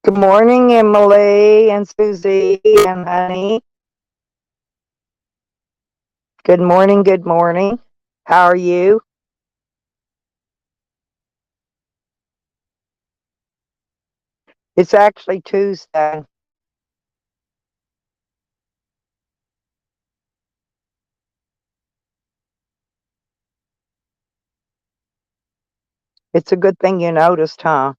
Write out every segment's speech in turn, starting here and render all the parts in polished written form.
Good morning, Emily and Susie and Honey. Good morning, good morning. How are you? It's actually Tuesday. It's a good thing you noticed, huh?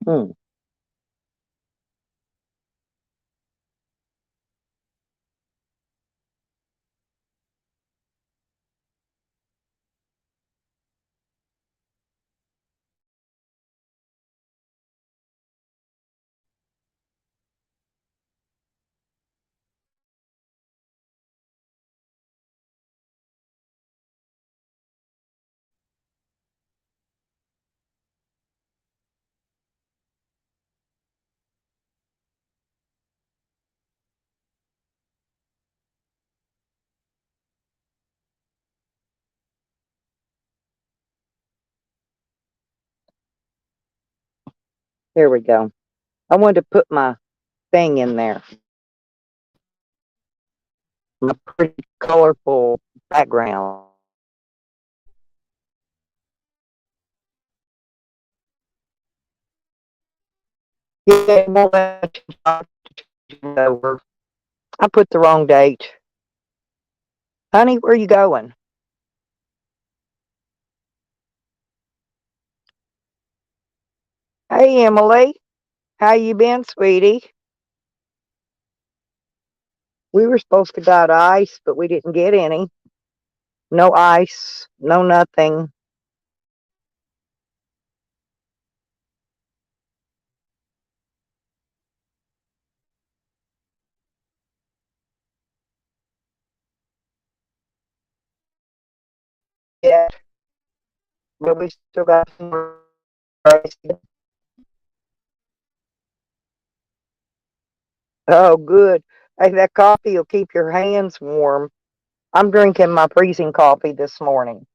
Hmm. Here we go. I wanted to put my thing in there, my pretty colorful background. Yeah, it won't let you talk over. I put the wrong date. Honey, where are you going? Hey, Emily. How you been, sweetie? We were supposed to got ice, but we didn't get any. No ice, no nothing. Yet, but we still got some more ice. Oh, good. Hey, that coffee will keep your hands warm. I'm drinking my freezing coffee this morning.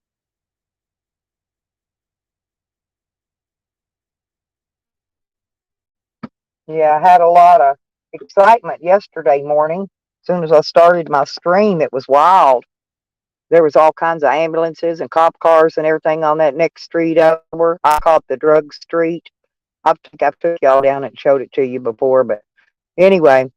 Yeah, I had a lot of excitement yesterday morning. As soon as I started my stream, it was wild. There was all kinds of ambulances and cop cars and everything on that next street over. I call it the drug street. I think I've took y'all down and showed it to you before, but anyway,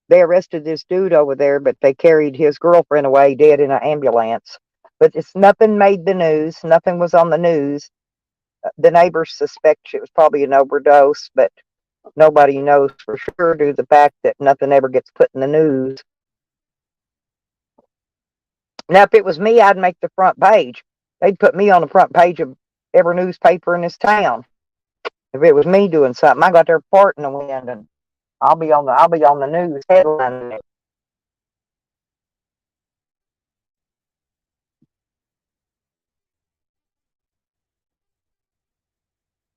they arrested this dude over there, but they carried his girlfriend away dead in an ambulance. But it's nothing made the news. Nothing was on the news. The neighbors suspect it was probably an overdose, but nobody knows for sure due to the fact that nothing ever gets put in the news. Now, if it was me, I'd make the front page. They'd put me on the front page of every newspaper in this town. If it was me doing something, I got their fart in the wind, and I'll be on the news headlining it.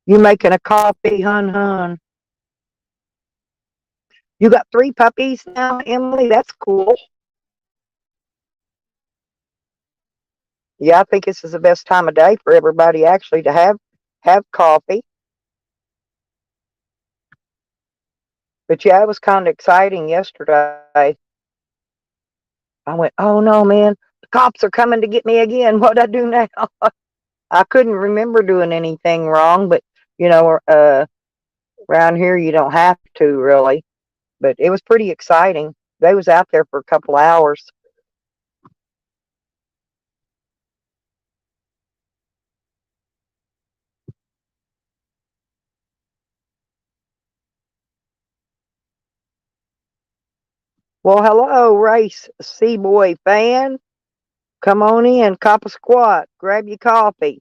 You making a coffee, hun hun? You got three puppies now, Emily? That's cool. Yeah, I think this is the best time of day for everybody actually to have coffee. But yeah, it was kind of exciting yesterday. I went, oh no, man, the cops are coming to get me again. What'd I do now? I couldn't remember doing anything wrong, but you know, around here you don't have to really. But it was pretty exciting. They was out there for a couple hours. Well, hello, race Seaboy fan. Come on in, cop a squat, grab your coffee.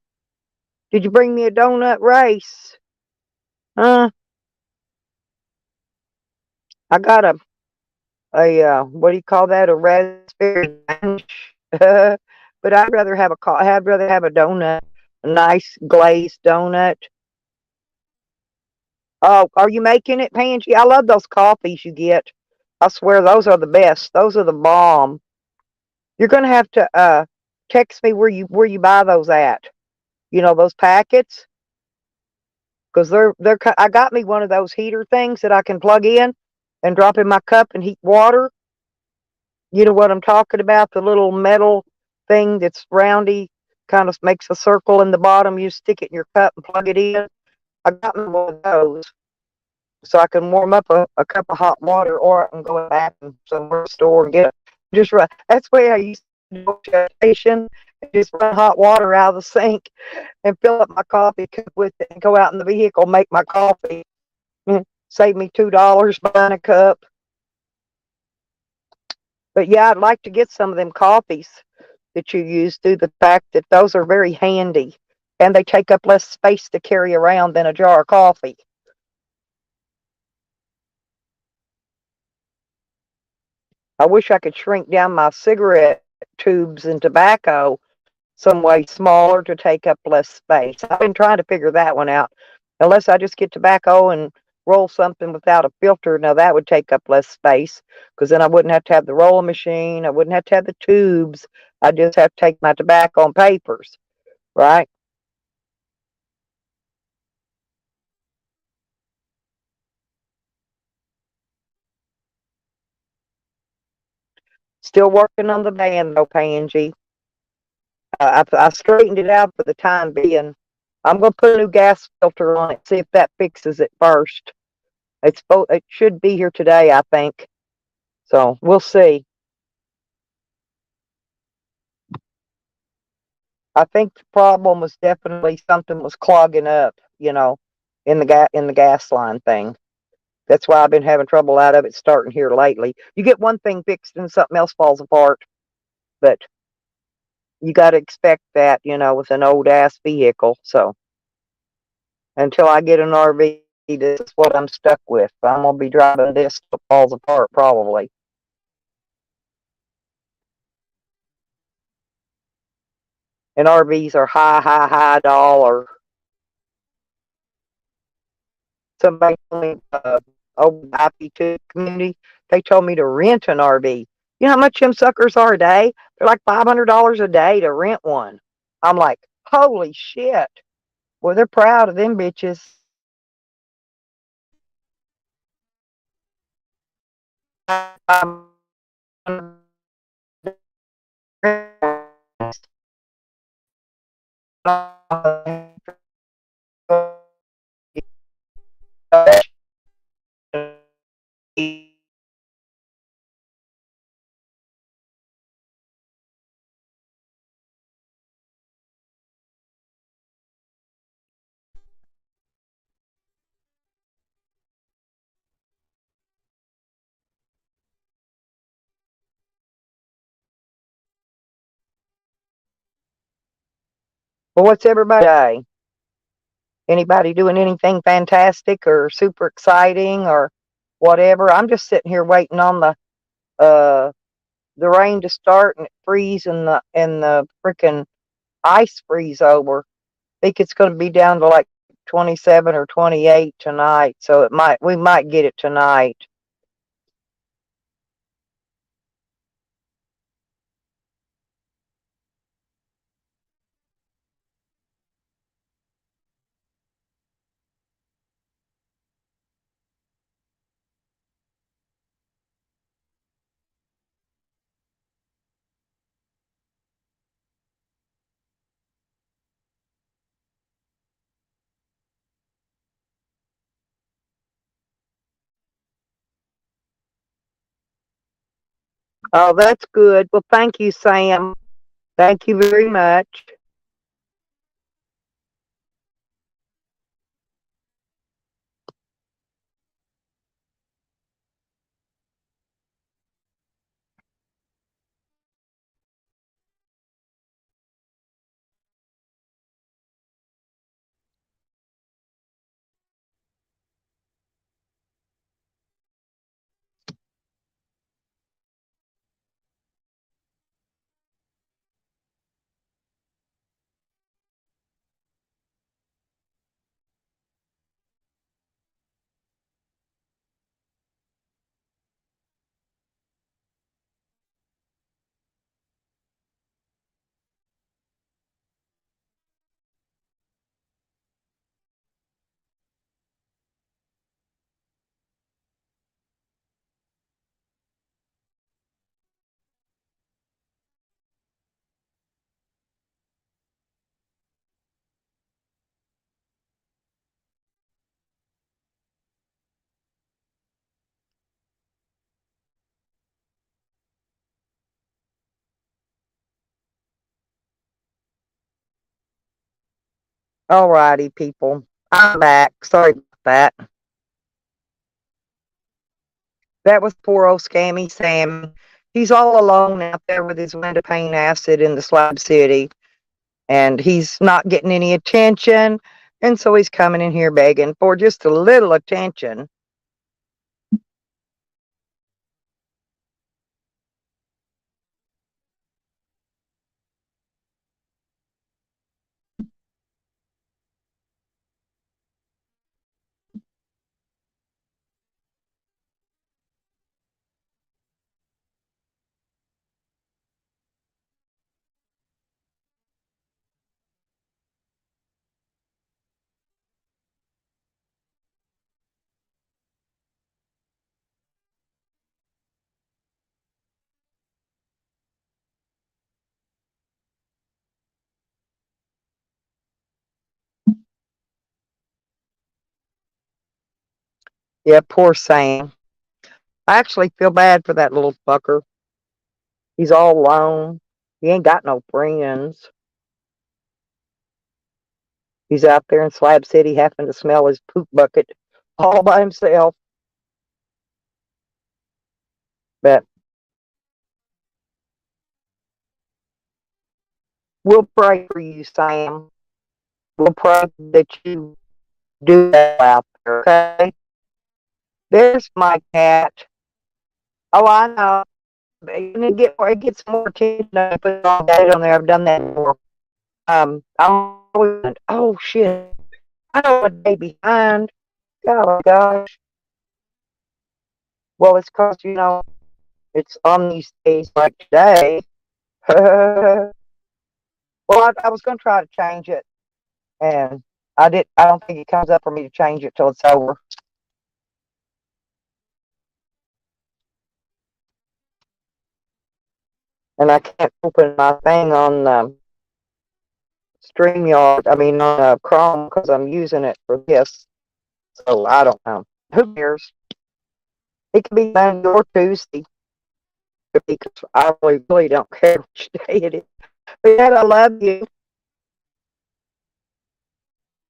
Did you bring me a donut, race? Huh? I got a what do you call that? A raspberry Danish. But I'd rather have a donut, a nice glazed donut. Oh, are you making it, Pansy? I love those coffees you get. I swear those are the best. Those are the bomb. You're gonna have to text me where you buy those at. You know those packets, because I got me one of those heater things that I can plug in and drop in my cup and heat water. You know what I'm talking about? The little metal thing that's roundy, kind of makes a circle in the bottom. You stick it in your cup and plug it in. I got me one of those so I can warm up a cup of hot water, or I can go back and somewhere store and get it. Just right. That's the way I used to do station. Just run hot water out of the sink and fill up my coffee cup with it and go out in the vehicle, make my coffee. Save me $2 buying a cup. But yeah, I'd like to get some of them coffees that you use due to the fact that those are very handy and they take up less space to carry around than a jar of coffee. I wish I could shrink down my cigarette tubes and tobacco some way smaller to take up less space. I've been trying to figure that one out. Unless I just get tobacco and roll something without a filter, now that would take up less space because then I wouldn't have to have the rolling machine. I wouldn't have to have the tubes. I just have to take my tobacco on papers, right? Still working on the van though, Pangy. I straightened it out for the time being. I'm going to put a new gas filter on it, see if that fixes it first. It should be here today, I think. So we'll see. I think the problem was definitely something was clogging up, in the gas line thing. That's why I've been having trouble out of it starting here lately. You get one thing fixed and something else falls apart, but you got to expect that, with an old ass vehicle. So until I get an RV, this is what I'm stuck with. I'm gonna be driving this till it falls apart probably. And RVs are high, high, high dollar. Somebody told me over the IP2 community, they told me to rent an RV. You know how much them suckers are a day? They're like $500 a day to rent one. I'm like, holy shit. Well, they're proud of them bitches. Um, well, what's everybody say? Anybody doing anything fantastic or super exciting or whatever? I'm just sitting here waiting on uh the rain to start and it freeze and the freaking ice freeze over. I think it's going to be down to like 27 or 28 tonight, so we might get it tonight. Oh, that's good. Well, thank you, Sam. Thank you very much. Alrighty, people. I'm back. Sorry about that. That was poor old Scammy Sammy. He's all alone out there with his window pane acid in the Slab City, and he's not getting any attention. And so he's coming in here begging for just a little attention. Yeah, poor Sam. I actually feel bad for that little fucker. He's all alone. He ain't got no friends. He's out there in Slab City having to smell his poop bucket all by himself. But we'll pray for you, Sam. We'll pray that you do that out there, okay? There's my cat. Oh, I know. It gets more attention than I put all that on there. I've done that before. I'm always, oh shit. I know a day behind. Oh gosh. Well, it's cause it's on these days like today. Well, I was gonna try to change it, and I did. I don't think it comes up for me to change it till it's over. And I can't open my thing on StreamYard. I mean on Chrome because I'm using it for this. So I don't know. Who cares? It could be Monday or Tuesday because I really don't care which day it is. But yet I love you.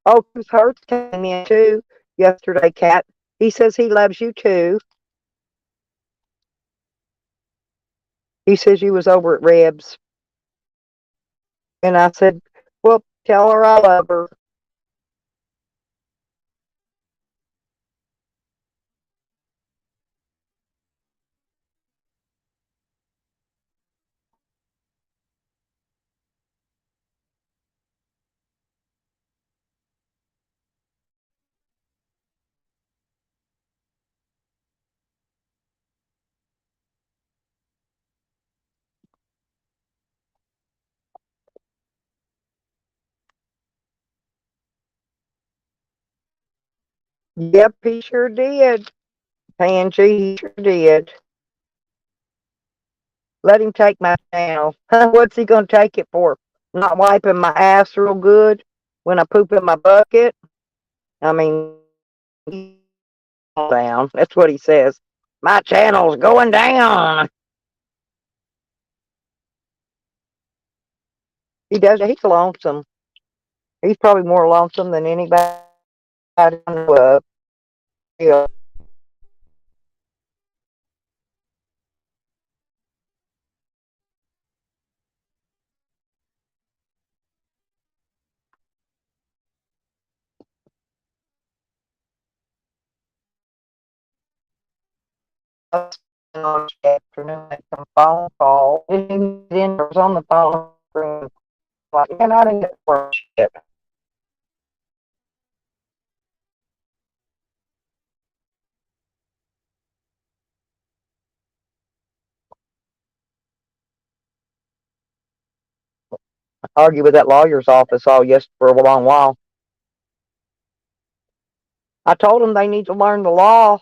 Oh, Chris Hurts came in too yesterday, Kat. He says he loves you too. He says you was over at Rebs. And I said, well, tell her I love her. Yep, he sure did. Angie, he sure did. Let him take my channel. What's he gonna take it for? Not wiping my ass real good when I poop in my bucket? I mean, down. That's what he says. My channel's going down. He does. He's lonesome. He's probably more lonesome than anybody I know of. Yeah. Afternoon, make some phone call. And then was on the phone. Like, man, I didn't get work shit. Argue with that lawyer's office all yes for a long while. I told them they need to learn the law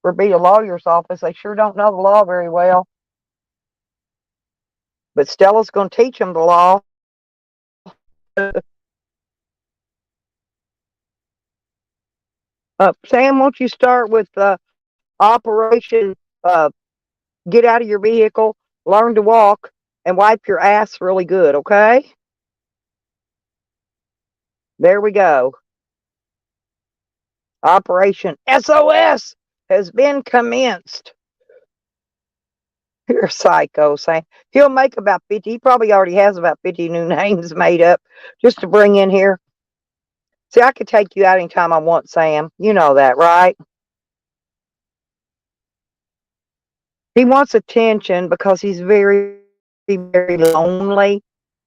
for being a lawyer's office. They sure don't know the law very well. But Stella's going to teach them the law. Sam, won't you start with Operation Get Out of Your Vehicle, Learn to Walk, and wipe your ass really good, okay? There we go. Operation SOS has been commenced. You're a psycho, Sam. He'll make about 50. He probably already has about 50 new names made up just to bring in here. See, I could take you out anytime I want, Sam. You know that, right? He wants attention because he's very, very lonely.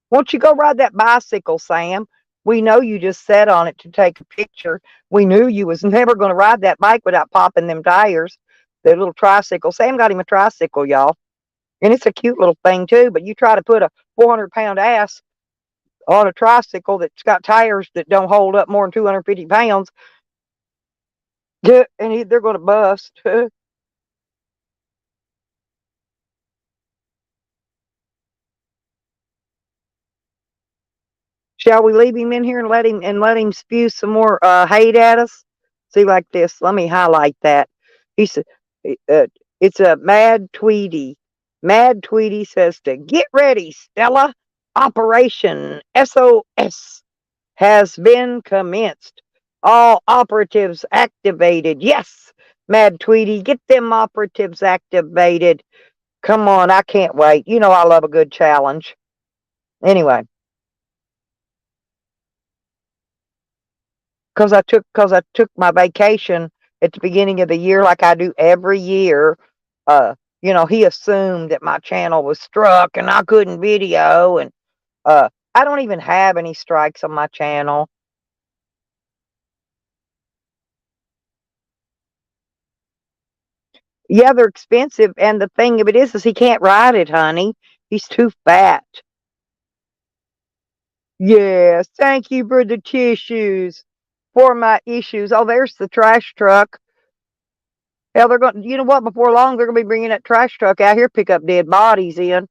Won't you go ride that bicycle, Sam? We know you just sat on it to take a picture. We knew you was never going to ride that bike without popping them tires. The little tricycle. Sam got him a tricycle, y'all. And it's a cute little thing, too. But you try to put a 400-pound ass on a tricycle that's got tires that don't hold up more than 250 pounds, and they're going to bust. Shall we leave him in here and let him spew some more hate at us? See, like this. Let me highlight that. He said, uh, "It's a Mad Tweety. Mad Tweety says to get ready, Stella. Operation SOS has been commenced. All operatives activated. Yes, Mad Tweety, get them operatives activated. Come on, I can't wait. You know I love a good challenge. Anyway." Because I took my vacation at the beginning of the year like I do every year. He assumed that my channel was struck and I couldn't video, and I don't even have any strikes on my channel. Yeah, they're expensive, and the thing of it is he can't ride it, honey. He's too fat. Yes, thank you for the tissues for my issues. Oh, there's the trash truck. Hell, they're going. You know what? Before long, they're going to be bringing that trash truck out here, pick up dead bodies in.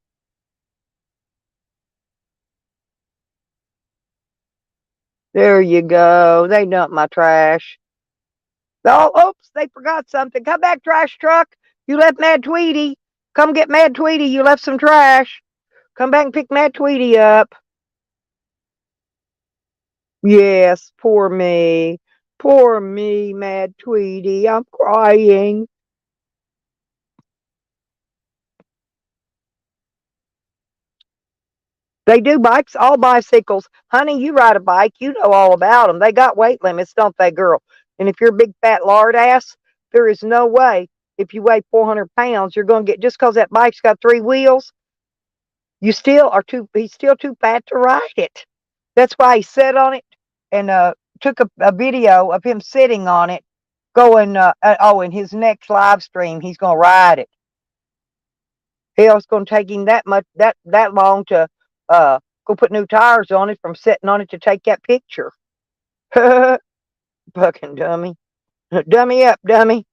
There you go. They dumped my trash. Oh, oops, they forgot something. Come back, trash truck. You left Mad Tweety. Come get Mad Tweety. You left some trash. Come back and pick Mad Tweety up. Yes, poor me. Poor me, Mad Tweety. I'm crying. They do bikes, all bicycles. Honey, you ride a bike. You know all about them. They got weight limits, don't they, girl? And if you're a big fat lard ass, there is no way if you weigh 400 pounds, you're going to get, just because that bike's got three wheels, he's still too fat to ride it. That's why he sat on it and took a video of him sitting on it going, in his next live stream, he's going to ride it. Hell, it's going to take him that long to go put new tires on it from sitting on it to take that picture. Fucking dummy. Dummy up, dummy.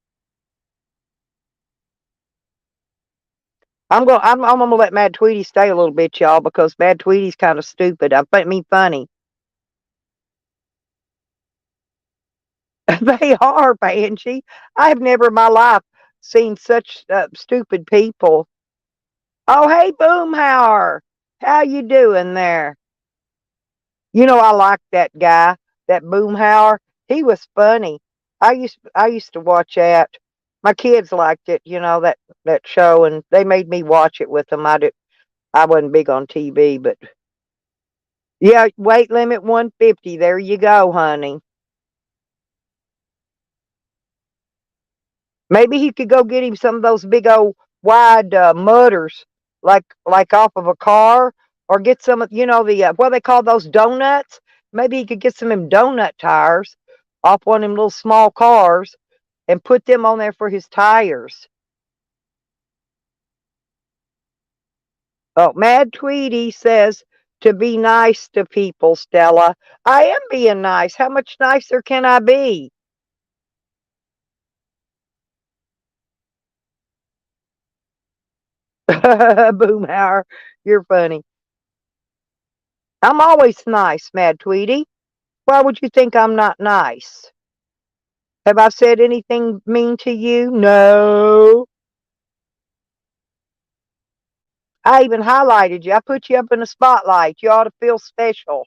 I'm gonna let Mad Tweety stay a little bit, y'all, because Mad Tweety's kind of stupid. I find me funny. They are, Banshee. I have never in my life seen such stupid people. Oh, hey, Boomhauer. How you doing there? You know, I like that guy, that Boomhauer. He was funny. I used to watch that. My kids liked it, that show, and they made me watch it with them. I wasn't big on TV, but yeah, weight limit 150. There you go, honey. Maybe he could go get him some of those big old wide mudders, like off of a car, or get some of the what they call those donuts. Maybe he could get some of them donut tires off one of them little small cars and put them on there for his tires. Oh, Mad Tweety says to be nice to people, Stella. I am being nice. How much nicer can I be? Boomhauer, you're funny. I'm always nice, Mad Tweety. Why would you think I'm not nice? Have I said anything mean to you? No. I even highlighted you. I put you up in the spotlight. You ought to feel special.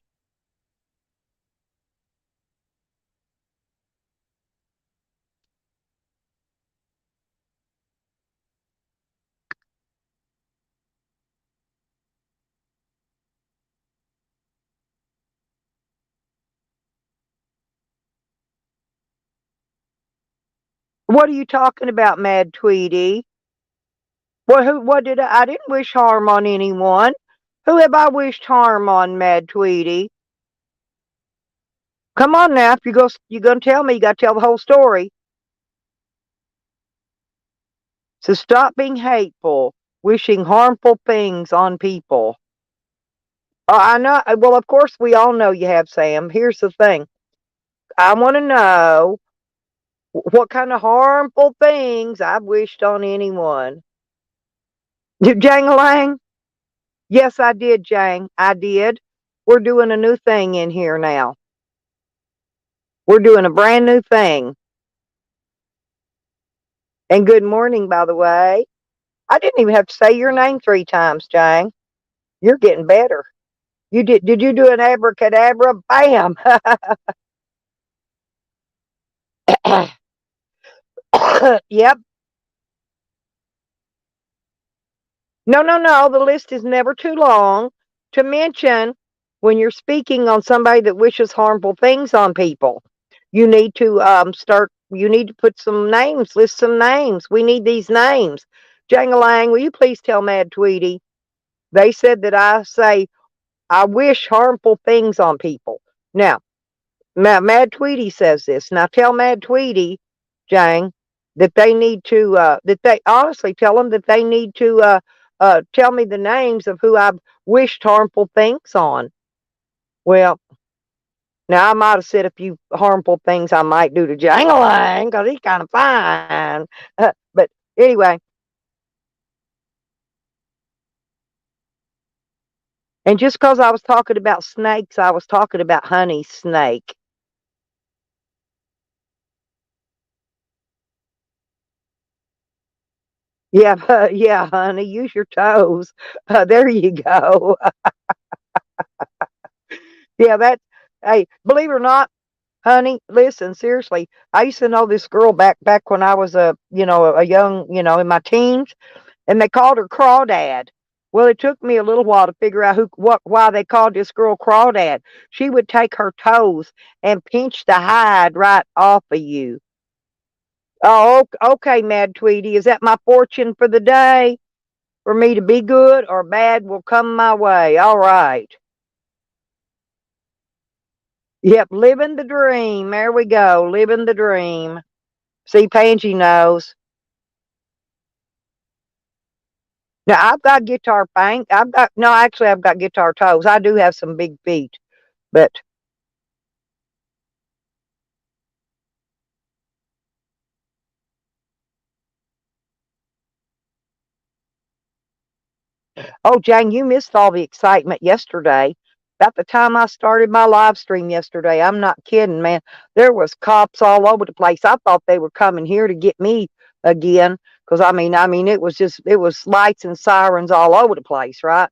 What are you talking about, Mad Tweety? What did I didn't wish harm on anyone. Who have I wished harm on, Mad Tweety? Come on now, if you're gonna tell me, you gotta tell the whole story. So stop being hateful, wishing harmful things on people. I know. Well, of course, we all know you have, Sam. Here's the thing. I want to know what kind of harmful things I've wished on anyone. Jangalang? Yes, I did, Jang. I did. We're doing a new thing in here now. We're doing a brand new thing. And good morning, by the way. I didn't even have to say your name 3 times, Jang. You're getting better. Did you do an abracadabra? Bam. Yep. No, no, no. The list is never too long to mention when you're speaking on somebody that wishes harmful things on people. You need to you need to put some names, list some names. We need these names. Jangalang, will you please tell Mad Tweety? They said that I say I wish harmful things on people. Now, Mad Tweety says this. Now tell Mad Tweety, Jang, that they need to that they honestly tell them that they need to tell me the names of who I've wished harmful things on. Well, now I might have said a few harmful things I might do to Jangalang because he's kind of fine. But anyway, and just because I was talking about snakes, I was talking about Honey Snake. Yeah, yeah, honey, use your toes. There you go. Yeah, that. Hey, believe it or not, honey, listen, seriously. I used to know this girl back when I was a young, in my teens, and they called her Crawdad. Well, it took me a little while to figure out why they called this girl Crawdad. She would take her toes and pinch the hide right off of you. Oh, okay, Mad Tweety. Is that my fortune for the day? For me to be good or bad will come my way. All right. Yep, living the dream. There we go. Living the dream. See, Pangy knows. Now I've got guitar feet. I've got guitar toes. I do have some big feet, but oh, Jane, you missed all the excitement yesterday. About the time I started my live stream yesterday, I'm not kidding, man. There was cops all over the place. I thought they were coming here to get me again, because I mean, it was lights and sirens all over the place, right?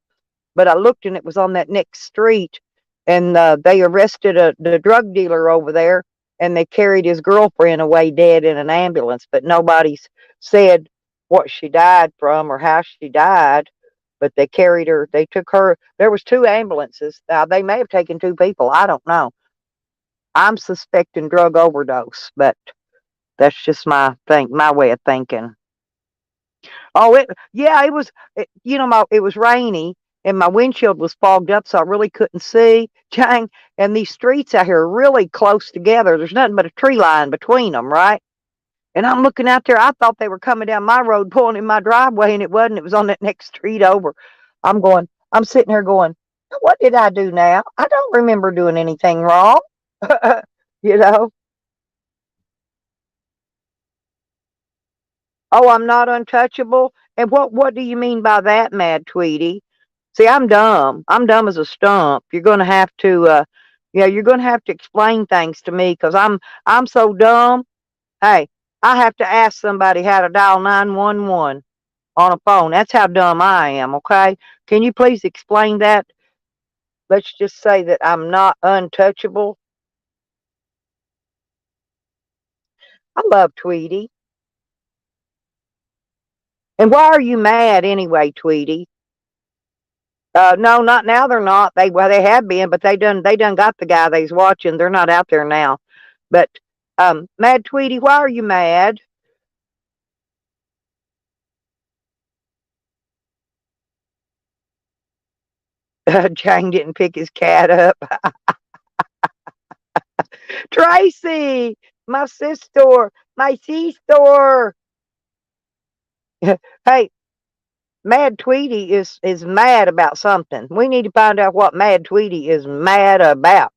But I looked and it was on that next street, and they arrested the drug dealer over there, and they carried his girlfriend away dead in an ambulance. But nobody's said what she died from or how she died. But they carried her. They took her. There was 2 ambulances. Now they may have taken 2 people. I don't know. I'm suspecting drug overdose, but that's just my way of thinking. Oh, yeah, it was rainy and my windshield was fogged up, so I really couldn't see. Chang, and these streets out here are really close together. There's nothing but a tree line between them, right? And I'm looking out there. I thought they were coming down my road, pulling in my driveway, and it wasn't. It was on that next street over. I'm sitting here going, what did I do now? I don't remember doing anything wrong. you know? Oh, I'm not untouchable. And what do you mean by that, Mad Tweety? See, I'm dumb. I'm dumb as a stump. You're gonna have to you're gonna have to explain things to me because I'm so dumb. Hey, I have to ask somebody how to dial 911 on a phone. That's how dumb I am, okay? Can you please explain that? Let's just say that I'm not untouchable. I love Tweety. And why are you mad anyway, Tweety? No, not now. They're not. They have been, but they done got the guy they's watching. They're not out there now. But Mad Tweety, why are you mad? Jane didn't pick his cat up. Tracy, my sister, my sister. Hey, Mad Tweety is mad about something. We need to find out what Mad Tweety is mad about.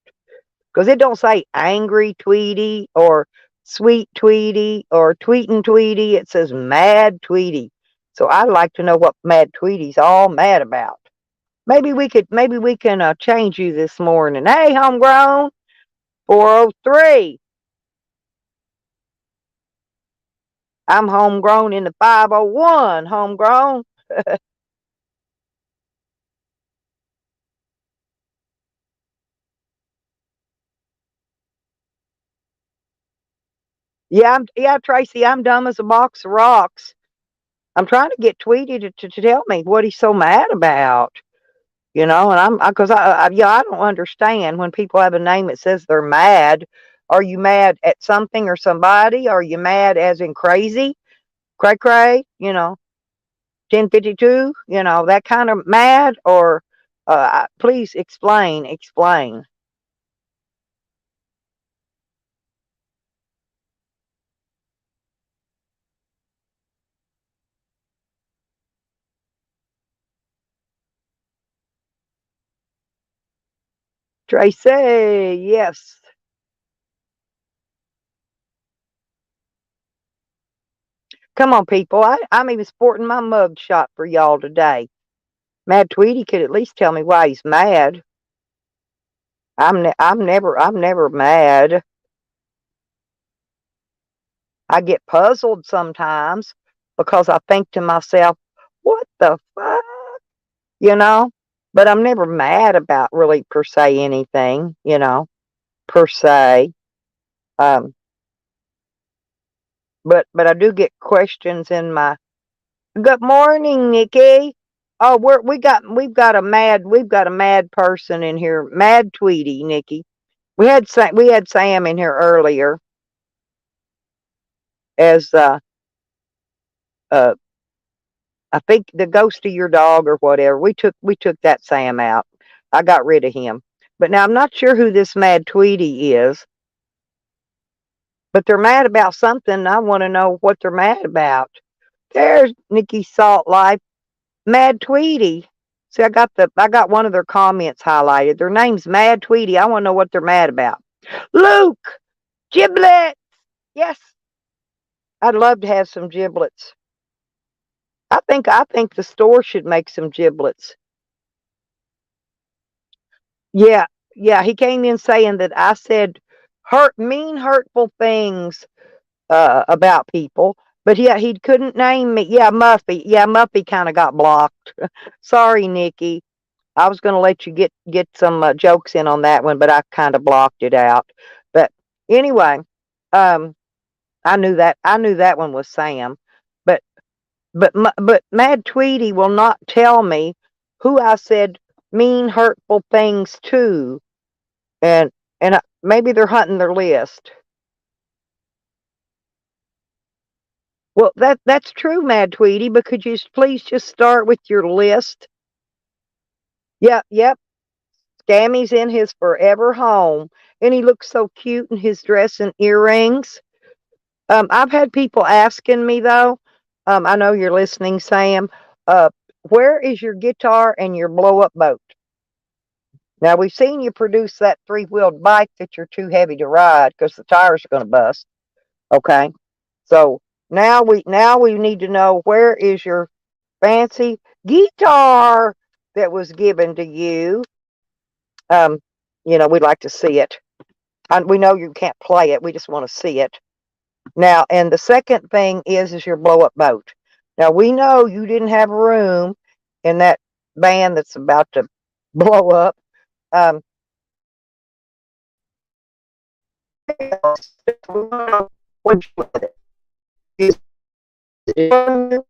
Because it don't say angry Tweety or sweet Tweety or tweeting Tweety. It says Mad Tweety. So I'd like to know what Mad Tweety's all mad about. Maybe we can change you this morning. Hey, homegrown, 403. I'm homegrown in the 501, homegrown. Yeah, Tracy, I'm dumb as a box of rocks. I'm trying to get Tweety to tell me what he's so mad about. And I don't understand when people have a name that says they're mad. Are you mad at something or somebody? Are you mad as in crazy? Cray cray, 1052, that kind of mad? Or please explain. Tracy, yes. Come on, people. I'm even sporting my mug shot for y'all today. Mad Tweety could at least tell me why he's mad. I'm never mad. I get puzzled sometimes because I think to myself, what the fuck? You know? But I'm never mad about really per se anything, per se. Um, but I do get questions in my good morning, Nikki. Oh, we've got a mad person in here, Mad Tweety, Nikki. We had Sam in here earlier as uh I think the ghost of your dog or whatever. We took that Sam out. I got rid of him. But now I'm not sure who this Mad Tweety is, but they're mad about something. And I want to know what they're mad about. There's Nikki Salt Life, Mad Tweety. See, I got one of their comments highlighted. Their name's Mad Tweety. I want to know what they're mad about. Luke, giblets. Yes, I'd love to have some giblets. I think the store should make some giblets. Yeah, yeah, he came in saying that I said hurtful things about people, but yeah, he couldn't name me. Yeah, Muffy. Yeah, Muffy kind of got blocked. Sorry, Nikki. I was going to let you get some jokes in on that one, but I kind of blocked it out. But anyway, um, I knew that one was Sam, but but Mad Tweety will not tell me who I said mean, hurtful things to, and maybe they're hunting their list. Well, that's true, Mad Tweety, but could you please just start with your list? Yep. Scammy's in his forever home, and he looks so cute in his dress and earrings. I've had people asking me though. I know you're listening, Sam. Uh, where is your guitar and your blow up boat? Now we've seen you produce that three-wheeled bike that you're too heavy to ride because the tires are going to bust. Okay, so now we need to know where is your fancy guitar that was given to you. Um, we'd like to see it. And we know you can't play it. We just want to see it. Now, and the second thing is your blow up boat. Now we know you didn't have room in that van that's about to blow up. Um, what you with it? Is it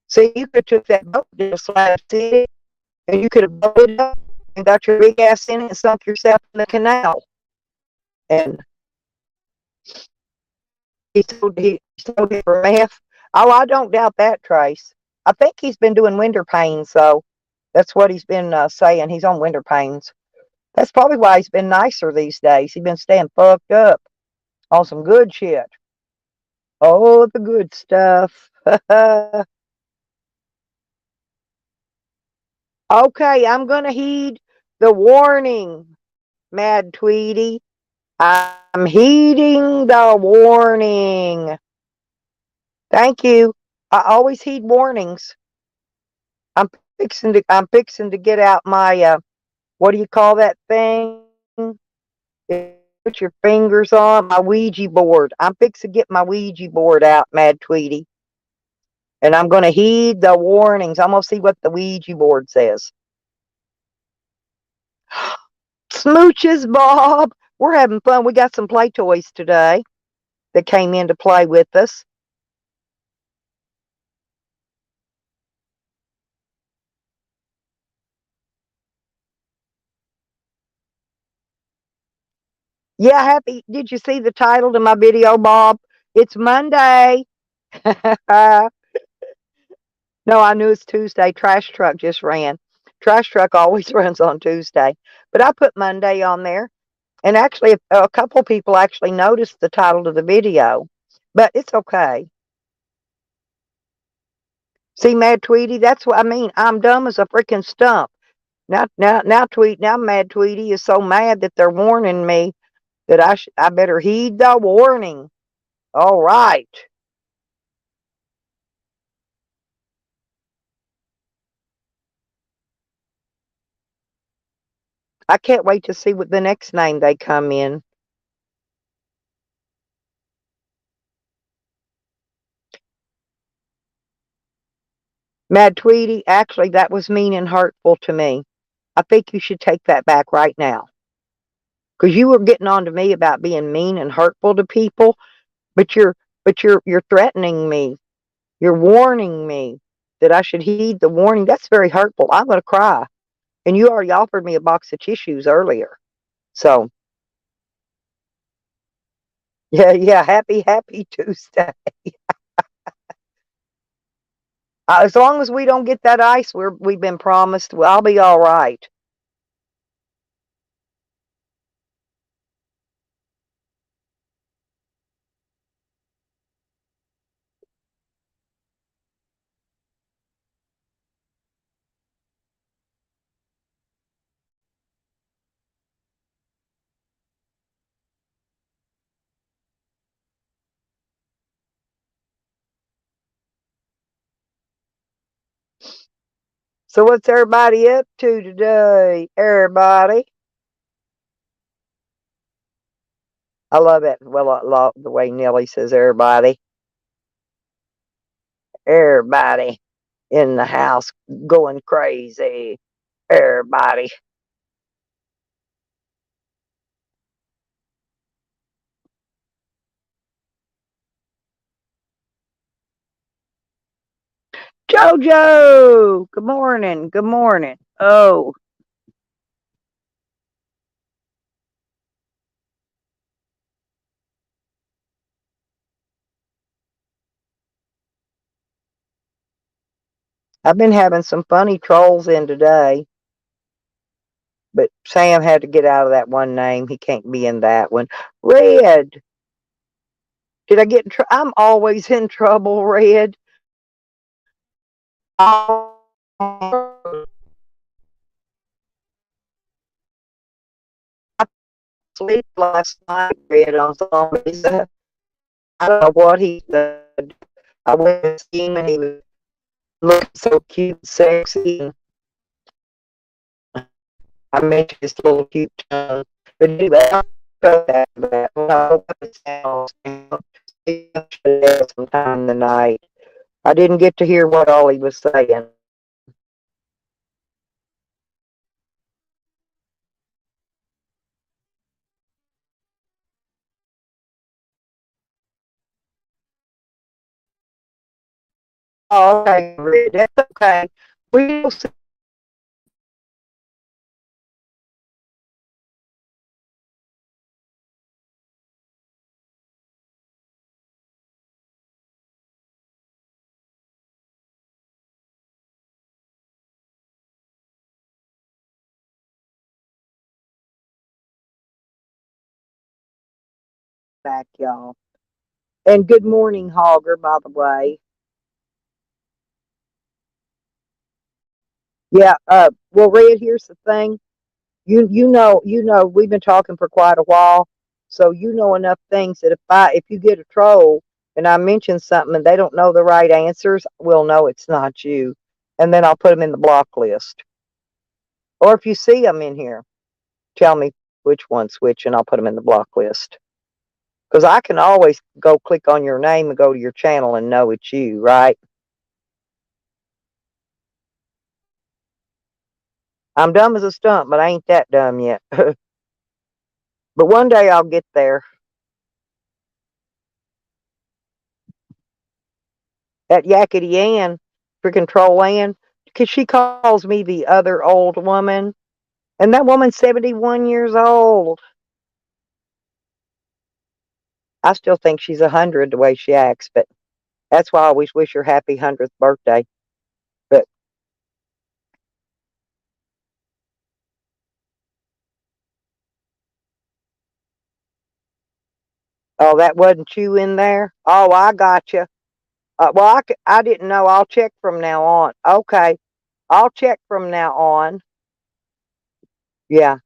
See, you could have took that boat to Slab City, and you could have blown it up and got your big ass in it and sunk yourself in the canal. And He sold it for meth. Oh, I don't doubt that, Trace. I think he's been doing winter pains, so that's what he's been saying. He's on winter pains. That's probably why he's been nicer these days. He's been staying fucked up on some good shit. Oh, the good stuff. Okay, I'm gonna heed the warning, Mad Tweety. I'm heeding the warning. Thank you. I always heed warnings. I'm fixing to get out my what do you call that thing? You put your fingers on my Ouija board. I'm fixing to get my Ouija board out, Mad Tweety. And I'm gonna heed the warnings. I'm gonna see what the Ouija board says. Smooches, Bob. We're having fun. We got some play toys today that came in to play with us. Yeah, happy. Did you see the title to my video, Bob? It's Monday. No, I knew it's Tuesday. Trash truck just ran. Trash truck always runs on Tuesday. But I put Monday on there. And actually, a couple people actually noticed the title of the video. But it's okay. See, Mad Tweety, that's what I mean. I'm dumb as a freaking stump. Now, Mad Tweety is so mad that they're warning me that I better heed the warning. All right. I can't wait to see what the next name they come in. Mad Tweety, actually, that was mean and hurtful to me. I think you should take that back right now. Because you were getting on to me about being mean and hurtful to people, but you're threatening me. You're warning me that I should heed the warning. That's very hurtful. I'm gonna cry. And you already offered me a box of tissues earlier. So yeah, happy Tuesday. As long as we don't get that ice we've been promised, well, I'll be all right. So what's everybody up to today? Everybody. I love it. Well, I love the way Nelly says everybody. Everybody in the house going crazy. Everybody. Jojo, good morning. Good morning. Oh, I've been having some funny trolls in today, but Sam had to get out of that one name. He can't be in that one. Red, did I get in trouble? I'm always in trouble, Red. I sleep last night, Red, on zombies. I don't know what he said. I went to see him and he was looking so cute and sexy. And I mentioned his little cute tongue. But anyway, I felt that when I woke up at sometime in the night. I didn't get to hear what all he was saying. Oh, okay, Red, that's okay. We'll see. back, y'all. And good morning, Hogger, by the way. Yeah, well, Red, here's the thing. You know, we've been talking for quite a while, so you know enough things that if you get a troll and I mention something and they don't know the right answers, we'll know it's not you. And then I'll put them in the block list. Or if you see them in here, tell me which one's which and I'll put them in the block list. Because I can always go click on your name and go to your channel and know it's you, right? I'm dumb as a stump, but I ain't that dumb yet. But one day I'll get there. That Yakety Ann, freaking troll Ann, because she calls me the other old woman. And that woman's 71 years old. I still think she's 100 the way she acts, but that's why I always wish her happy 100th birthday. But, oh, that wasn't you in there? Oh, I got you. Well, I didn't know. I'll check from now on. Okay. I'll check from now on. Yeah.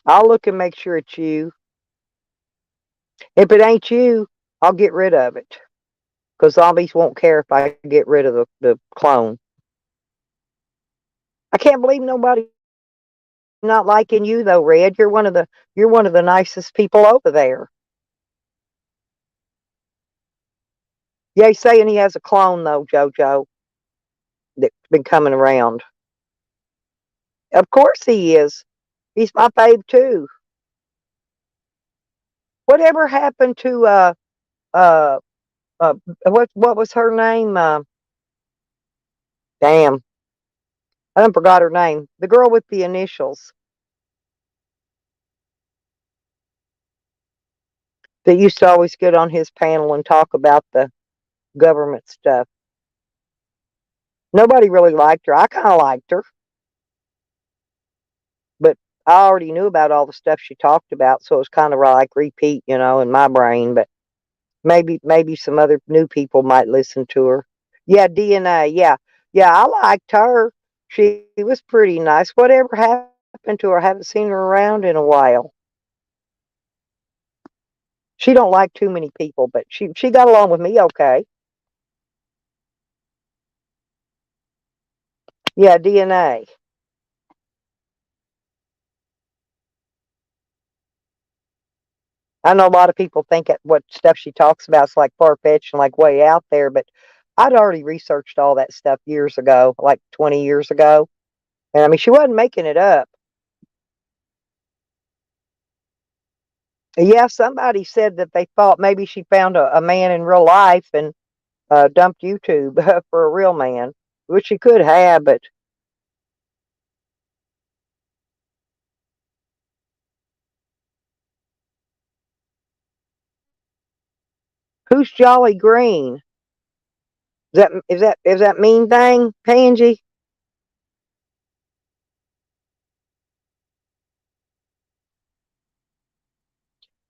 I'll look and make sure it's you. If it ain't you, I'll get rid of it. Because zombies won't care if I get rid of the clone. I can't believe nobody not liking you though, Red. You're one of the nicest people over there. Yeah, he's saying he has a clone though, JoJo, that's been coming around. Of course he is. He's my fave too. Whatever happened to uh what was her name? Damn, I done forgot her name. The girl with the initials that used to always get on his panel and talk about the government stuff. Nobody really liked her. I kind of liked her, but I already knew about all the stuff she talked about, so it was kind of like repeat, in my brain. But maybe some other new people might listen to her. Yeah, DNA. Yeah, yeah, I liked her. She was pretty nice. Whatever happened to her? I haven't seen her around in a while. She don't like too many people, but she got along with me okay. Yeah, DNA. I know a lot of people think that what stuff she talks about is like far fetched and like way out there, but I'd already researched all that stuff years ago, like 20 years ago. And I mean, she wasn't making it up. Yeah, somebody said that they thought maybe she found a man in real life and dumped YouTube for a real man, which she could have, but who's Jolly Green? Is that mean thing, Pansy?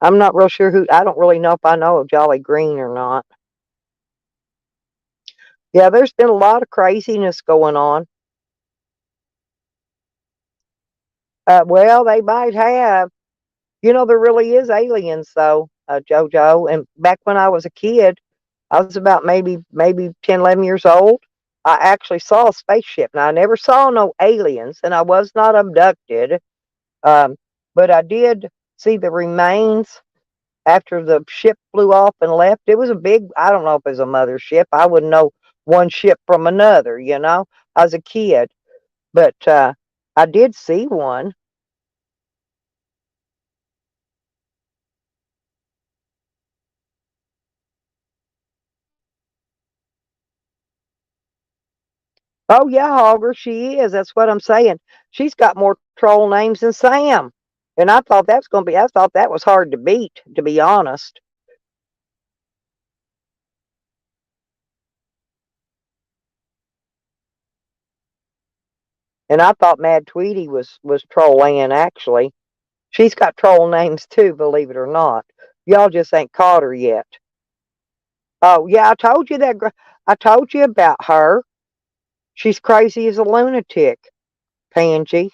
I'm not real sure who. I don't really know if I know of Jolly Green or not. Yeah, there's been a lot of craziness going on. Well, they might have. There really is aliens, though, JoJo. And back when I was a kid, I was about maybe 10, 11 years old. I actually saw a spaceship. Now, I never saw no aliens, and I was not abducted. Um, but I did see the remains after the ship flew off and left. It was a big, I don't know if it was a mothership. I wouldn't know one ship from another. I was a kid. But I did see one. Oh, yeah, Hogger, she is. That's what I'm saying. She's got more troll names than Sam. And I thought that was hard to beat, to be honest. And I thought Mad Tweety was Troll Ann actually. She's got troll names too, believe it or not. Y'all just ain't caught her yet. Oh yeah, I told you that. I told you about her. She's crazy as a lunatic, Pansy.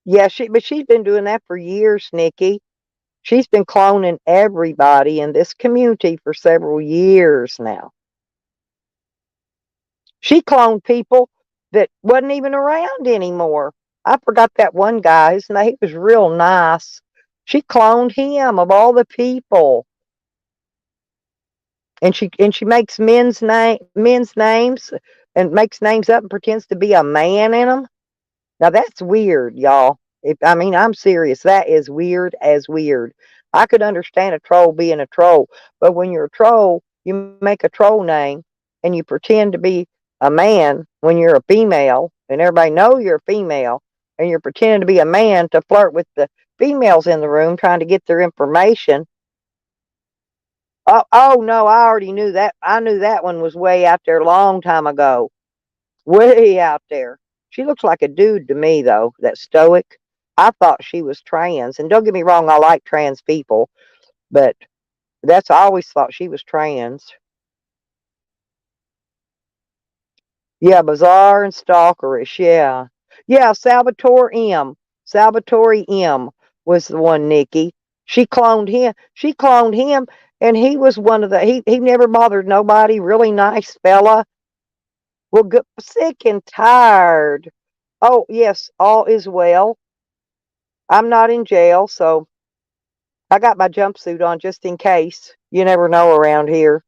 Yeah, but she's been doing that for years, Nikki. She's been cloning everybody in this community for several years now. She cloned people that wasn't even around anymore. I forgot that one guy. His name, he was real nice. She cloned him of all the people. And she makes men's names and makes names up and pretends to be a man in them. Now that's weird, y'all. I mean, I'm serious. That is weird as weird. I could understand a troll being a troll, but when you're a troll, you make a troll name and you pretend to be a man when you're a female, and everybody know you're a female, and you're pretending to be a man to flirt with the females in the room, trying to get their information. Oh no, I already knew that. I knew that one was way out there a long time ago. Way out there. She looks like a dude to me, though, that stoic. I thought she was trans. And don't get me wrong, I like trans people, but I always thought she was trans. Yeah, bizarre and stalkerish. Yeah. Yeah, Salvatore M. Salvatore M was the one, Nikki. She cloned him. She cloned him, and he was one of the, he never bothered nobody. Really nice fella. Well, good, sick and tired. Oh, yes, all is well. I'm not in jail, so I got my jumpsuit on just in case. You never know around here.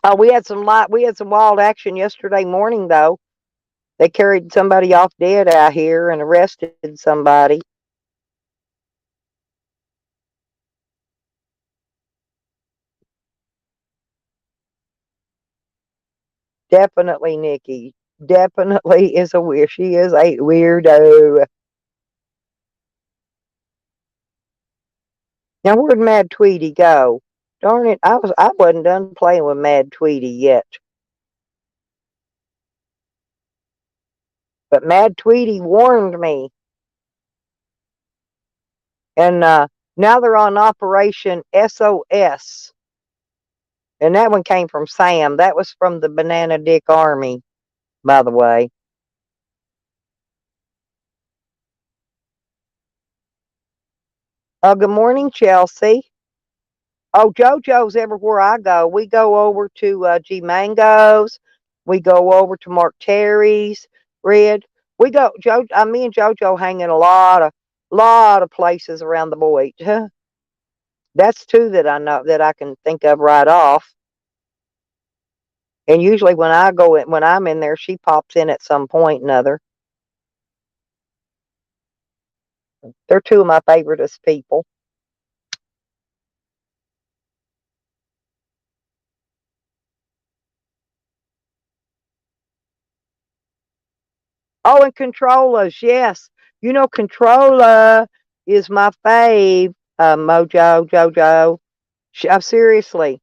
Oh, we had some wild action yesterday morning though. They carried somebody off dead out here and arrested somebody. Definitely Nikki. Definitely is a weird. She is a weirdo. Now where'd Mad Tweety go? Darn it, I wasn't done playing with Mad Tweety yet. But Mad Tweety warned me. And now they're on Operation SOS. And that one came from Sam. That was from the Banana Dick Army, by the way. Good morning, Chelsea. Oh, JoJo's everywhere I go. We go over to G Mango's. We go over to Mark Terry's. Red. We go. Me and JoJo hang in a lot of places around the Boyd. That's two that I know that I can think of right off. And usually when I'm in there, she pops in at some point or another. They're two of my favoriteest people. Oh, and Controllers, yes. You know, Controller is my fave, Mojo, Jojo. Seriously,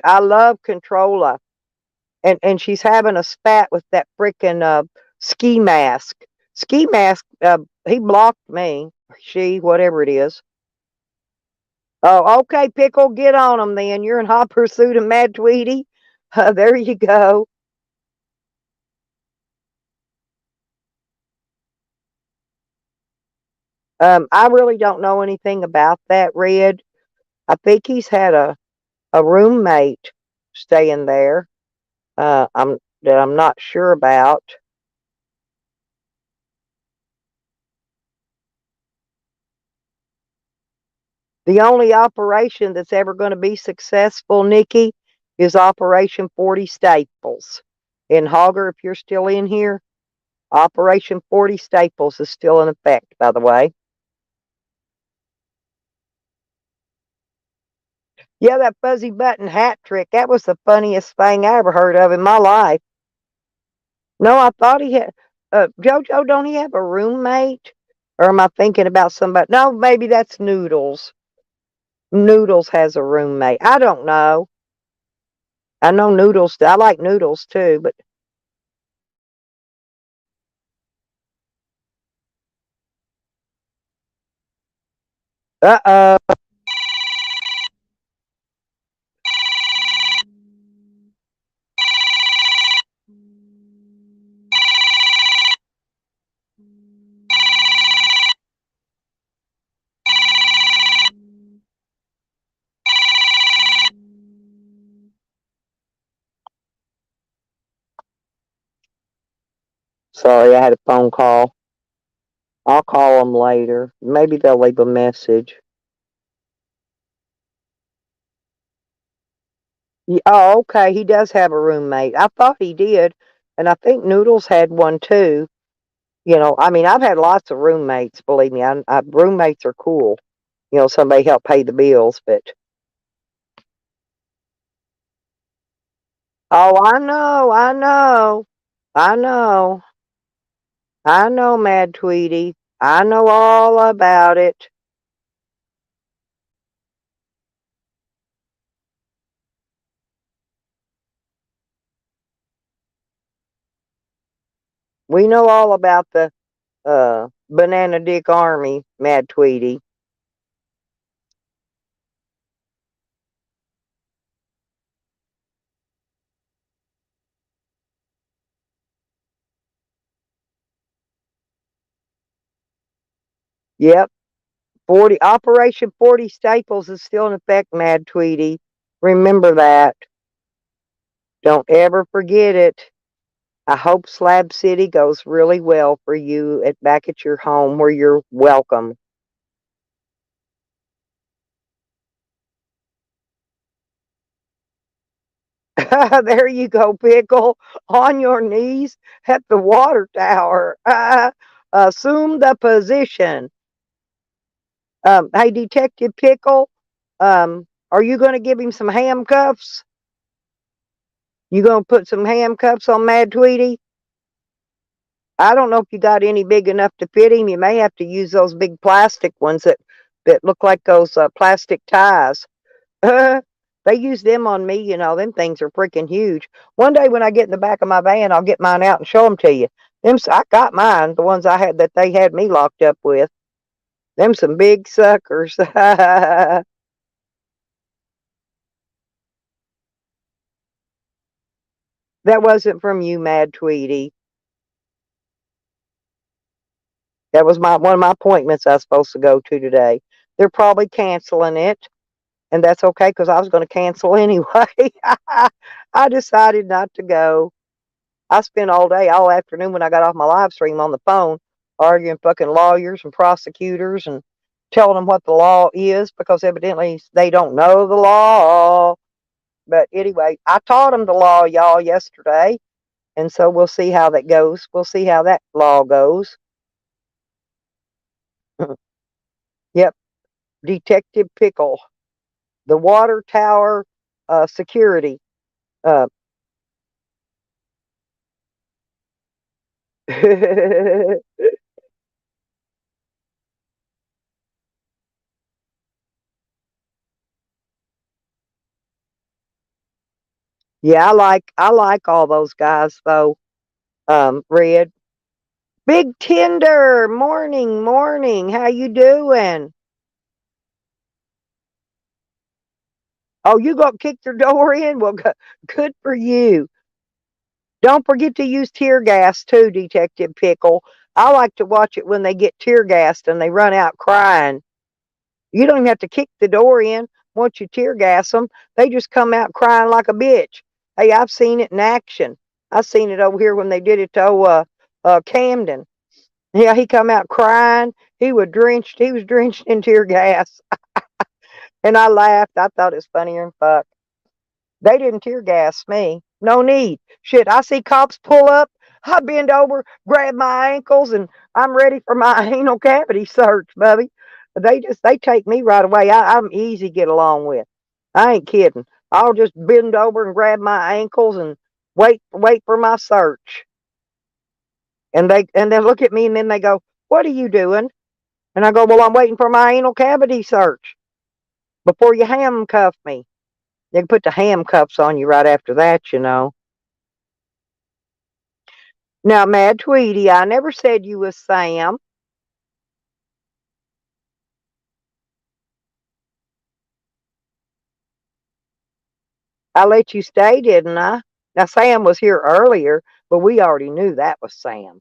I love Controller. And she's having a spat with that freaking ski mask. Ski mask, he blocked me. She, whatever it is. Oh, okay, Pickle, get on him then. You're in hot pursuit of Mad Tweety. There you go. I really don't know anything about that, Red. I think he's had a roommate staying there. That I'm not sure about. The only operation that's ever going to be successful, Nikki, is Operation 40 Staples. In Hogger, if you're still in here, Operation 40 Staples is still in effect, by the way. Yeah, that fuzzy button hat trick, that was the funniest thing I ever heard of in my life. No, I thought he had. JoJo, don't he have a roommate? Or am I thinking about somebody? No, maybe that's Noodles. Noodles has a roommate. I don't know. I know Noodles. I like Noodles too, but uh-oh. Sorry, I had a phone call. I'll call them later. Maybe they'll leave a message. Oh, okay. He does have a roommate. I thought he did, and I think Noodles had one too. I mean, I've had lots of roommates. Believe me, roommates are cool. Somebody help pay the bills. But oh, I know, I know, Mad Tweety. I know all about it. We know all about the Banana Dick Army, Mad Tweety. Yep. 40 Operation 40 Staples is still in effect, Mad Tweety. Remember that. Don't ever forget it. I hope Slab City goes really well for you back at your home where you're welcome. There you go, Pickle, on your knees at the water tower. Assume the position. Hey, Detective Pickle, are you going to give him some handcuffs? You going to put some handcuffs on Mad Tweety? I don't know if you got any big enough to fit him. You may have to use those big plastic ones that look like those plastic ties. They use them on me. Them things are freaking huge. One day when I get in the back of my van, I'll get mine out and show them to you. I got mine, the ones I had that they had me locked up with. Them some big suckers. That wasn't from you, Mad Tweety. That was one of my appointments I was supposed to go to today. They're probably canceling it, and that's okay because I was going to cancel anyway. I decided not to go. I spent all day, all afternoon when I got off my live stream on the phone arguing fucking lawyers and prosecutors and telling them what the law is because evidently they don't know the law. But anyway, I taught them the law, y'all, yesterday. And so we'll see how that goes. We'll see how that law goes. Yep. Detective Pickle, the water tower security. Uh, yeah, I like all those guys though. Red. Big Tender, morning, morning. How you doing? Oh, you gonna kick your door in? Well, good for you. Don't forget to use tear gas too, Detective Pickle. I like to watch it when they get tear gassed and they run out crying. You don't even have to kick the door in. Once you tear gas them, they just come out crying like a bitch. Hey, I've seen it in action. I've seen it over here when they did it to Camden. Yeah, he come out crying. He was drenched. He was drenched in tear gas, and I laughed. I thought it was funnier than fuck. They didn't tear gas me. No need. Shit, I see cops pull up. I bend over, grab my ankles, and I'm ready for my anal cavity search, Bubby. They take me right away. I'm easy to get along with. I ain't kidding. I'll just bend over and grab my ankles and wait for my search. And they look at me and then they go, "What are you doing?" And I go, "Well, I'm waiting for my anal cavity search before you handcuff me." They can put the handcuffs on you right after that. Now, Mad Tweety, I never said you was Sam. I let you stay, didn't I? Now, Sam was here earlier, but we already knew that was Sam.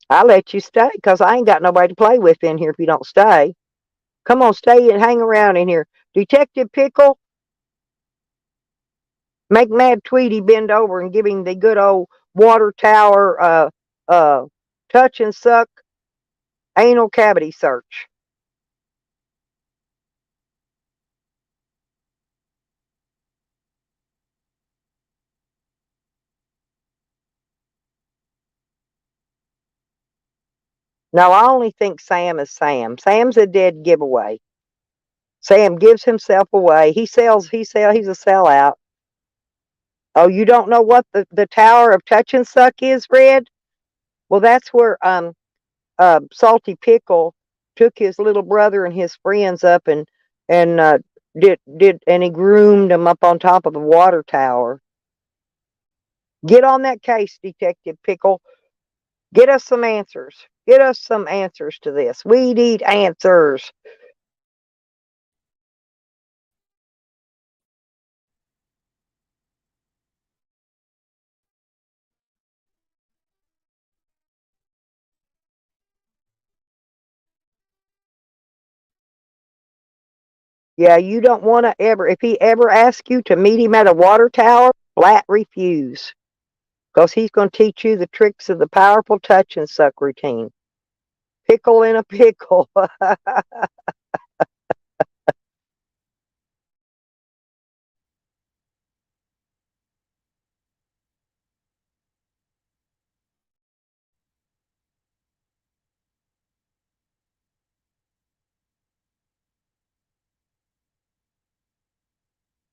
I let you stay because I ain't got nobody to play with in here if you don't stay. Come on, stay and hang around in here. Detective Pickle, make Mad Tweety bend over and give him the good old water tower uh touch and suck anal cavity search. No, I only think Sam is Sam. Sam's a dead giveaway. Sam gives himself away. He's a sellout. Oh, you don't know what the Tower of Touch and Suck is, Fred? Well, that's where Salty Pickle took his little brother and his friends up and did and he groomed them up on top of the water tower. Get on that case, Detective Pickle. Get us some answers. Get us some answers to this. We need answers. Yeah, you don't want to ever, if he ever asks you to meet him at a water tower, flat refuse. Because he's going to teach you the tricks of the powerful touch and suck routine. Pickle in a pickle.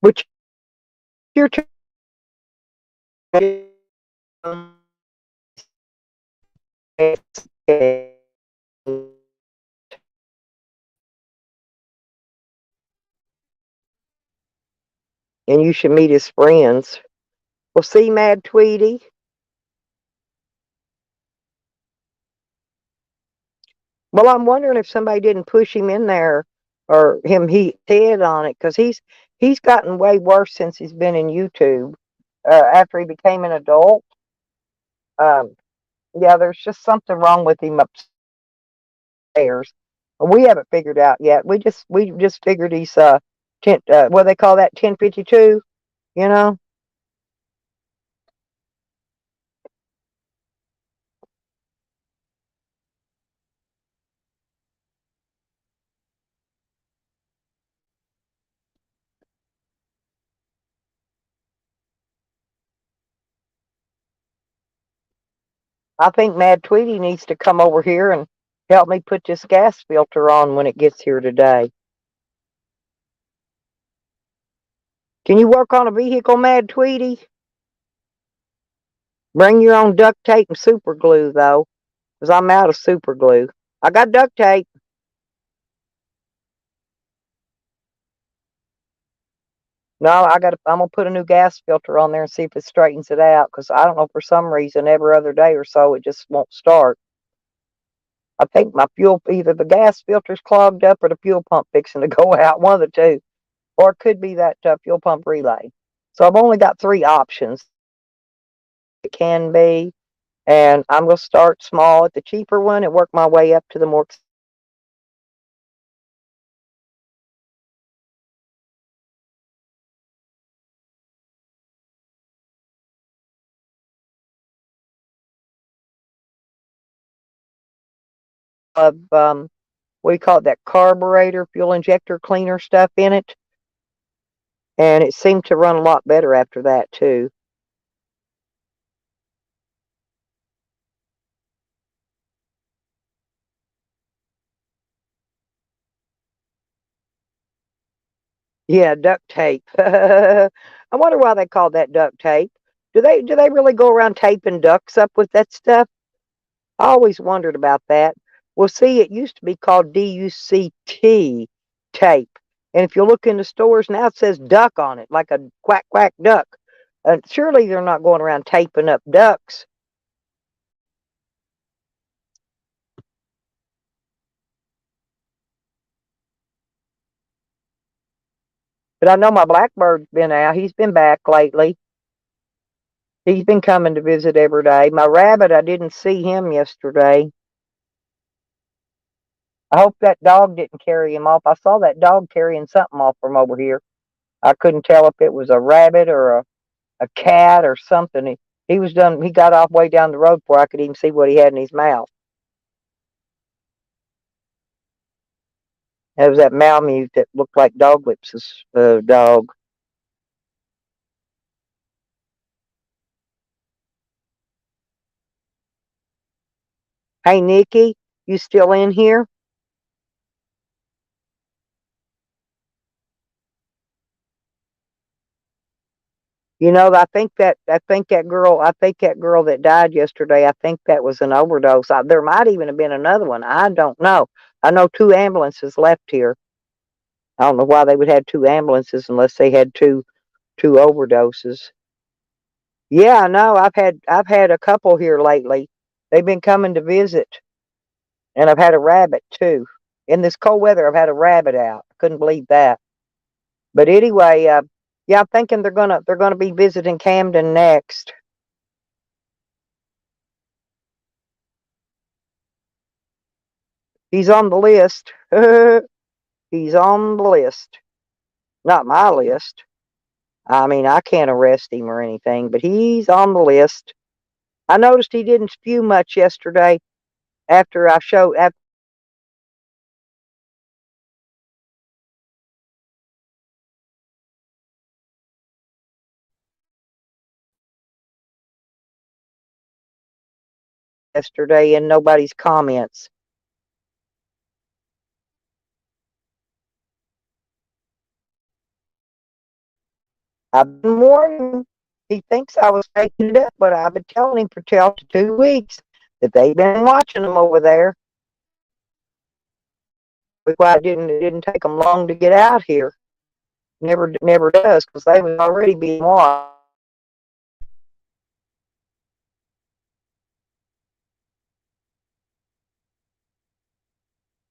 Which you're and you should meet his friends. Well, see, Mad Tweety. Well, I'm wondering if somebody didn't push him in there or he head on it because he's gotten way worse since he's been in YouTube. After he became an adult, um, yeah, there's just something wrong with him upstairs. We haven't figured out yet. We just figured he's what do they call that, 1052. You know, I think Mad Tweety needs to come over here and help me put this gas filter on when it gets here today. Can you work on a vehicle, Mad Tweety? Bring your own duct tape and super glue, though, because I'm out of super glue. I got duct tape. No, I'm gonna put a new gas filter on there and see if it straightens it out. Because I don't know, for some reason every other day or so it just won't start. I think my fuel, either the gas filter's clogged up or the fuel pump fixing to go out. One of the two, or it could be that fuel pump relay. So I've only got three options. It can be, and I'm gonna start small at the cheaper one and work my way up to the more of we call it that carburetor fuel injector cleaner stuff in it, and it seemed to run a lot better after that too. Yeah, duct tape. I wonder why they call that duct tape. Do they really go around taping ducks up with that stuff? I always wondered about that. Well, see, it used to be called DUCT tape. And if you look in the stores now, it says duck on it, like a quack quack duck. Surely they're not going around taping up ducks. But I know my blackbird's been out. He's been back lately. He's been coming to visit every day. My rabbit, I didn't see him yesterday. I hope that dog didn't carry him off. I saw that dog carrying something off from over here. I couldn't tell if it was a rabbit or a cat or something. He was done. He got off way down the road before I could even see what he had in his mouth. It was that Malamute that looked like Dog Lips' dog. Hey, Nikki, you still in here? You know, I think that girl that died yesterday. I think that was an overdose. There might even have been another one. I don't know. I know two ambulances left here. I don't know why they would have two ambulances unless they had two overdoses. Yeah, I know. I've had a couple here lately. They've been coming to visit, and I've had a rabbit too. In this cold weather, I've had a rabbit out. I couldn't believe that. But anyway, yeah, I'm thinking they're gonna be visiting Camden next. He's on the list. He's on the list. Not my list. I mean, I can't arrest him or anything, but he's on the list. I noticed he didn't spew much yesterday after yesterday in nobody's comments. I've been warning him. He thinks I was making it up, but I've been telling him for 2 weeks that they've been watching him over there. That's why it didn't take them long to get out here. Never does because they was already being watched.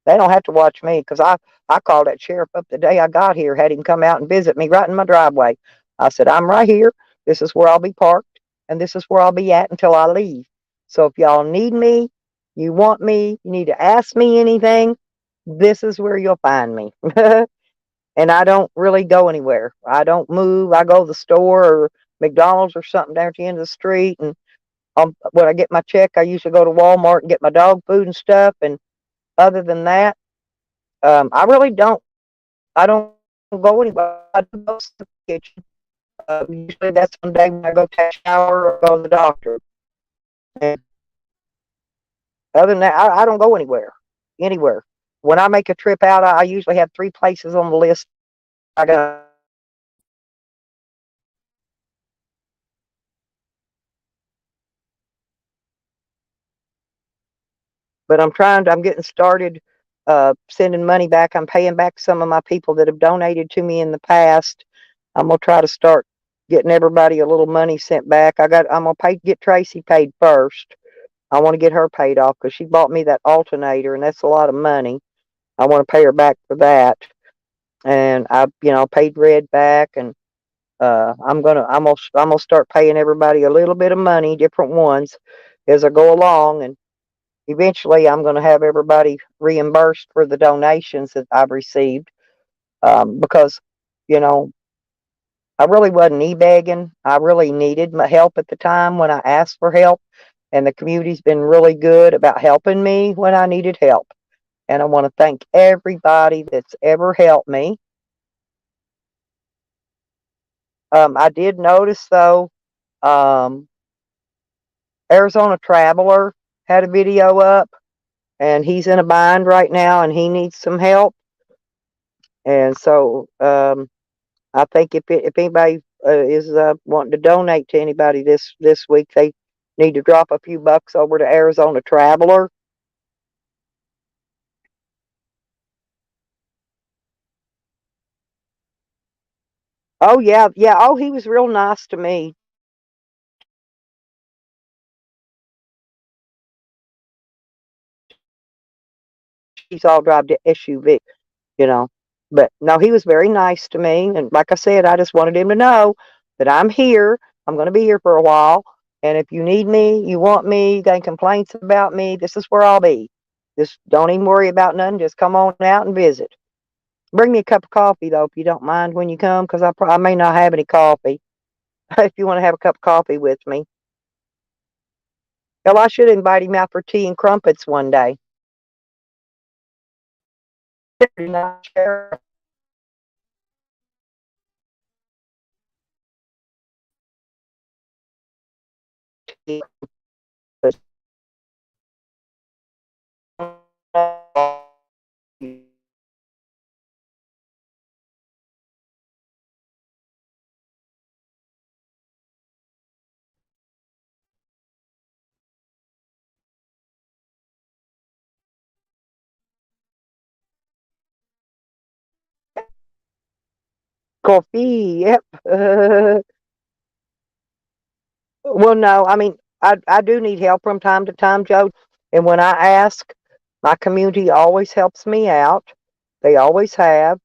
They don't have to watch me because I called that sheriff up the day I got here, had him come out and visit me right in my driveway. I said, I'm right here. This is where I'll be parked, and this is where I'll be at until I leave. So if y'all need me, you want me, you need to ask me anything, this is where you'll find me. And I don't really go anywhere. I don't move. I go to the store or McDonald's or something down at the end of the street. And when I get my check, I usually go to Walmart and get my dog food and stuff. And other than that, I really don't. I don't go anywhere. I do go to the kitchen. Usually that's one day when I go take a shower or go to the doctor. And other than that, I don't go anywhere. Anywhere. When I make a trip out, I usually have 3 places on the list. I got, but I'm getting started sending money back. I'm paying back some of my people that have donated to me in the past. I'm gonna try to start getting everybody a little money sent back. I'm gonna get Tracy paid first. I want to get her paid off because she bought me that alternator, and that's a lot of money. I want to pay her back for that, and I paid Red back, and I'm gonna start paying everybody a little bit of money, different ones, as I go along, and eventually I'm gonna have everybody reimbursed for the donations that I've received, because you know I really wasn't e-begging. I really needed my help at the time when I asked for help, and the community's been really good about helping me when I needed help. And I want to thank everybody that's ever helped me. I did notice though, um, Arizona Traveler had a video up, and he's in a bind right now, and he needs some help. And so I think if anybody is wanting to donate to anybody this week. They need to drop a few bucks over to Arizona Traveler. Oh yeah, yeah. Oh, he was real nice to me. She's all drive the SUV, you know. But no, he was very nice to me. And like I said, I just wanted him to know that I'm here. I'm going to be here for a while. And if you need me, you want me, you got any complaints about me, this is where I'll be. Just don't even worry about nothing. Just come on out and visit. Bring me a cup of coffee, though, if you don't mind when you come, because I may not have any coffee. If you want to have a cup of coffee with me. Hell, I should invite him out for tea and crumpets one day. Coffee, yep. Well, no, I mean, I do need help from time to time, Joe. And when I ask, my community always helps me out. They always have.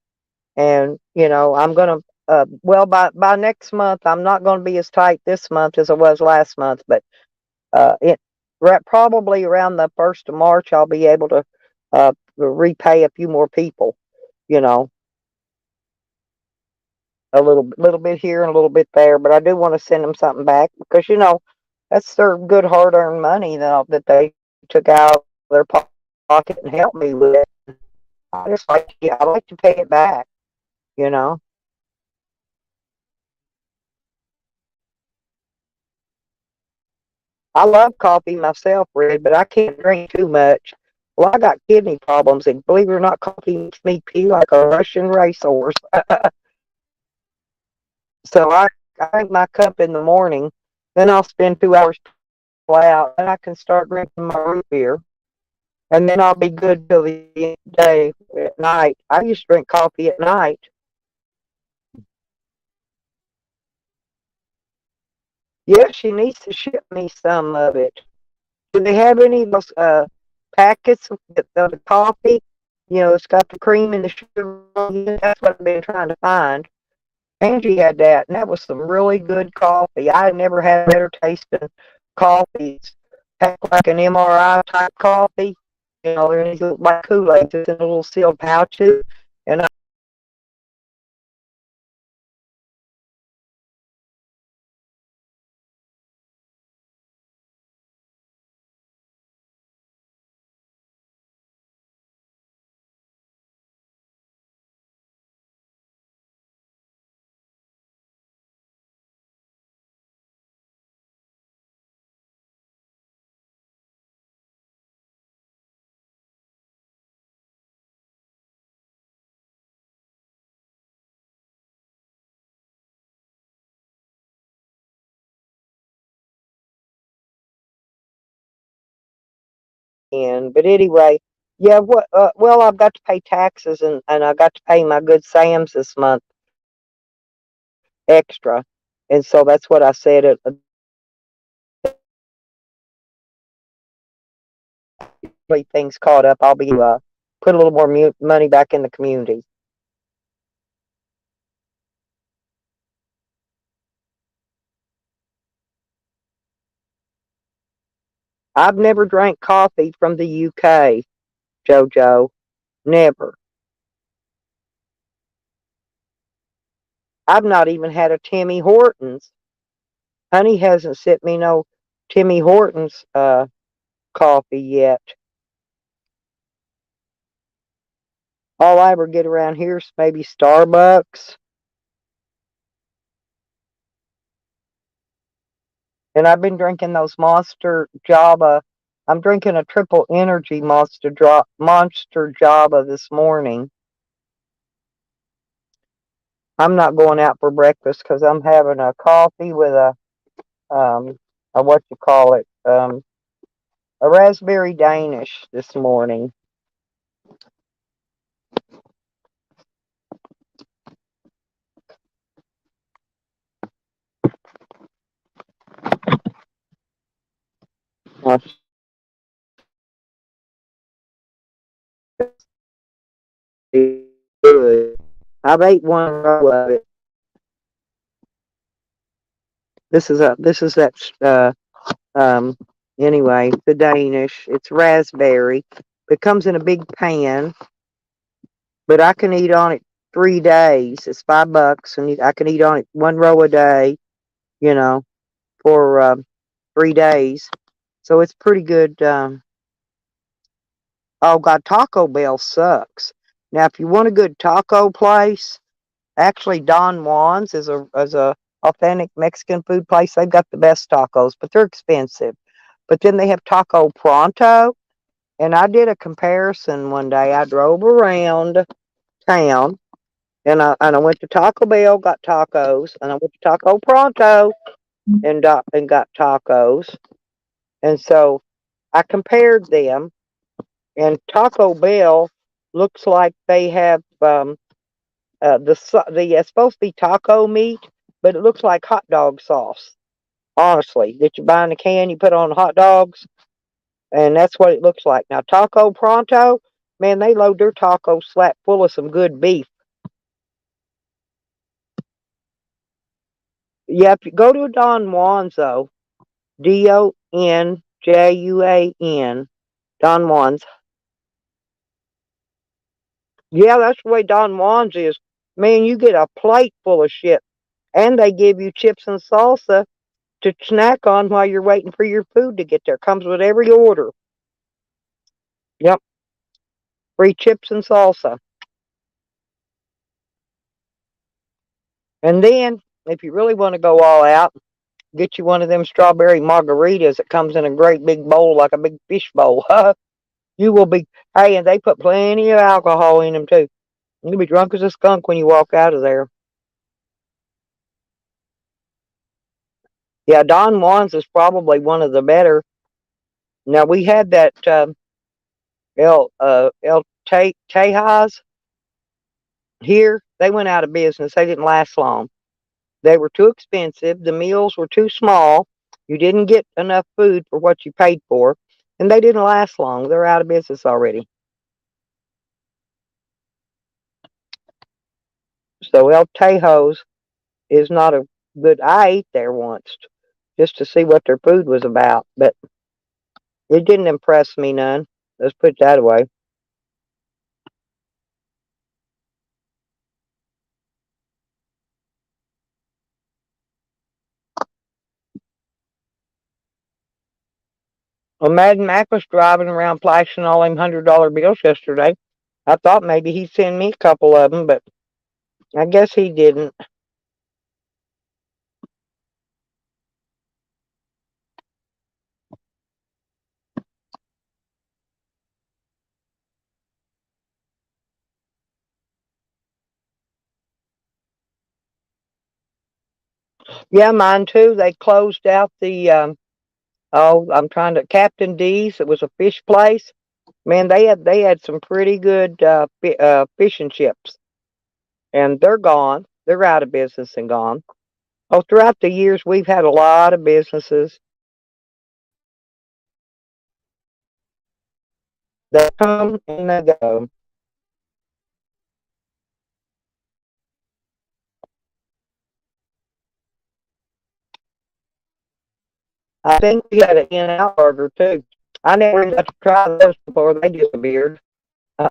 And, I'm going to, well, by next month, I'm not going to be as tight this month as I was last month, but it probably around the 1st of March, I'll be able to repay a few more people, you know, a little bit here and a little bit there. But I do want to send them something back because, that's their good hard earned money that they took out of their pocket and helped me with. I like to pay it back, you know. I love coffee myself, Red, but I can't drink too much. Well, I got kidney problems, and believe it or not, coffee makes me pee like a Russian racehorse. So I drink my cup in the morning, then I'll spend 2 hours out, and I can start drinking my root beer, and then I'll be good till the end of the day at night. I used to drink coffee at night. Yeah, she needs to ship me some of it. Do they have any of those packets of the coffee? It's got the cream and the sugar. That's what I've been trying to find. Angie had that, and that was some really good coffee. I had never had better tasting coffees. Packed like an MRI type coffee. They're in these little like Kool-Aid, just in little sealed pouches. And but anyway, yeah. Well, I've got to pay taxes, and I got to pay my Good Sam's this month extra, and so that's what I said. Things caught up, I'll be put a little more money back in the community. I've never drank coffee from the UK, JoJo. Never. I've not even had a Timmy Hortons. Honey hasn't sent me no Timmy Hortons coffee yet. All I ever get around here is maybe Starbucks. And I've been drinking those Monster Java. I'm drinking a triple energy Monster Java this morning. I'm not going out for breakfast because I'm having a coffee with a what you call it, a raspberry Danish this morning. Uh, Good. I've ate one row of it. This is that um anyway, the Danish. It's raspberry. It comes in a big pan, but I can eat on it 3 days. It's $5, and I can eat on it one row a day. You know, for 3 days. So it's pretty good. Oh God, Taco Bell sucks. Now, if you want a good taco place, actually Don Juan's is a authentic Mexican food place. They've got the best tacos, but they're expensive. But then they have Taco Pronto, and I did a comparison one day. I drove around town, and I went to Taco Bell, got tacos, and I went to Taco Pronto and got tacos. And so I compared them, and Taco Bell looks like they have the it's supposed to be taco meat, but it looks like hot dog sauce. Honestly, that you buy in a can, you put on hot dogs, and that's what it looks like. Now, Taco Pronto, man, they load their taco slap full of some good beef. Yeah, if you go to Don Juan's though, Donjuan, Don Juan's. Yeah, that's the way Don Juan's is. Man, you get a plate full of shit, and they give you chips and salsa to snack on while you're waiting for your food to get there. Comes with every order. Yep, free chips and salsa. And then, if you really want to go all out, get you one of them strawberry margaritas that comes in a great big bowl, like a big fish bowl. You will be, hey, and they put plenty of alcohol in them too. You'll be drunk as a skunk when you walk out of there. Yeah, Don Juan's is probably one of the better. Now, we had that El Tejas here. They went out of business. They didn't last long. They were too expensive. The meals were too small. You didn't get enough food for what you paid for, and they didn't last long. They're out of business already. So El Tejo's is not a good. I ate there once just to see what their food was about, but it didn't impress me none. Let's put it that way. Well, Madden Mac was driving around flashing all them $100 bills yesterday. I thought maybe he'd send me a couple of them, but I guess he didn't. Yeah, mine too. They closed out the oh, I'm trying to Captain D's. It was a fish place. Man, they had some pretty good fish and chips, and they're gone. They're out of business and gone. Oh, throughout the years, we've had a lot of businesses that come and they go. I think we had an In-N-Out burger too. I never even got to try those before they disappeared. Uh,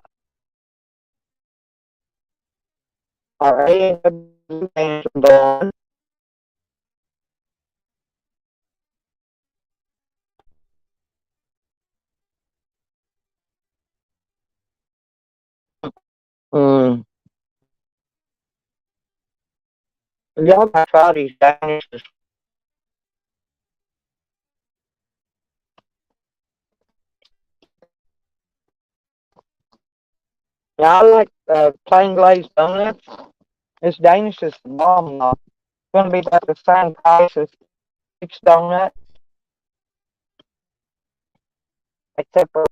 our A&W and gone. Mm. Y'all got to try these Danishes. Now, I like plain glazed donuts. This Danish is the bomb though. It's gonna be about the same price as six donuts, except for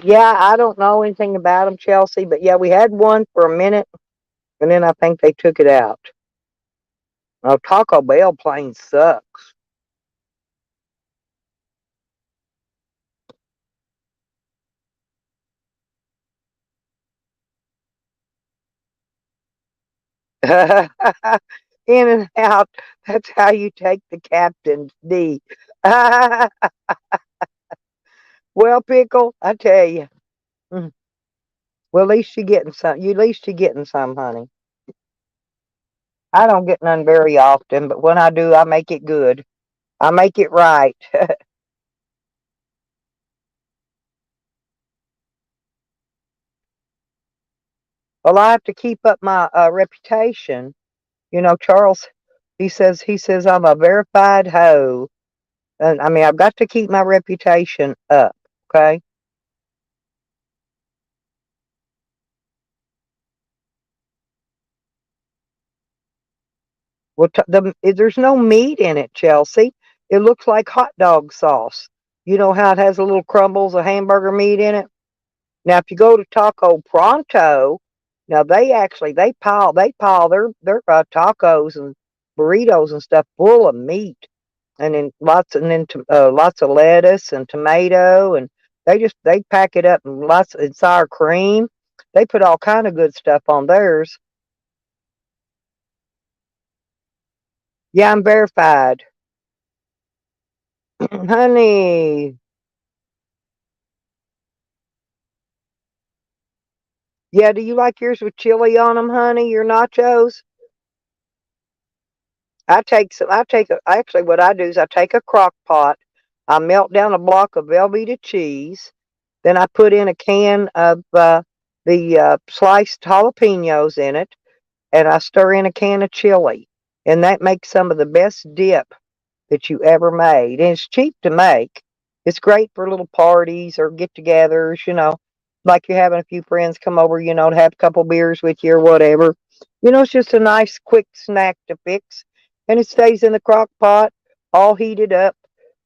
yeah, I don't know anything about them, Chelsea, but yeah, we had one for a minute, and then I think they took it out. Oh, Taco Bell plain sucks. In and out. That's how you take the captain's D. Well, pickle, I tell you. Mm. Well, at least you're getting some. You at least you're getting some, honey. I don't get none very often, but when I do, I make it good. I make it right. Well, I have to keep up my reputation. You know, Charles. He says I'm a verified hoe, and I mean I've got to keep my reputation up. Okay. Well, there's no meat in it, Chelsea. It looks like hot dog sauce. You know how it has a little crumbles of hamburger meat in it? Now, if you go to Taco Pronto, now they pile their tacos and burritos and stuff full of meat, and then lots of lettuce and tomato, and they pack it up and lots and sour cream. They put all kind of good stuff on theirs. Yeah, I'm verified, honey. Yeah, do you like yours with chili on them, honey? Your nachos? Actually, what I do is I take a crock pot, I melt down a block of Velveeta cheese, then I put in a can of the sliced jalapenos in it, and I stir in a can of chili, and that makes some of the best dip that you ever made. And it's cheap to make. It's great for little parties or get togethers, like you're having a few friends come over, to have a couple beers with you or whatever. It's just a nice quick snack to fix. And it stays in the crock pot, all heated up,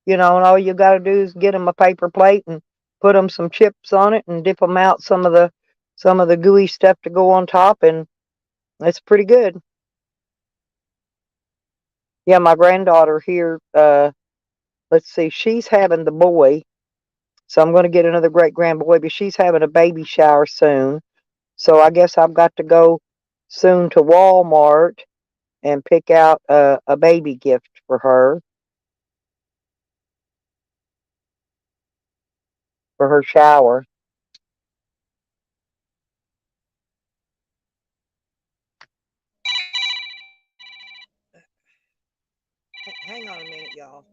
and all you got to do is get them a paper plate and put them some chips on it and dip them out some of the gooey stuff to go on top, and it's pretty good. Yeah, my granddaughter here, let's see, she's having the boy. So I'm going to get another great grand boy, but she's having a baby shower soon. So I guess I've got to go soon to Walmart and pick out a baby gift for her shower. Hang on a minute, y'all.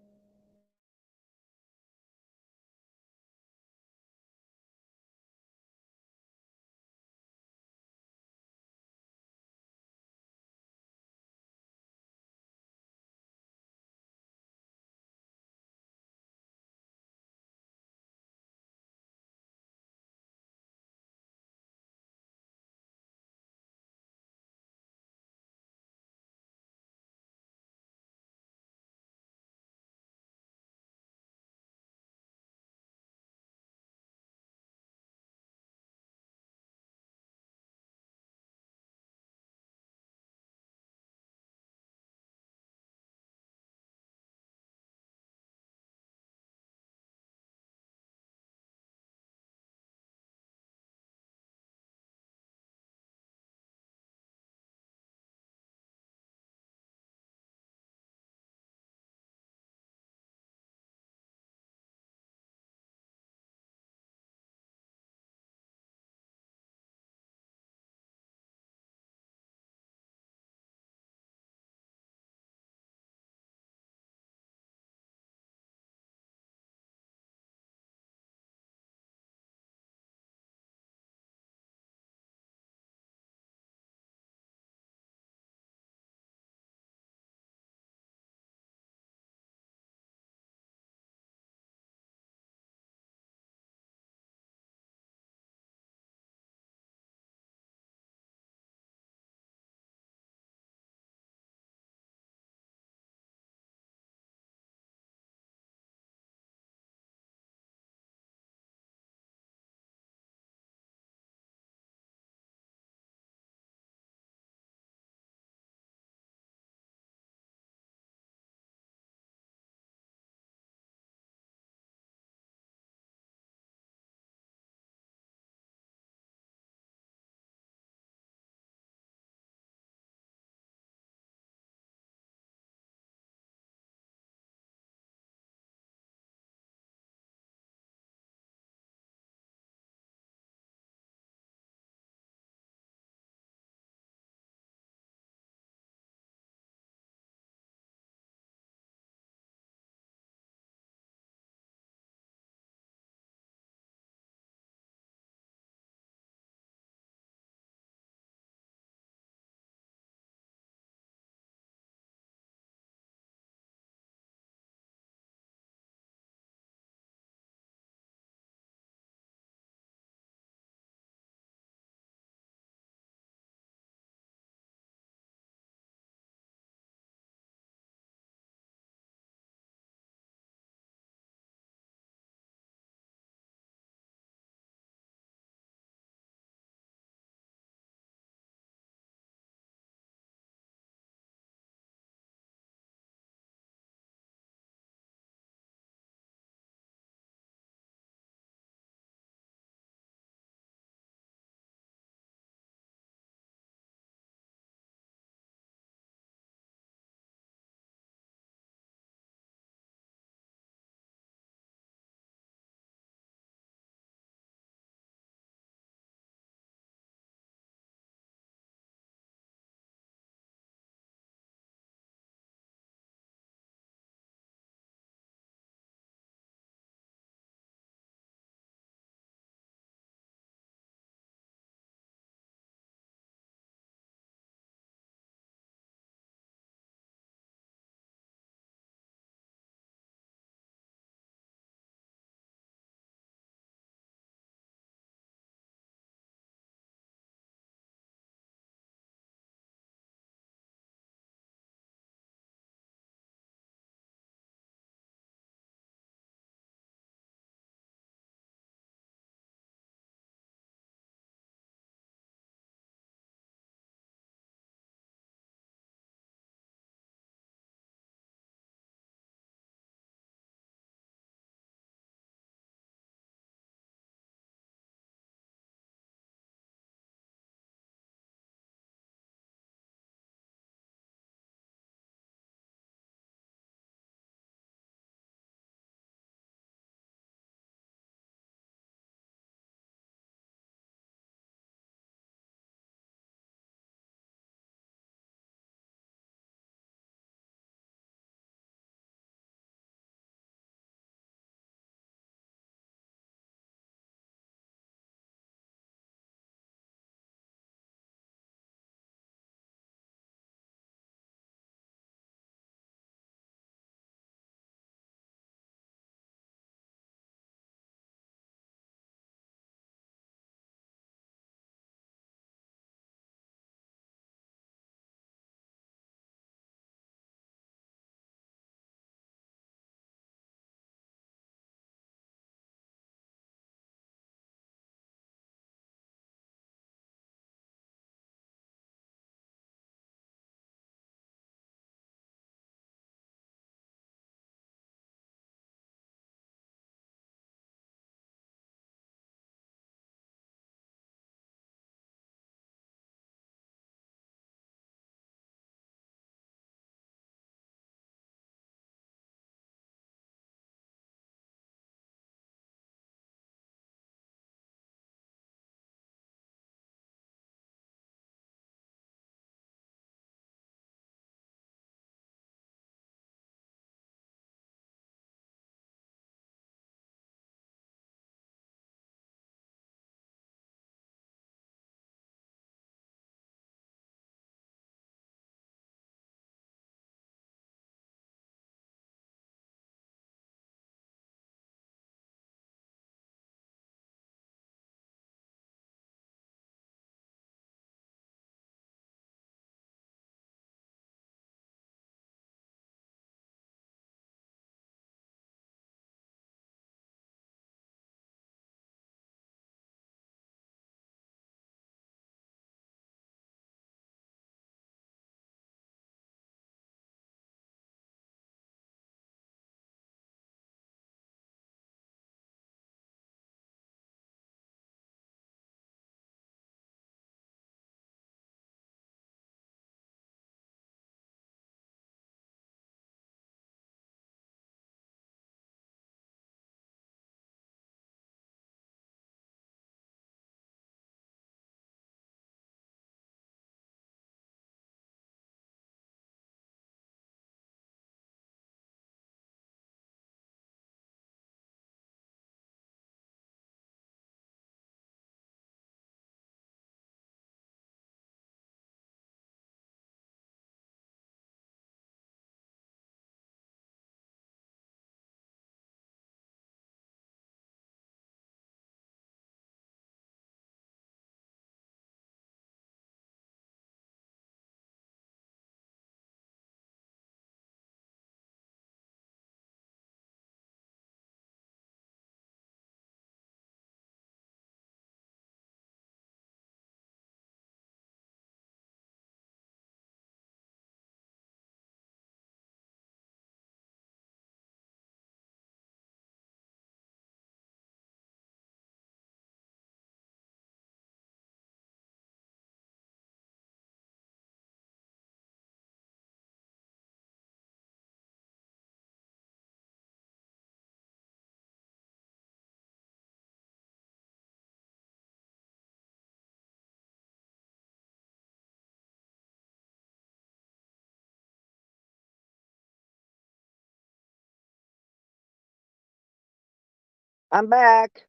I'm back.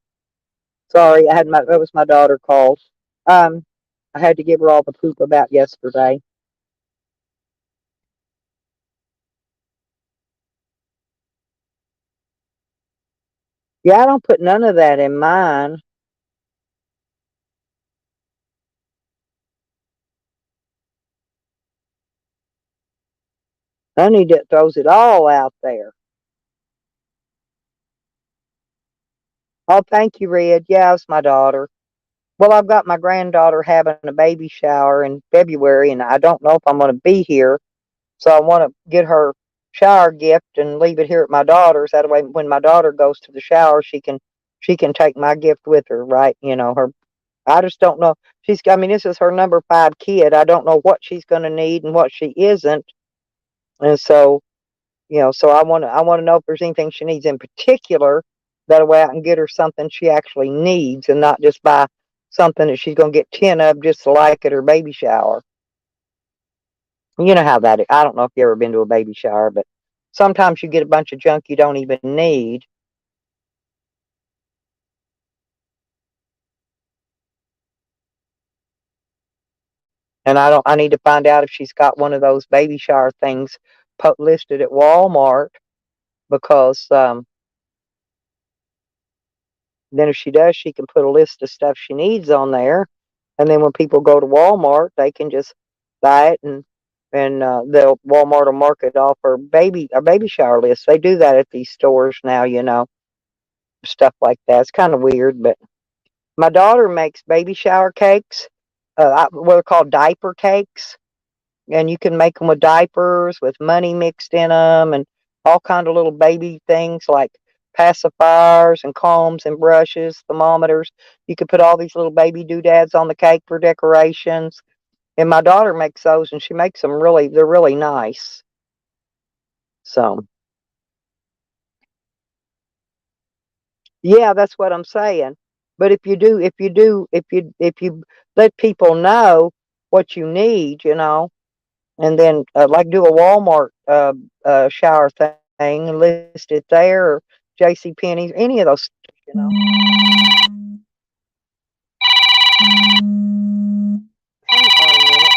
Sorry, that was my daughter called. Um, I had to give her all the poop about yesterday. Yeah, I don't put none of that in mine. Honey that throws it all out there. Oh, thank you, Red. Yeah, it's my daughter. Well, I've got my granddaughter having a baby shower in February, and I don't know if I'm going to be here. So I want to get her shower gift and leave it here at my daughter's. That way, when my daughter goes to the shower, she can take my gift with her. Right? You know, her. I just don't know. I mean, this is her number 5 kid. I don't know what she's going to need and what she isn't. And so, so I want to know if there's anything she needs in particular. That way, I can get her something she actually needs, and not just buy something that she's going to get 10 of just to like at her baby shower. You know how that is. I don't know if you ever been to a baby shower, but sometimes you get a bunch of junk you don't even need. And I need to find out if she's got one of those baby shower things listed at Walmart, because then if she does, she can put a list of stuff she needs on there. And then when people go to Walmart, they can just buy it, and the Walmart will mark it off her baby shower list. They do that at these stores now, stuff like that. It's kind of weird, but my daughter makes baby shower cakes, what are called diaper cakes, and you can make them with diapers with money mixed in them, and all kind of little baby things like pacifiers and combs and brushes, thermometers. You could put all these little baby doodads on the cake for decorations. And my daughter makes those, and she makes them they're really nice. So, yeah, that's what I'm saying. But if you let people know what you need, and then like do a Walmart shower thing and list it there, or J.C. Penney's, any of those, you know. Hang on a minute.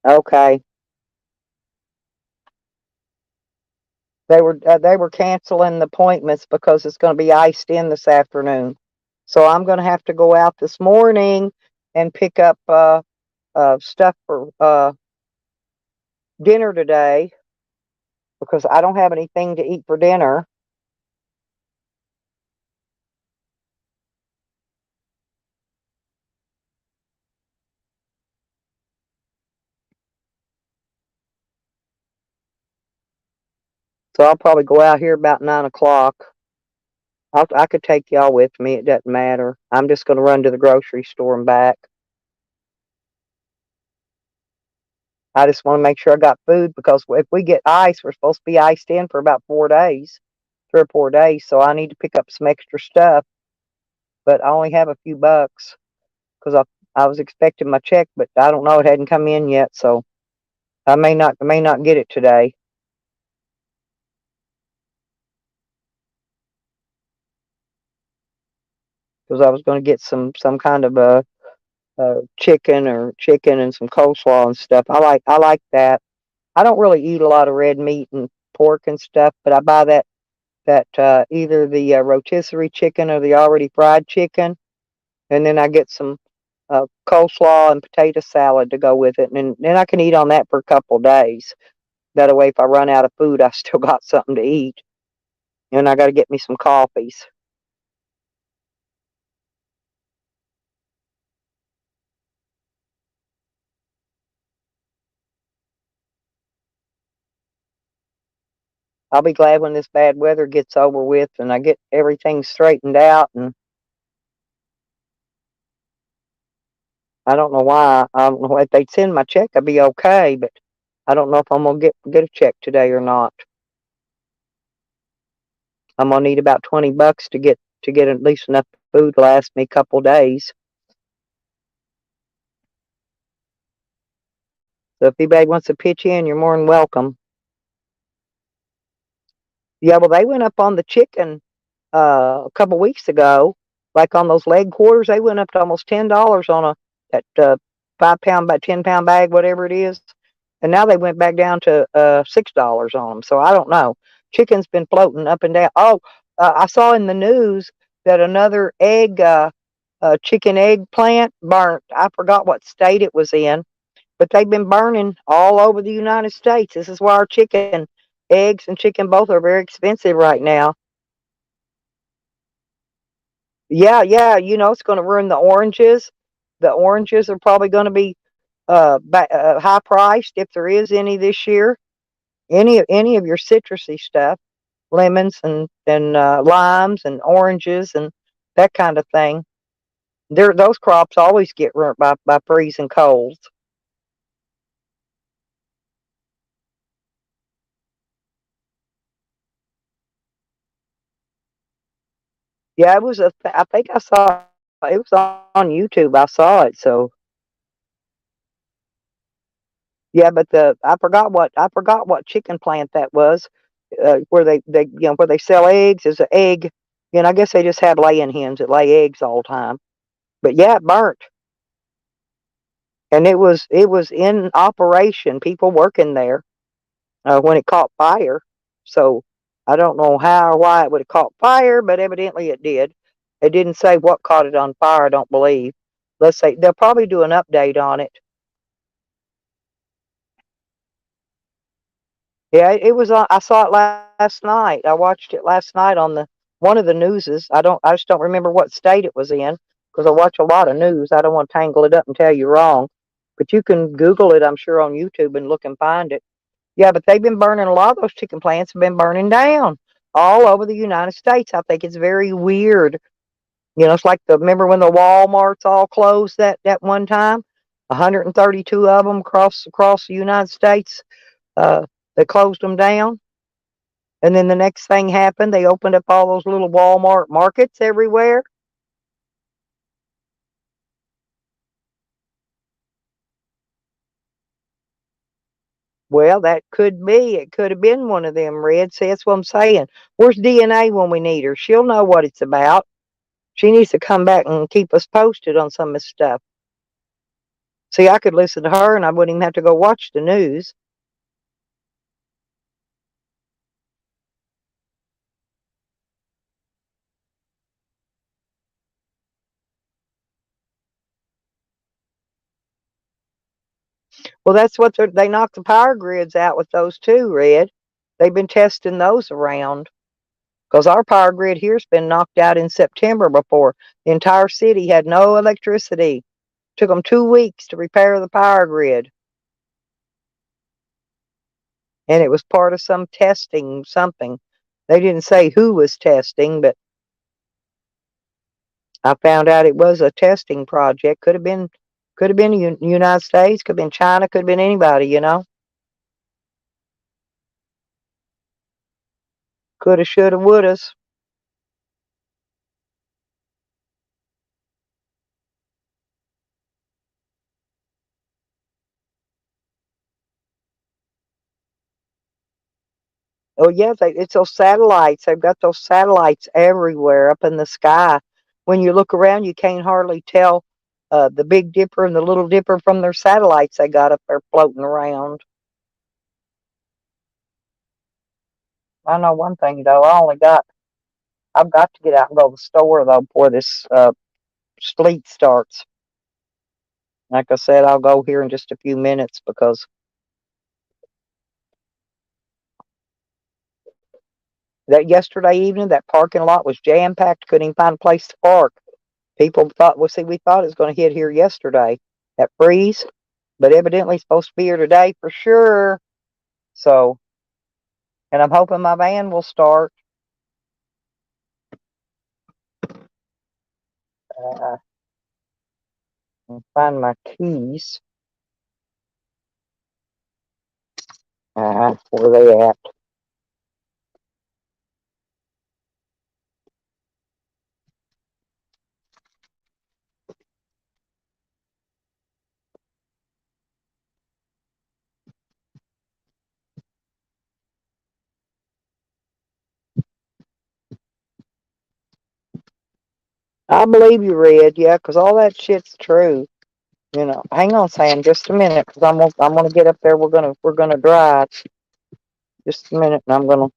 Okay, they were canceling the appointments because it's going to be iced in this afternoon. So I'm going to have to go out this morning and pick up stuff for dinner today, because I don't have anything to eat for dinner. So I'll probably go out here about 9 o'clock. I could take y'all with me. It doesn't matter. I'm just going to run to the grocery store and back. I just want to make sure I got food, because if we get ice, we're supposed to be iced in for about 4 days, 3 or 4 days. So I need to pick up some extra stuff, but I only have a few bucks, because I was expecting my check, but I don't know. It hadn't come in yet. So I may not get it today, because I was going to get some kind of chicken and some coleslaw and stuff. I like that. I don't really eat a lot of red meat and pork and stuff, but I buy that either the rotisserie chicken or the already fried chicken, and then I get some coleslaw and potato salad to go with it, and then I can eat on that for a couple of days. That way, if I run out of food, I still got something to eat. And I got to get me some coffees. I'll be glad when this bad weather gets over with and I get everything straightened out. And I don't know why. I don't know if they'd send my check, I'd be okay, but I don't know if I'm gonna get a check today or not. I'm gonna need about $20 to get at least enough food to last me a couple days. So if anybody wants to pitch in, you're more than welcome. Yeah, well, they went up on the chicken a couple weeks ago, like on those leg quarters. They went up to almost $10 on that 5 pound by 10 pound bag, whatever it is. And now they went back down to $6 on them. So I don't know. Chicken's been floating up and down. Oh, I saw in the news that another chicken egg plant burnt. I forgot what state it was in, but they've been burning all over the United States. This is why our chicken eggs and chicken both are very expensive right now. Yeah, yeah, it's gonna ruin the oranges. The oranges are probably gonna be, high priced if there is any this year. Any of your citrusy stuff, lemons and limes and oranges and that kind of thing. Those crops always get ruined by freezing colds. Yeah, I think I saw it was on YouTube. I saw it, so yeah, but I forgot what chicken plant that was, where they where they sell eggs. Is an egg, I guess they just had laying hens that lay eggs all the time. But yeah, it burnt, and it was in operation. People working there when it caught fire. So I don't know how or why it would have caught fire, but evidently it did. It didn't say what caught it on fire. I don't believe. Let's say they'll probably do an update on it. Yeah, it was on. I saw it last night. I watched it last night on the one of the newses. I just don't remember what state it was in because I watch a lot of news. I don't want to tangle it up and tell you wrong, but you can Google it. I'm sure on YouTube and look and find it. Yeah, but they've been burning a lot of those chicken plants have been burning down all over the United States. I think it's very weird. It's like remember when the Walmarts all closed that one time? 132 of them across the United States. Uh, they closed them down. And then the next thing happened, they opened up all those little Walmart markets everywhere. Well, that could be. It could have been one of them, Red. See, that's what I'm saying. Where's DNA when we need her? She'll know what it's about. She needs to come back and keep us posted on some of this stuff. See, I could listen to her and I wouldn't even have to go watch the news. Well, that's what they knocked the power grids out with those too, Red. They've been testing those around because our power grid here's been knocked out in September before. The entire city had no electricity. Took them 2 weeks to repair the power grid. And it was part of some testing, something. They didn't say who was testing, but I found out it was a testing project. Could have been United States, could have been China, could have been anybody. Coulda, shoulda, wouldas. Oh yeah, it's those satellites. They've got those satellites everywhere up in the sky. When you look around, you can't hardly tell the Big Dipper and the Little Dipper from their satellites they got up there floating around. I know one thing though. I've got to get out and go to the store though before this sleet starts. Like I said, I'll go here in just a few minutes because that yesterday evening that parking lot was jam packed. Couldn't even find a place to park. People thought, well, see, we thought it was going to hit here yesterday, that freeze, but evidently it's supposed to be here today for sure. So And I'm hoping my van will start. I'll find my keys. Where are they at? I believe you, Red. Yeah, 'cause all that shit's true. You know, hang on, Sam, just a minute, 'cause I'm gonna get up there. We're gonna drive. Just a minute, and I'm gonna.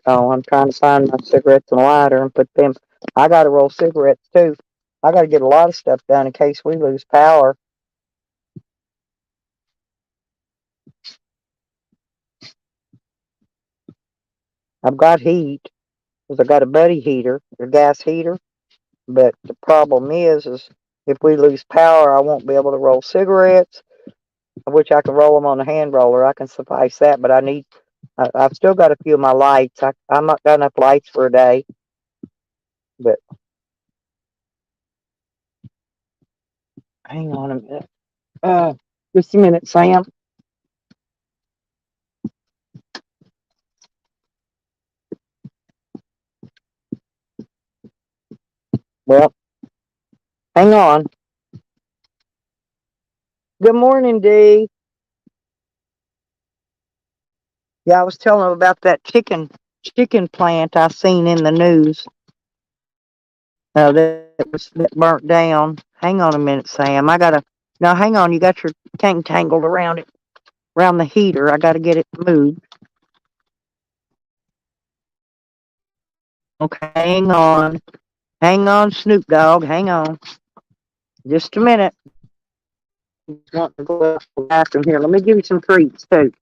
Oh, I'm trying to find my cigarettes and lighter and put them. I gotta roll cigarettes too. I gotta get a lot of stuff done in case we lose power. I've got heat, 'cause I got a buddy heater, a gas heater. But the problem is if we lose power, I won't be able to roll cigarettes, which I can roll them on the hand roller. I can suffice that, but I've still got a few of my lights. I'm not got enough lights for a day, but hang on a minute. Uh, just a minute, Sam. Well, hang on. Good morning, Dee. Yeah, I was telling them about that chicken plant I seen in the news. That burnt down. Hang on a minute, Sam. I gotta now. Hang on. You got your tank tangled around it, around the heater. I gotta get it moved. Okay, hang on, Snoop Dogg. Hang on, just a minute. Want to go out to the bathroom here? Let me give you some treats too.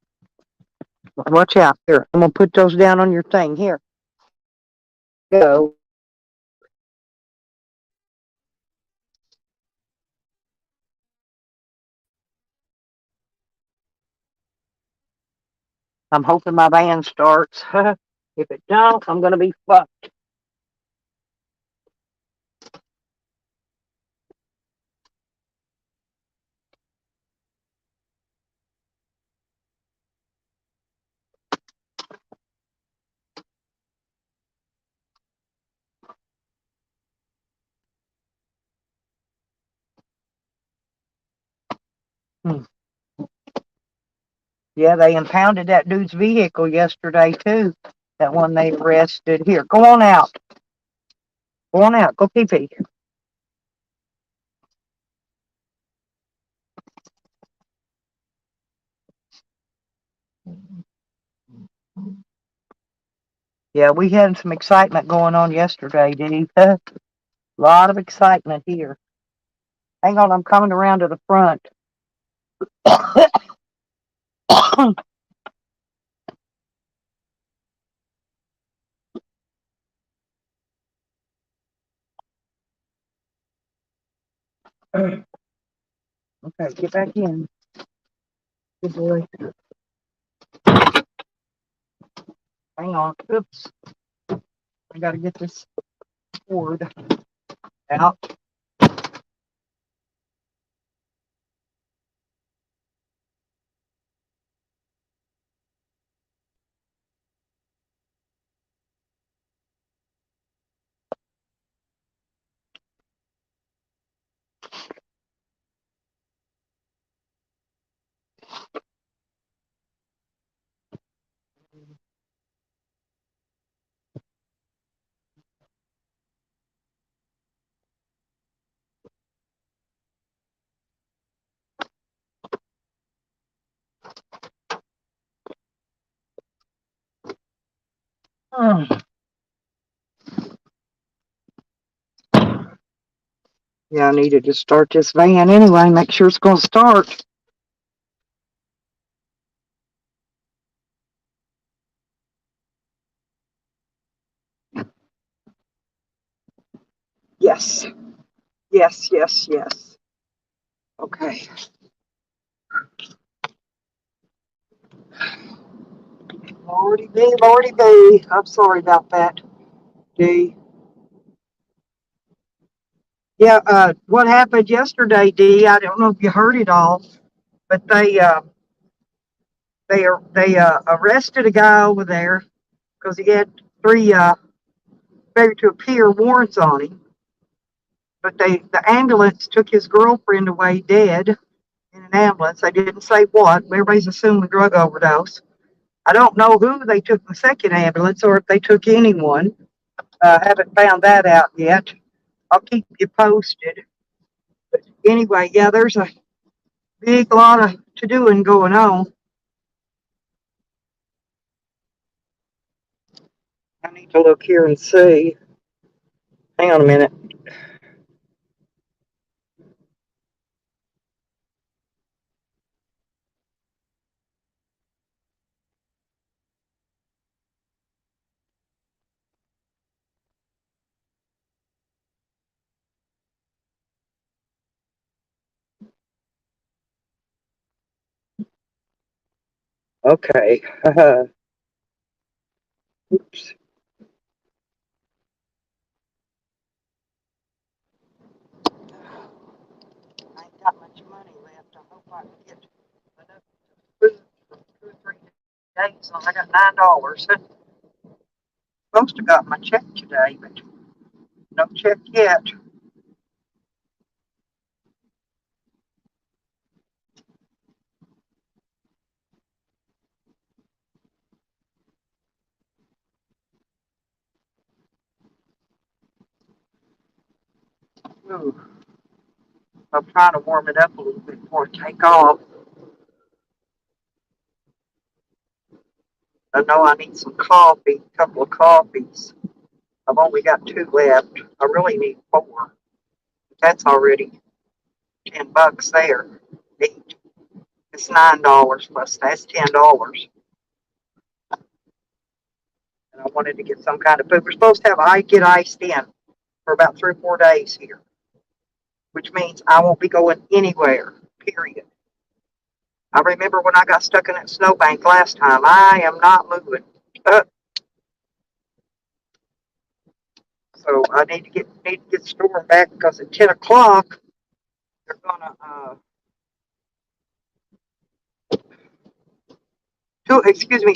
Watch out here. I'm gonna put those down on your thing. Here, go. I'm hoping my van starts. If it don't, I'm gonna be fucked. Hmm. Yeah, they impounded that dude's vehicle yesterday too. That one they arrested. Here, go on out. Go on out. Go pee pee. Yeah, we had some excitement going on yesterday, Dee. A lot of excitement here. Hang on, I'm coming around to the front. Okay, get back in. Good boy. Hang on. Oops. I gotta get this cord out. Hmm. Yeah, I needed to start this van anyway, make sure it's gonna start. Yes. Yes, yes, yes. Okay. Lordy be. I'm sorry about that, Dee. Yeah, what happened yesterday, Dee? I don't know if you heard it all, but they arrested a guy over there because he had three failure to appear warrants on him. But the ambulance took his girlfriend away dead in an ambulance. They didn't say what. Everybody's assuming drug overdose. I don't know who they took the second ambulance or if they took anyone. Haven't found that out yet. I'll keep you posted. But anyway, yeah, there's a big lot of to doing going on. I need to look here and see. Hang on a minute. Okay. Oops. I ain't got much money left. I hope I can get enough food for 2 or 3 days. I got $9. Supposed to got my check today, but no check yet. Ooh, I'm trying to warm it up a little bit before I take off. I know I need some coffee, a couple of coffees. I've only got 2 left. I really need 4. That's already $10 there. Eight. It's $9 plus that's $10. And I wanted to get some kind of food. We're supposed to have get iced in for about 3 or 4 days here, which means I won't be going anywhere. Period. I remember when I got stuck in that snowbank last time. I am not moving. So I need to get the store back because at 10 o'clock they're gonna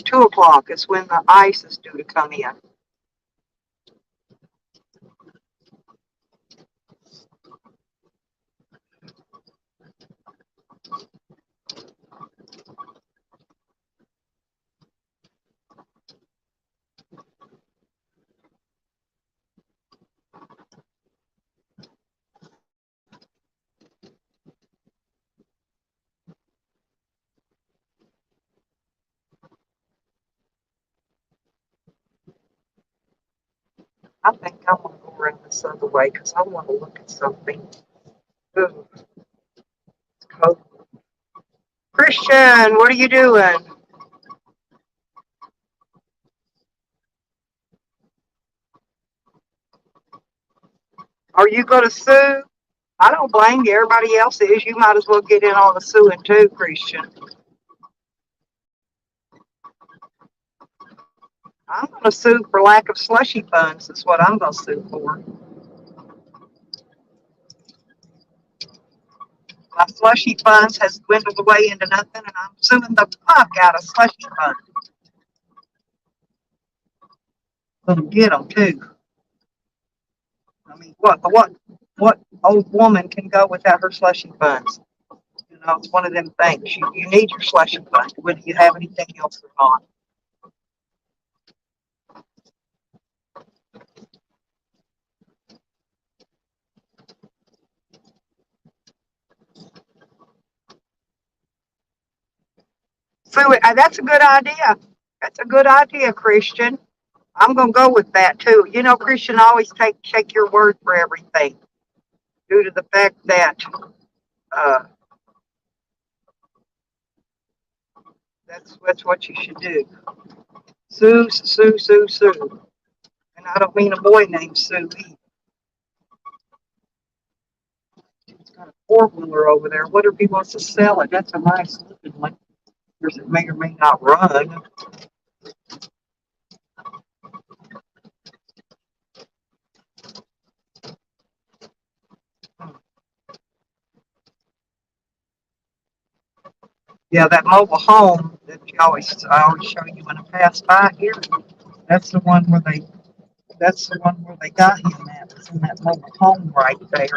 2 o'clock is when the ice is due to come in. I think I want to go around this other way because I want to look at something. Ooh, it's cold. Christian, what are you doing? Are you going to sue? I don't blame you. Everybody else is. You might as well get in on the suing too, Christian. I'm going to sue for lack of slushy funds. That's what I'm going to sue for. My slushy funds has dwindled away into nothing, and I'm suing the fuck out of slushy funds. Gonna get them too. I mean, what old woman can go without her slushy funds? You know, it's one of them things. You need your slushy fund, whether you have anything else or not. So that's a good idea. That's a good idea, Christian. I'm gonna go with that too. You know, Christian, always take your word for everything, due to the fact that uh, that's what you should do. Sue, sue, sue, sue. And I don't mean a boy named Sue either. He's got a 4-wheeler over there. What if he wants to sell it? That's a nice looking one. It may or may not run. Yeah, that mobile home that I always show you when I pass by here. That's the one where they that's the one where they got him at. It's in that mobile home right there.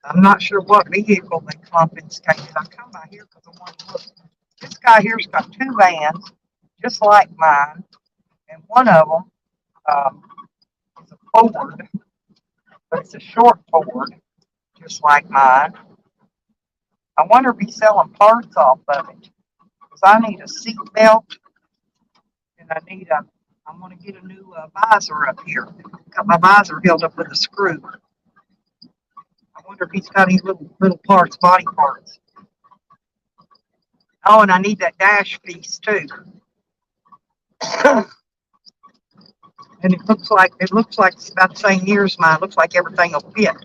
I'm not sure what vehicle they confiscated. I come by here because I want to look. This guy here's got two vans, just like mine, and one of them is a Ford, but it's a short Ford, just like mine. I wonder if he's selling parts off of it. Because I need a seat belt and I'm going to get a new visor up here. Got my visor held up with a screw. I wonder if he's got any little parts, body parts. Oh, and I need that dash piece too. And it looks like it's about the same year as mine. It looks like everything will fit.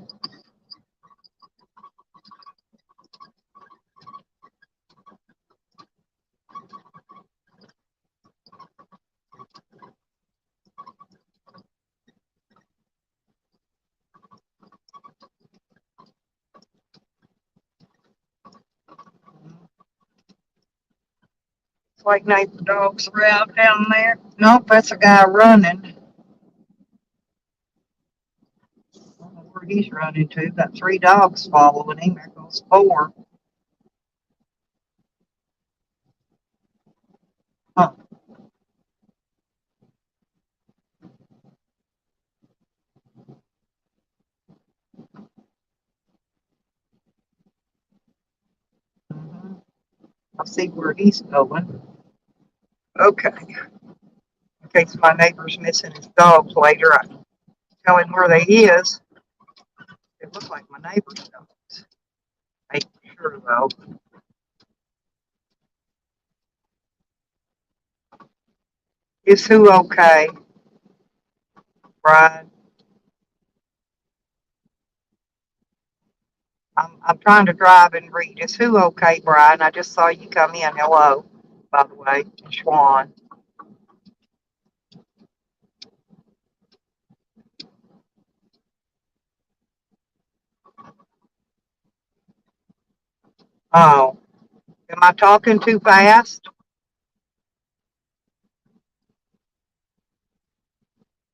It's like neighbor dogs around down there. Nope, that's a guy running. I don't know where he's running to. Got three dogs following him. There goes four. Huh. Mhm. I'll see where he's going. Okay. In case my neighbor's missing his dogs later, I tell him where they is. It looks like my neighbor's dogs. Ain't sure though. Is who okay, Brian? I'm trying to drive and read. Is who okay, Brian? I just saw you come in. Hello, by the way, Schwan. Oh, am I talking too fast?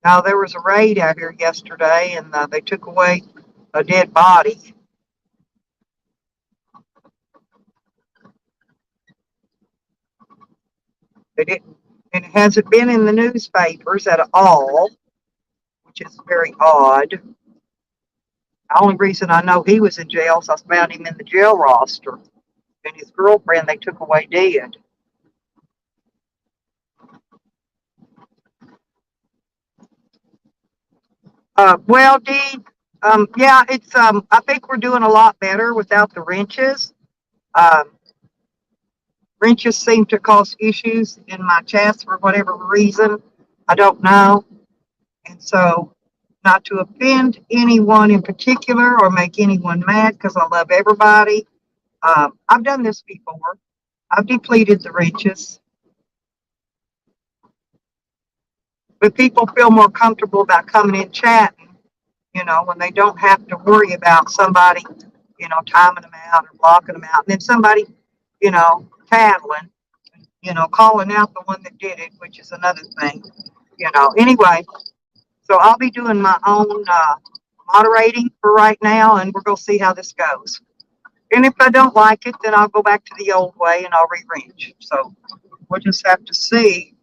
No, there was a raid out here yesterday, and they took away a dead body. They didn't, and it hasn't been in the newspapers at all, which is very odd. The only reason I know he was in jail is I found him in the jail roster, and his girlfriend they took away dead. Well, Dee, yeah, it's I think we're doing a lot better without the wrenches. Um, Wrenches seem to cause issues in my chest for whatever reason. I don't know, and so not to offend anyone in particular or make anyone mad because I love everybody. I've done this before. I've depleted the wrenches, but people feel more comfortable about coming in chatting, when they don't have to worry about somebody, timing them out or blocking them out. And then somebody, tattling, calling out the one that did it, which is another thing, Anyway, so I'll be doing my own moderating for right now, and we're going to see how this goes. And if I don't like it, then I'll go back to the old way and I'll re-wrench. So we'll just have to see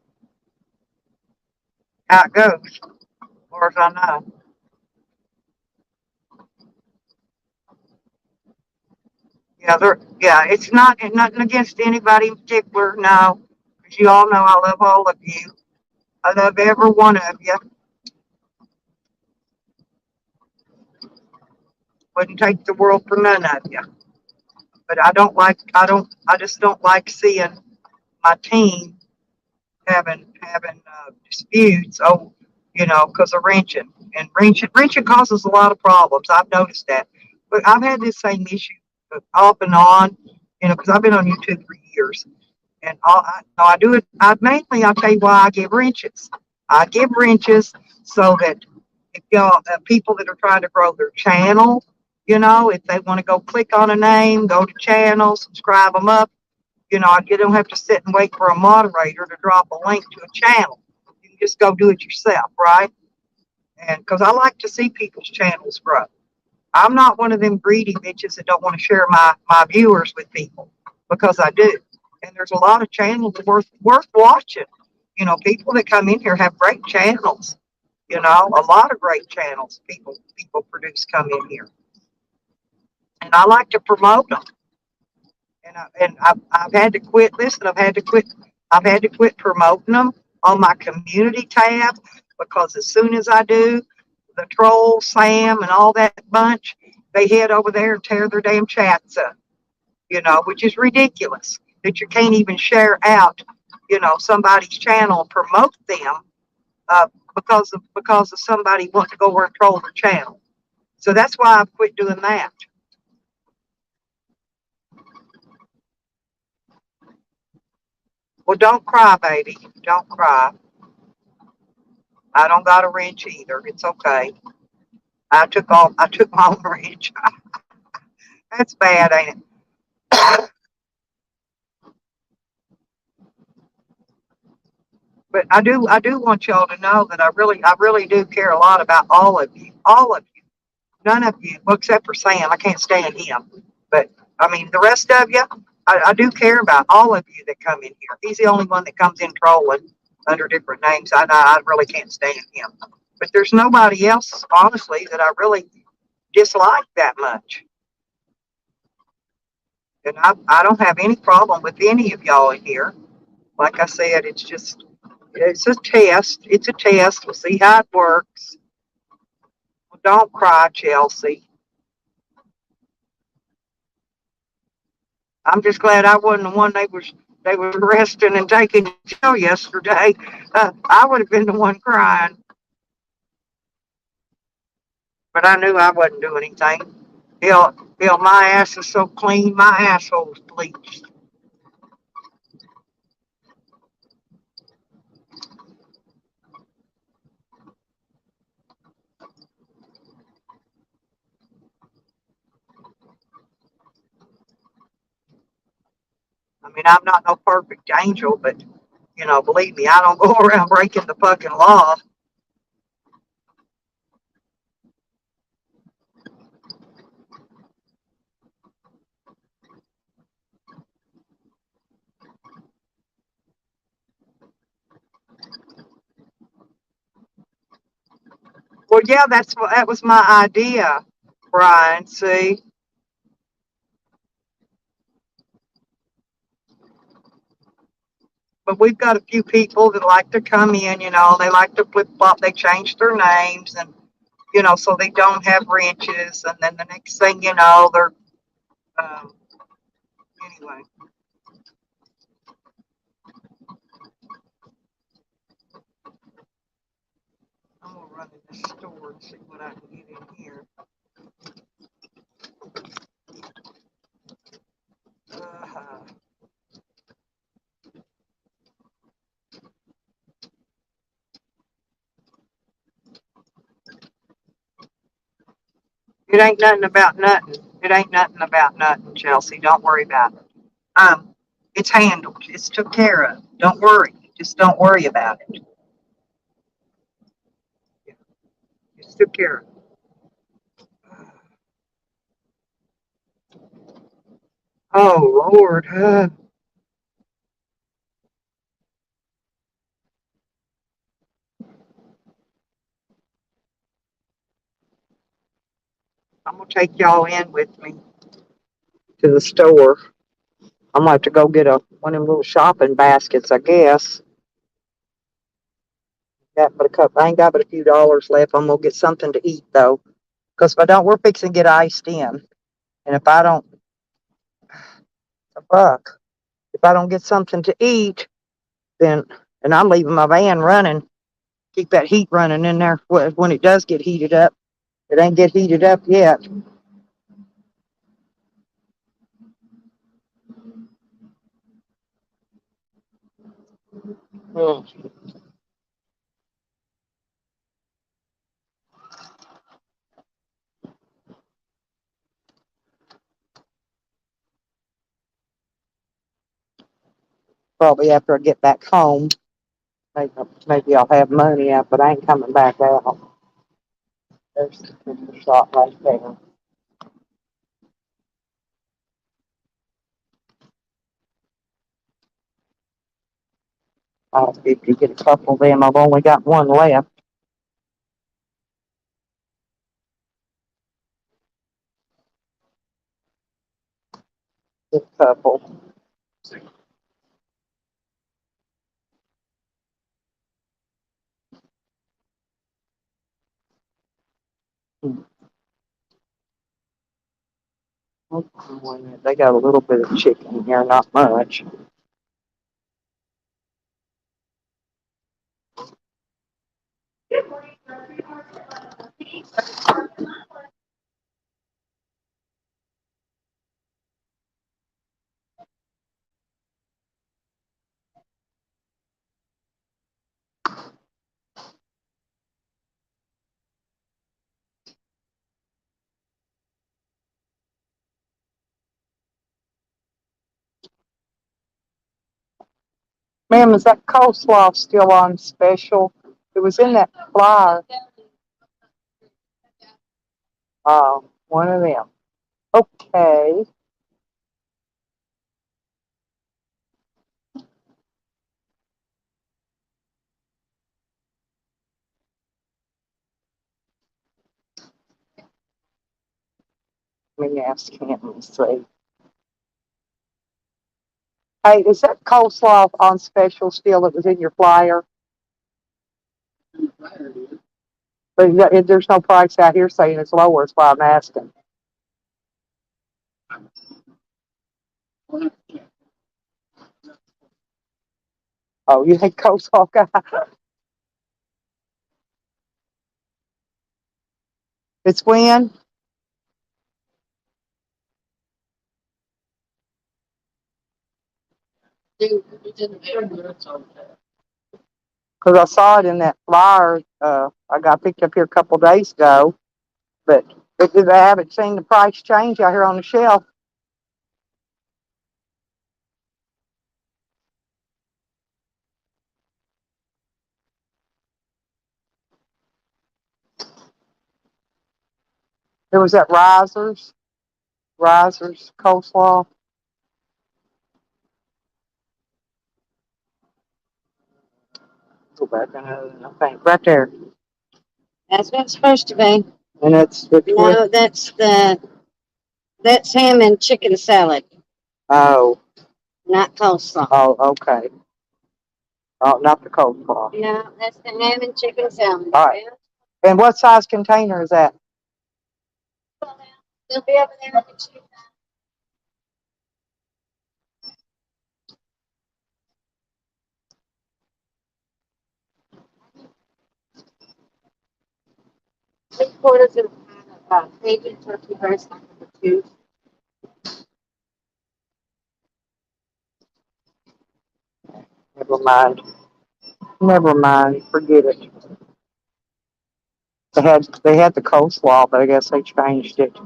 how it goes, as far as I know. Yeah, it's not nothing against anybody in particular, no. Because you all know I love all of you. I love every one of you. Wouldn't take the world for none of you. But I just don't like seeing my team having disputes. Oh, because of wrenching, and wrenching causes a lot of problems. I've noticed that. But I've had this same issue off and on, because I've been on YouTube for years. And I do it. I'll tell you why I give wrenches. I give wrenches so that if y'all people that are trying to grow their channel, You know, if they want to go click on a name, go to channel, subscribe them up. You know, you don't have to sit and wait for a moderator to drop a link to a channel. You can just go do it yourself, right? And because I like to see people's channels grow. I'm not one of them greedy bitches that don't want to share my viewers with people because I do. And there's a lot of channels worth watching. You know, people that come in here have great channels. You know, a lot of great channels people produce come in here, and I like to promote them. I've had to quit. Listen, I've had to quit. I've had to quit promoting them on my community tab because as soon as I do, the troll Sam and all that bunch, they head over there and tear their damn chats up. You know, which is ridiculous that you can't even share out, you know, somebody's channel and promote them because of somebody wanting to go over and troll their channel. So that's why I've quit doing that. Well, don't cry, baby. Don't cry. I don't got a wrench either. It's okay. I took my own wrench. That's bad, ain't it? But I do want y'all to know that I really do care a lot about all of you. All of you. None of you, well, except for Sam. I can't stand him. But I mean, the rest of you, I do care about all of you that come in here. He's the only one that comes in trolling under different names. I really can't stand him. But there's nobody else, honestly, that I really dislike that much. And I don't have any problem with any of y'all in here. Like I said, it's a test. It's a test. We'll see how it works. Well, don't cry, Chelsea. I'm just glad I wasn't the one they were arresting and taking to jail yesterday. I would have been the one crying, but I knew I wasn't doing anything. Hell, my ass is so clean, my asshole's bleached. I mean, I'm not no perfect angel, but you know, believe me, I don't go around breaking the fucking law. Well, yeah, that was my idea, Brian. See, but we've got a few people that like to come in. You know, they like to flip flop. They change their names, and you know, so they don't have wrenches. And then the next thing you know, they're um, anyway. I'm gonna run in the store and see what I can get in here. Uh, it ain't nothing about nothing. It ain't nothing about nothing, Chelsea. Don't worry about it. Um, it's handled. It's took care of. Don't worry. Just don't worry about it. It's took care of. Oh Lord. I'm gonna take y'all in with me to the store. I'm gonna have to go get one of them little shopping baskets, I guess. I ain't got but a few dollars left. I'm gonna get something to eat though, because if I don't, we're fixing to get iced in, and if I don't, a buck. If I don't get something to eat, then and I'm leaving my van running, keep that heat running in there when it does get heated up. It ain't get heated up yet. Mm. Probably after I get back home. Maybe I'll have money out, but I ain't coming back out. There's the picture shot right there. I'll see if you get a couple of them. I've only got one left. Just a couple. Hmm. They got a little bit of chicken here, not much. Ma'am, is that coleslaw still on special? It was in that flyer. One of them. Okay. Let me ask him and see. Hey, is that coleslaw on special still that was in your flyer? But there's no price out here saying it's lower. That's why I'm asking. Oh, you think coleslaw guy? It's when? Because I saw it in that flyer. I got picked up here a couple days ago, but I haven't seen the price change out here on the shelf. There was that Risers coleslaw. Go back I think right there, That's what it's supposed to be. and it's which one? No, that's ham and chicken salad, Oh, not coleslaw. oh, okay. Oh, not the coleslaw. No, that's the ham and chicken salad. All right. And what size container is that? They'll be over there. 3/4 of bacon turkey breast number 2. Never mind. Never mind. Forget it. They had the coleslaw, but I guess they changed it.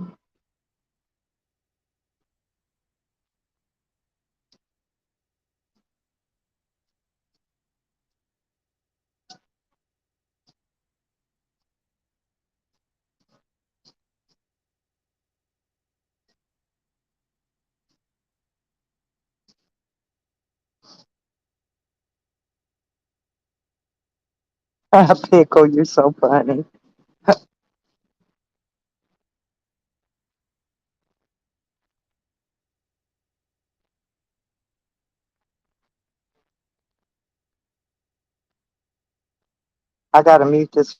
Pickle, you're so funny. I gotta mute this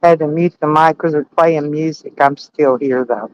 Had to mute the mic because they're playing music. I'm still here though.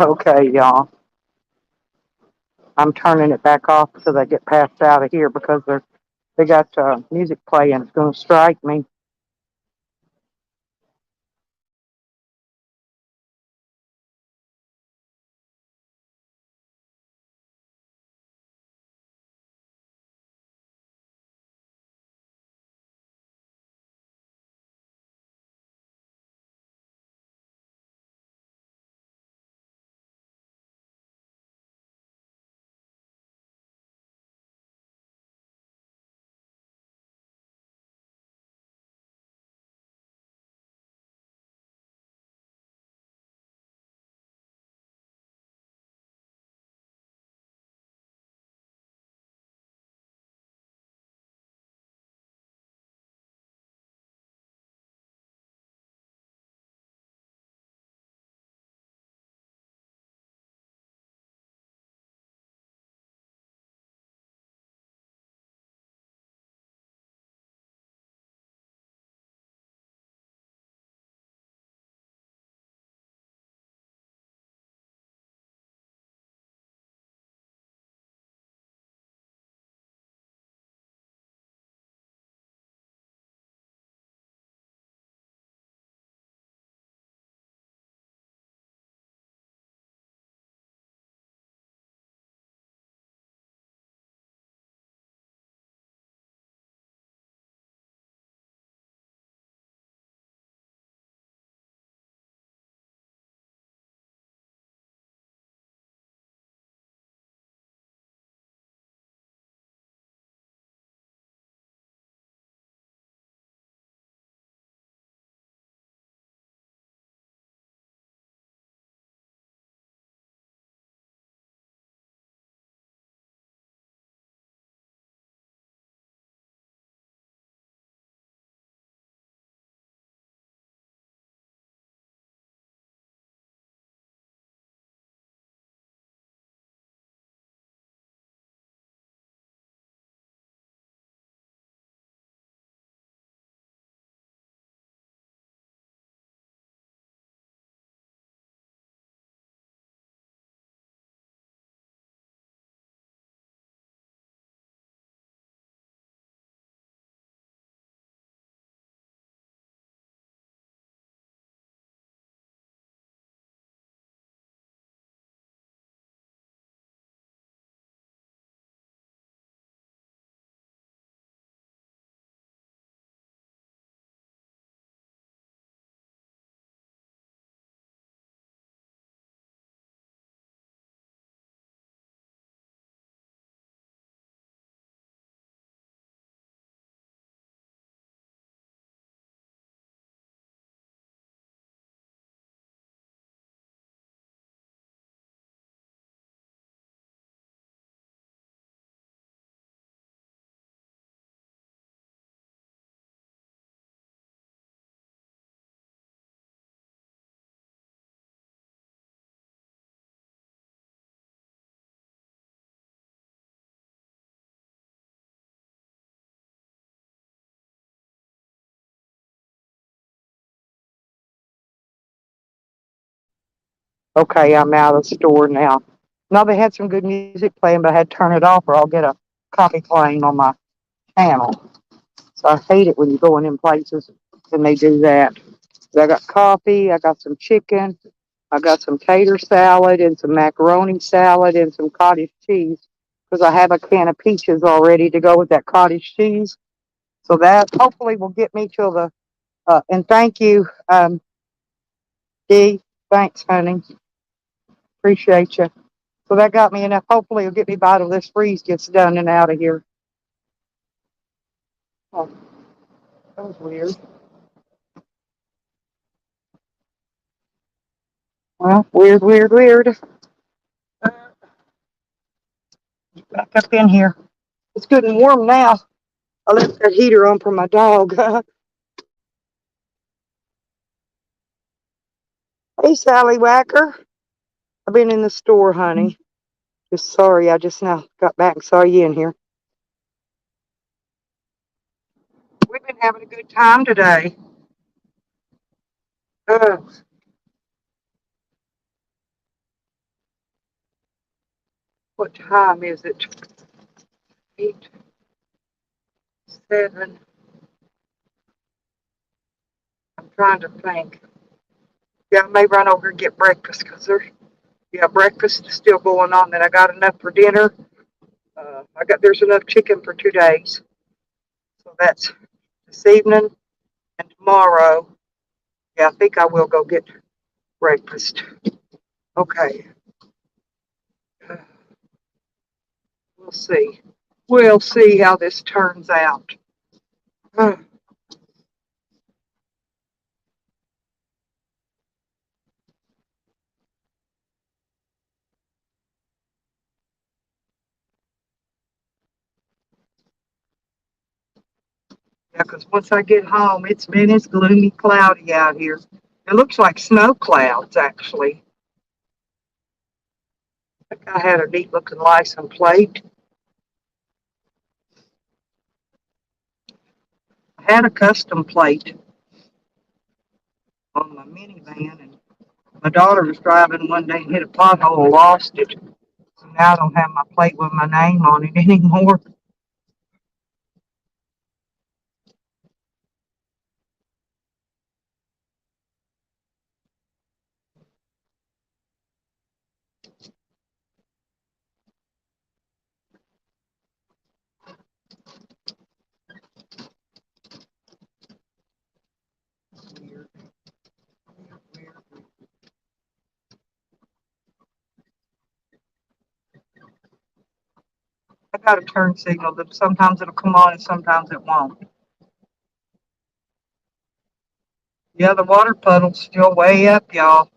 Okay, y'all. I'm turning it back off so they get passed out of here because they got music playing. It's going to strike me. Okay, I'm out of the store now. No, they had some good music playing, but I had to turn it off or I'll get a copy claim on my channel. So I hate it when you go in places and they do that. So I got coffee, I got some chicken, I got some tater salad and some macaroni salad and some cottage cheese because I have a can of peaches already to go with that cottage cheese. So that hopefully will get me till and thank you, Dee. Thanks, honey. Appreciate you. So that got me enough. Hopefully it'll get me by till this freeze gets done and out of here. Oh, that was weird. Well, weird, weird, weird. Back up in here. It's good and warm now. I left that heater on for my dog. Hey, Sally Wacker. I've been in the store, honey. Just sorry, I just now got back and saw you in here. We've been having a good time today. Uh, What time is it? 8, 7. I'm trying to think. Yeah, I may run over and get breakfast because breakfast is still going on. Then I got enough for dinner. There's enough chicken for 2 days. So that's this evening and tomorrow. Yeah, I think I will go get breakfast. Okay. We'll see. We'll see how this turns out. Yeah, because once I get home, it's gloomy, cloudy out here. It looks like snow clouds, actually. I think I had a neat looking license plate. I had a custom plate on my minivan, and my daughter was driving one day and hit a pothole and lost it. So now I don't have my plate with my name on it anymore. Weird, weird. I got a turn signal that sometimes it'll come on and sometimes it won't. Yeah, the water puddle's still way up, y'all.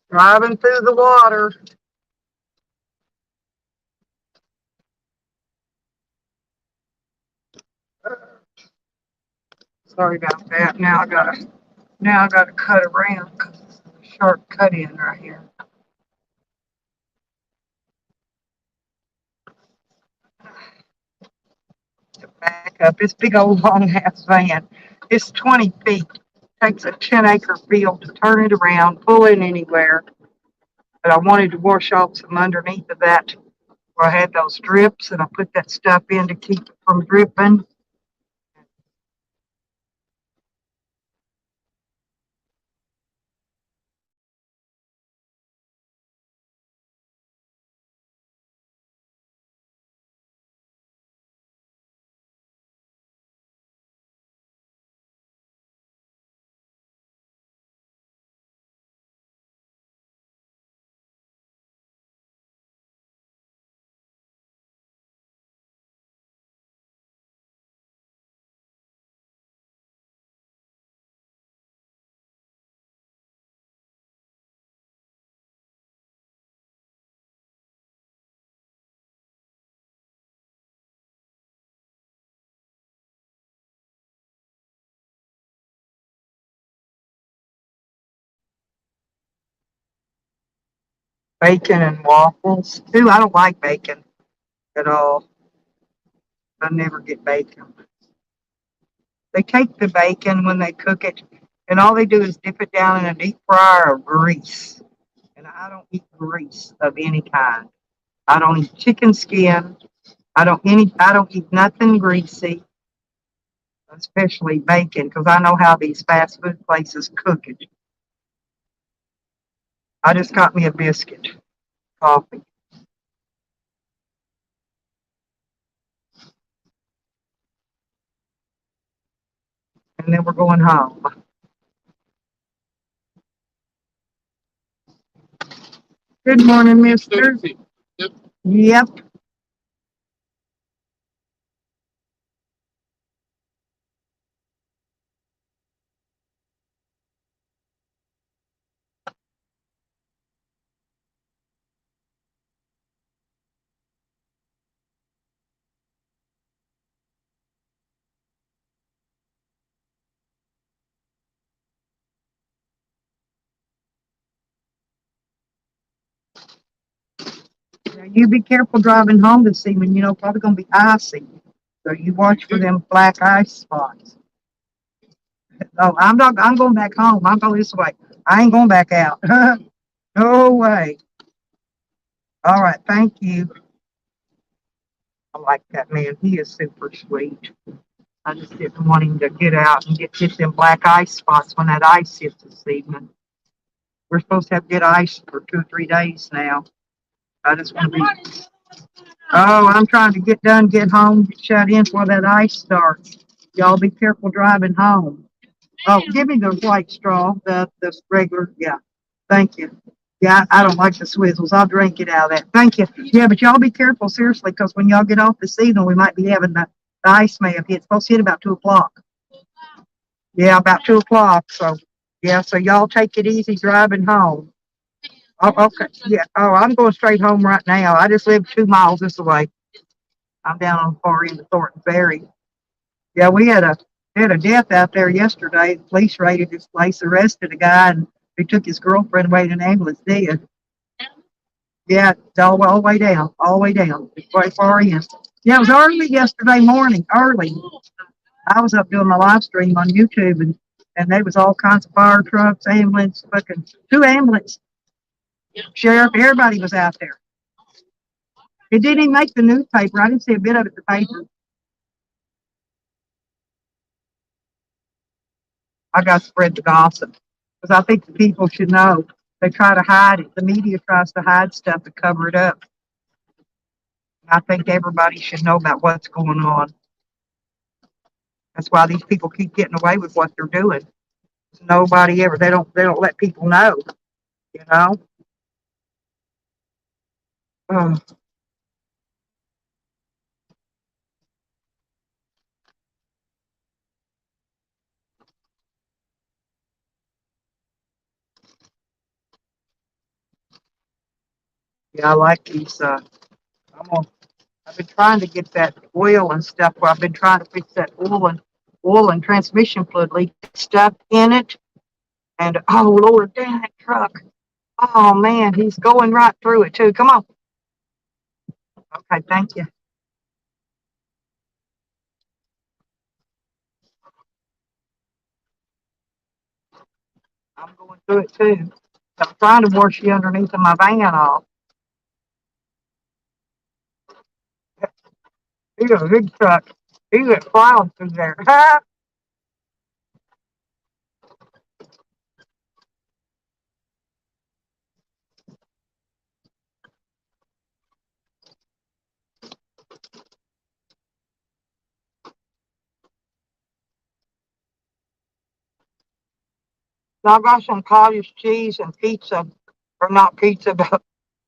Driving through the water. Sorry about that. Now I gotta cut around because it's a sharp cut in right here. To back up, this big old long ass van. It's 20 feet. Takes a 10-acre field to turn it around, pull it anywhere. But I wanted to wash off some underneath of that where I had those drips, and I put that stuff in to keep it from dripping. Bacon and waffles. Ooh, I don't like bacon at all. I never get bacon. They take the bacon when they cook it, and all they do is dip it down in a deep fryer of grease. And I don't eat grease of any kind. I don't eat chicken skin. I don't eat nothing greasy, especially bacon, because I know how these fast food places cook it. I just got me a biscuit, coffee, and then we're going home. Good morning, mister. Yep. Yep. Now, you be careful driving home this evening. You know, probably gonna be icy. So you watch for them black ice spots. Oh, I'm going back home. I'm going this way. I ain't going back out. No way. All right. Thank you. I like that man. He is super sweet. I just didn't want him to get out and get them black ice spots when that ice hits this evening. We're supposed to have good ice for 2 or 3 days now. I just want to be. Oh, I'm trying to get done, get home, get shut in before that ice starts. Y'all be careful driving home. Oh, give me the white straw, the regular. Yeah, thank you. Yeah, I don't like the swizzles. I'll drink it out of that. Thank you. Yeah, but y'all be careful, seriously, because when y'all get off this evening, we might be having the ice may have hit. It's supposed to hit about 2 o'clock. Yeah, about 2 o'clock. So, yeah, so y'all take it easy driving home. Oh, okay. Yeah. Oh, I'm going straight home right now. I just live 2 miles this way. I'm down on the far end of Thornton Ferry. Yeah, we had a death out there yesterday. The police raided this place, arrested a guy, and he took his girlfriend away in an ambulance dead. Yeah, it's all the way down, all the way down. It's quite far in. Yeah, it was early yesterday morning, early. I was up doing my live stream on YouTube, and there was all kinds of fire trucks, ambulance, fucking 2 ambulances, sheriff, everybody was out there. It didn't even make the newspaper. I didn't see a bit of it in the paper. I got to spread the gossip because I think the people should know. They try to hide it. The media tries to hide stuff to cover it up. I think everybody should know about what's going on. That's why these people keep getting away with what they're doing. Nobody ever. They don't let people know. You know. Um, yeah, I like these. I've been trying to get that oil and stuff. Where I've been trying to fix that oil and transmission fluid leak stuff in it. And oh Lord, damn that truck. Oh man, he's going right through it too. Come on. Okay, thank you. I'm going through it too. I'm trying to wash the underneath of my van off. He's a big truck. He went plowing through there. So I got some cottage cheese and pizza, or not pizza, but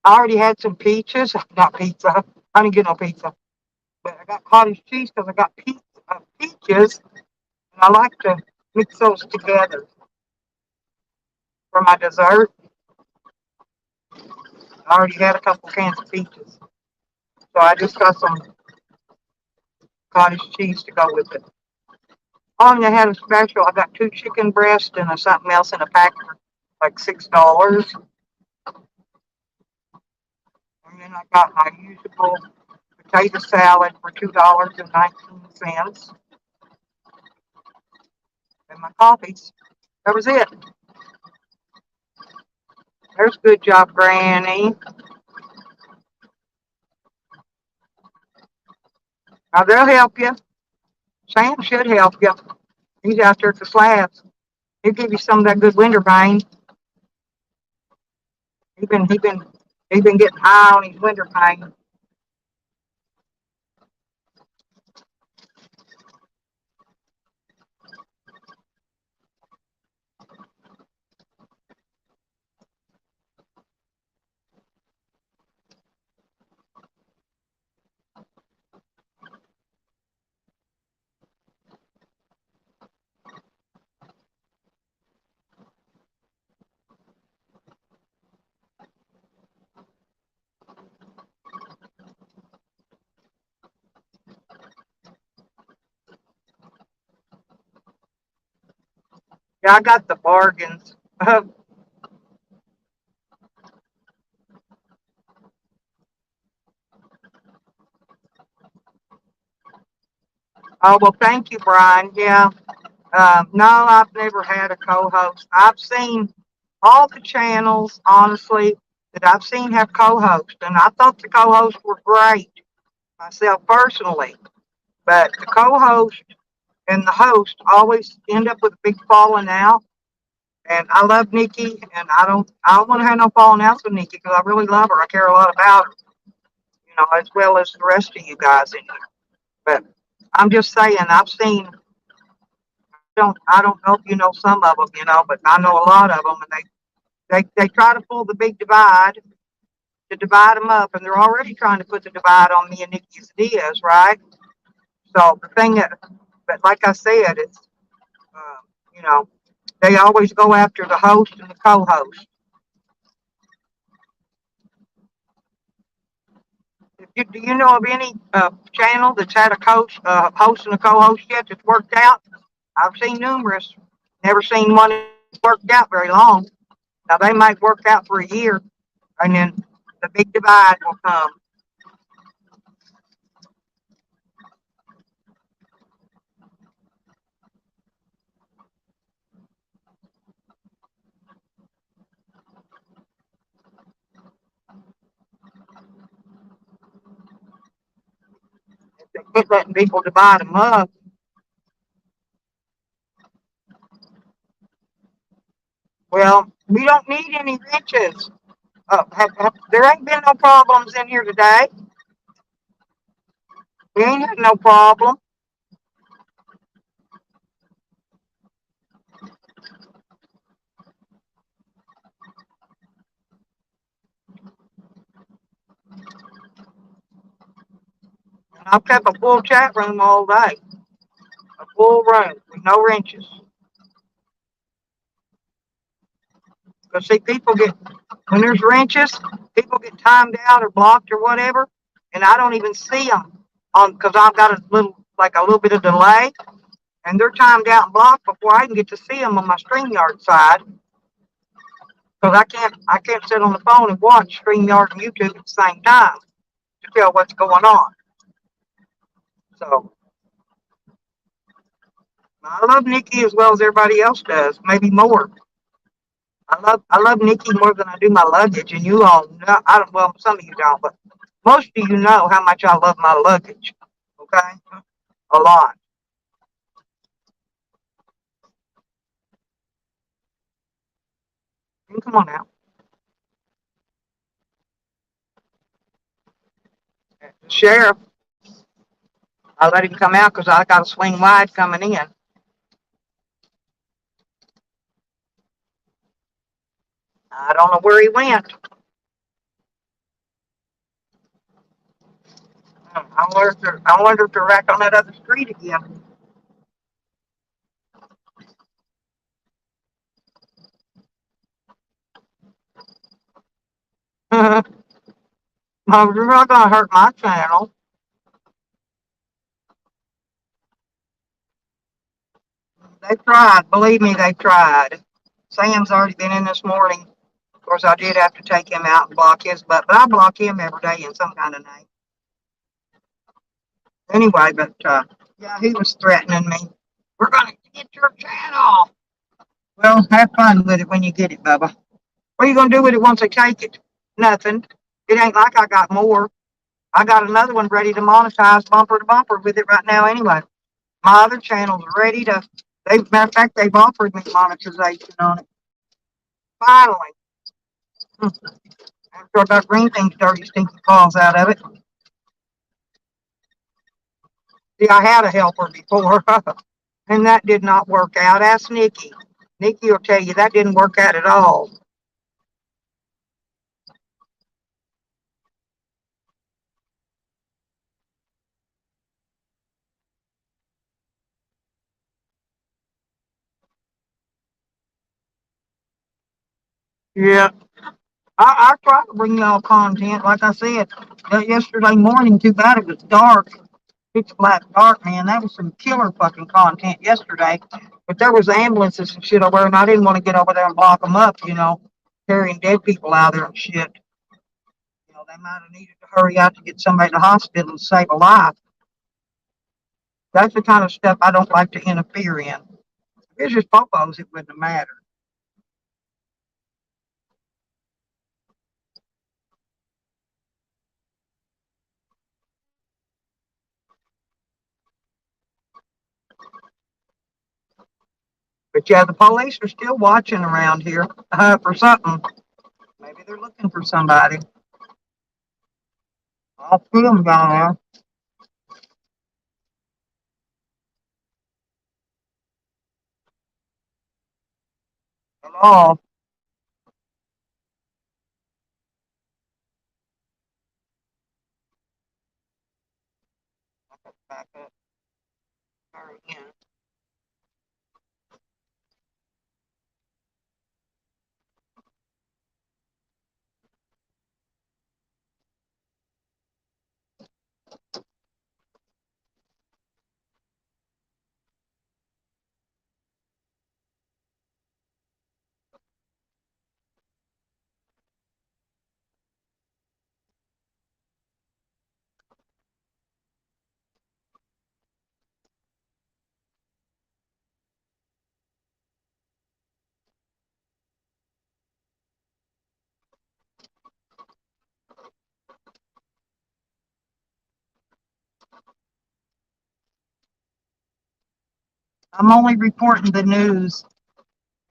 I already had some peaches, not pizza. I didn't get no pizza, but I got cottage cheese because I got peaches, and I like to mix those together for my dessert. I already had a couple cans of peaches, so I just got some cottage cheese to go with it. Oh, and they had a special. I got 2 chicken breasts and something else in a pack for like $6. And then I got my usual potato salad for $2.19. And my coffees. That was it. There's good job, Granny. Now they'll help you. Sam should help you. He's out there at the slabs. He'll give you some of that good wintergreen. He been getting high on his wintergreen. Yeah, I got the bargains. Oh, well, thank you, Brian. Yeah. No, I've never had a co-host. I've seen all the channels, honestly, that I've seen have co-hosts, and I thought the co-hosts were great myself personally. But the co-host and the host always end up with a big falling out. And I love Nikki, and I don't want to have no falling outs with Nikki because I really love her. I care a lot about her, as well as the rest of you guys in here. But I'm just saying, I've seen. I don't know if you know some of them, but I know a lot of them, and they try to pull the big divide to divide them up, and they're already trying to put the divide on me and Nikki's Diaz, right? So the thing that, but like I said, it's uh, you know they always go after the host and the co-host. Do you know of any channel that's had a coach, host and a co-host yet that's worked out? I've seen numerous. Never seen one that's worked out very long. Now they might work out for a year, and then the big divide will come. If they quit letting people divide them up, well, we don't need any wrenches. There ain't been no problems in here today. We ain't had no problem. I've kept a full chat room all day, a full room with no wrenches. Because see, people get when there's wrenches, people get timed out or blocked or whatever, and I don't even see them on because I've got a little bit of delay, and they're timed out and blocked before I can get to see them on my StreamYard side. Because I can't sit on the phone and watch StreamYard and YouTube at the same time to tell what's going on. So I love Nikki as well as everybody else does, maybe more. I love Nikki more than I do my luggage, and you all know. I don't. Well, some of you don't, but most of you know how much I love my luggage. Okay, a lot. Come on now, the sheriff. I let him come out because I got a swing wide coming in. I don't know where he went. I wonder if they're back on that other street again. Well, you're not gonna hurt my channel. They tried. Believe me, they tried. Sam's already been in this morning. Of course, I did have to take him out and block his butt, but I block him every day in some kind of name. Anyway, but yeah, he was threatening me. We're gonna get your channel. Well, have fun with it when you get it, Bubba. What are you gonna do with it once they take it? Nothing. It ain't like I got more. I got another one ready to monetize bumper to bumper with it right now anyway. My other channel's ready to, matter of fact, they've offered me monetization on it. Finally. After I got Green Thing's dirty, stinky paws out of it. See, I had a helper before, and that did not work out. Ask Nikki. Nikki will tell you that didn't work out at all. Yeah. I try to bring y'all content. Like I said, yesterday morning, too bad it was dark. Pitch black dark, man. That was some killer fucking content yesterday. But there was ambulances and shit over there, and I didn't want to get over there and block them up, carrying dead people out there and shit. They might have needed to hurry out to get somebody to the hospital and save a life. That's the kind of stuff I don't like to interfere in. If it's just popos, it wouldn't matter. But yeah, the police are still watching around here for something. Maybe they're looking for somebody. I'll see them down there. Hello. Back up. Sorry again. I'm only reporting the news.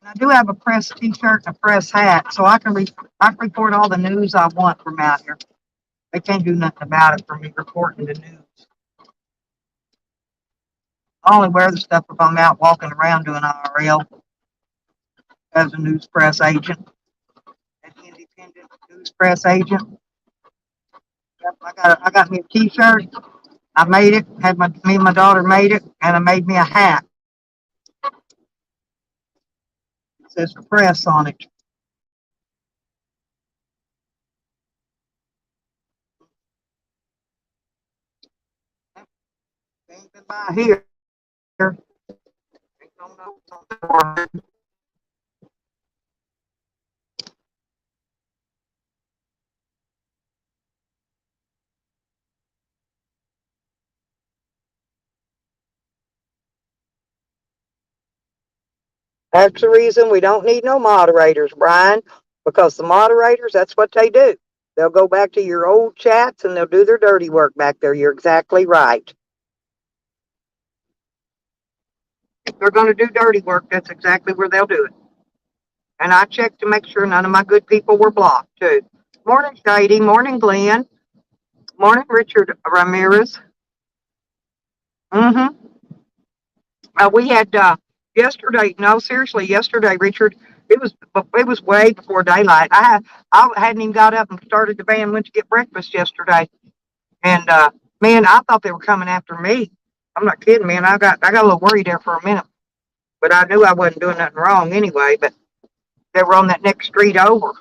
And I do have a press T-shirt and a press hat, so I can report all the news I want from out here. They can't do nothing about it for me reporting the news. I only wear the stuff if I'm out walking around doing IRL as a news press agent, an independent news press agent. Yep, I got me a T-shirt. I made it. Me and my daughter made it, and I made me a hat. It says press on it. Ain't been by here. Ain't no notes on the door. That's the reason we don't need no moderators, Brian, because the moderators, that's what they do. They'll go back to your old chats and they'll do their dirty work back there. You're exactly right. If they're going to do dirty work, that's exactly where they'll do it. And I checked to make sure none of my good people were blocked, too. Morning, Shady. Morning, Glenn. Morning, Richard Ramirez. Mm-hmm. We had yesterday. No, seriously, yesterday, Richard. It was way before daylight. I hadn't even got up and started the van. Went to get breakfast yesterday, and man, I thought they were coming after me. I'm not kidding, man. I got a little worried there for a minute, but I knew I wasn't doing nothing wrong anyway. But they were on that next street over,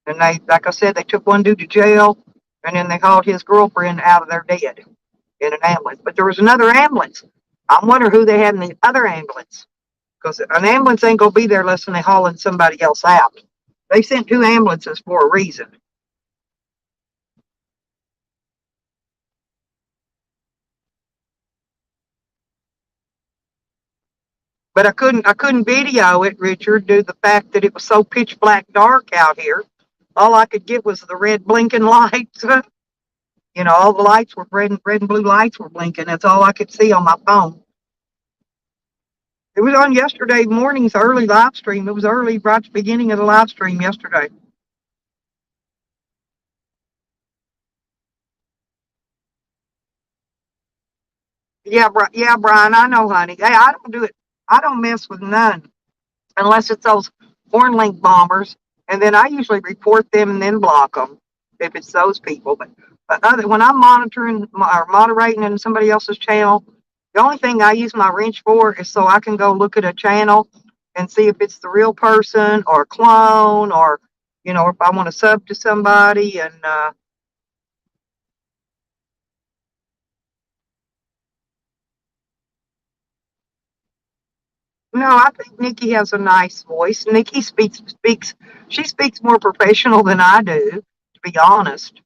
and they, like I said, they took one dude to jail, and then they hauled his girlfriend out of there dead in an ambulance. But there was another ambulance. I wonder who they had in the other ambulance, because an ambulance ain't gonna be there unless they hauling somebody else out. They sent two ambulances for a reason. But I couldn't video it, Richard, due to the fact that it was so pitch black dark out here. All I could get was the red blinking lights. All the lights were red and blue lights were blinking. That's all I could see on my phone. It was on yesterday morning's early live stream. It was early, right at the beginning of the live stream yesterday. Yeah, yeah, Brian, I know, honey. Hey, I don't do it. I don't mess with none unless it's those horn link bombers, and then I usually report them and then block them if it's those people. But when I'm monitoring or moderating in somebody else's channel, the only thing I use my wrench for is so I can go look at a channel and see if it's the real person or a clone, or if I want to sub to somebody. And No, I think Nikki has a nice voice. Nikki she speaks more professional than I do, to be honest.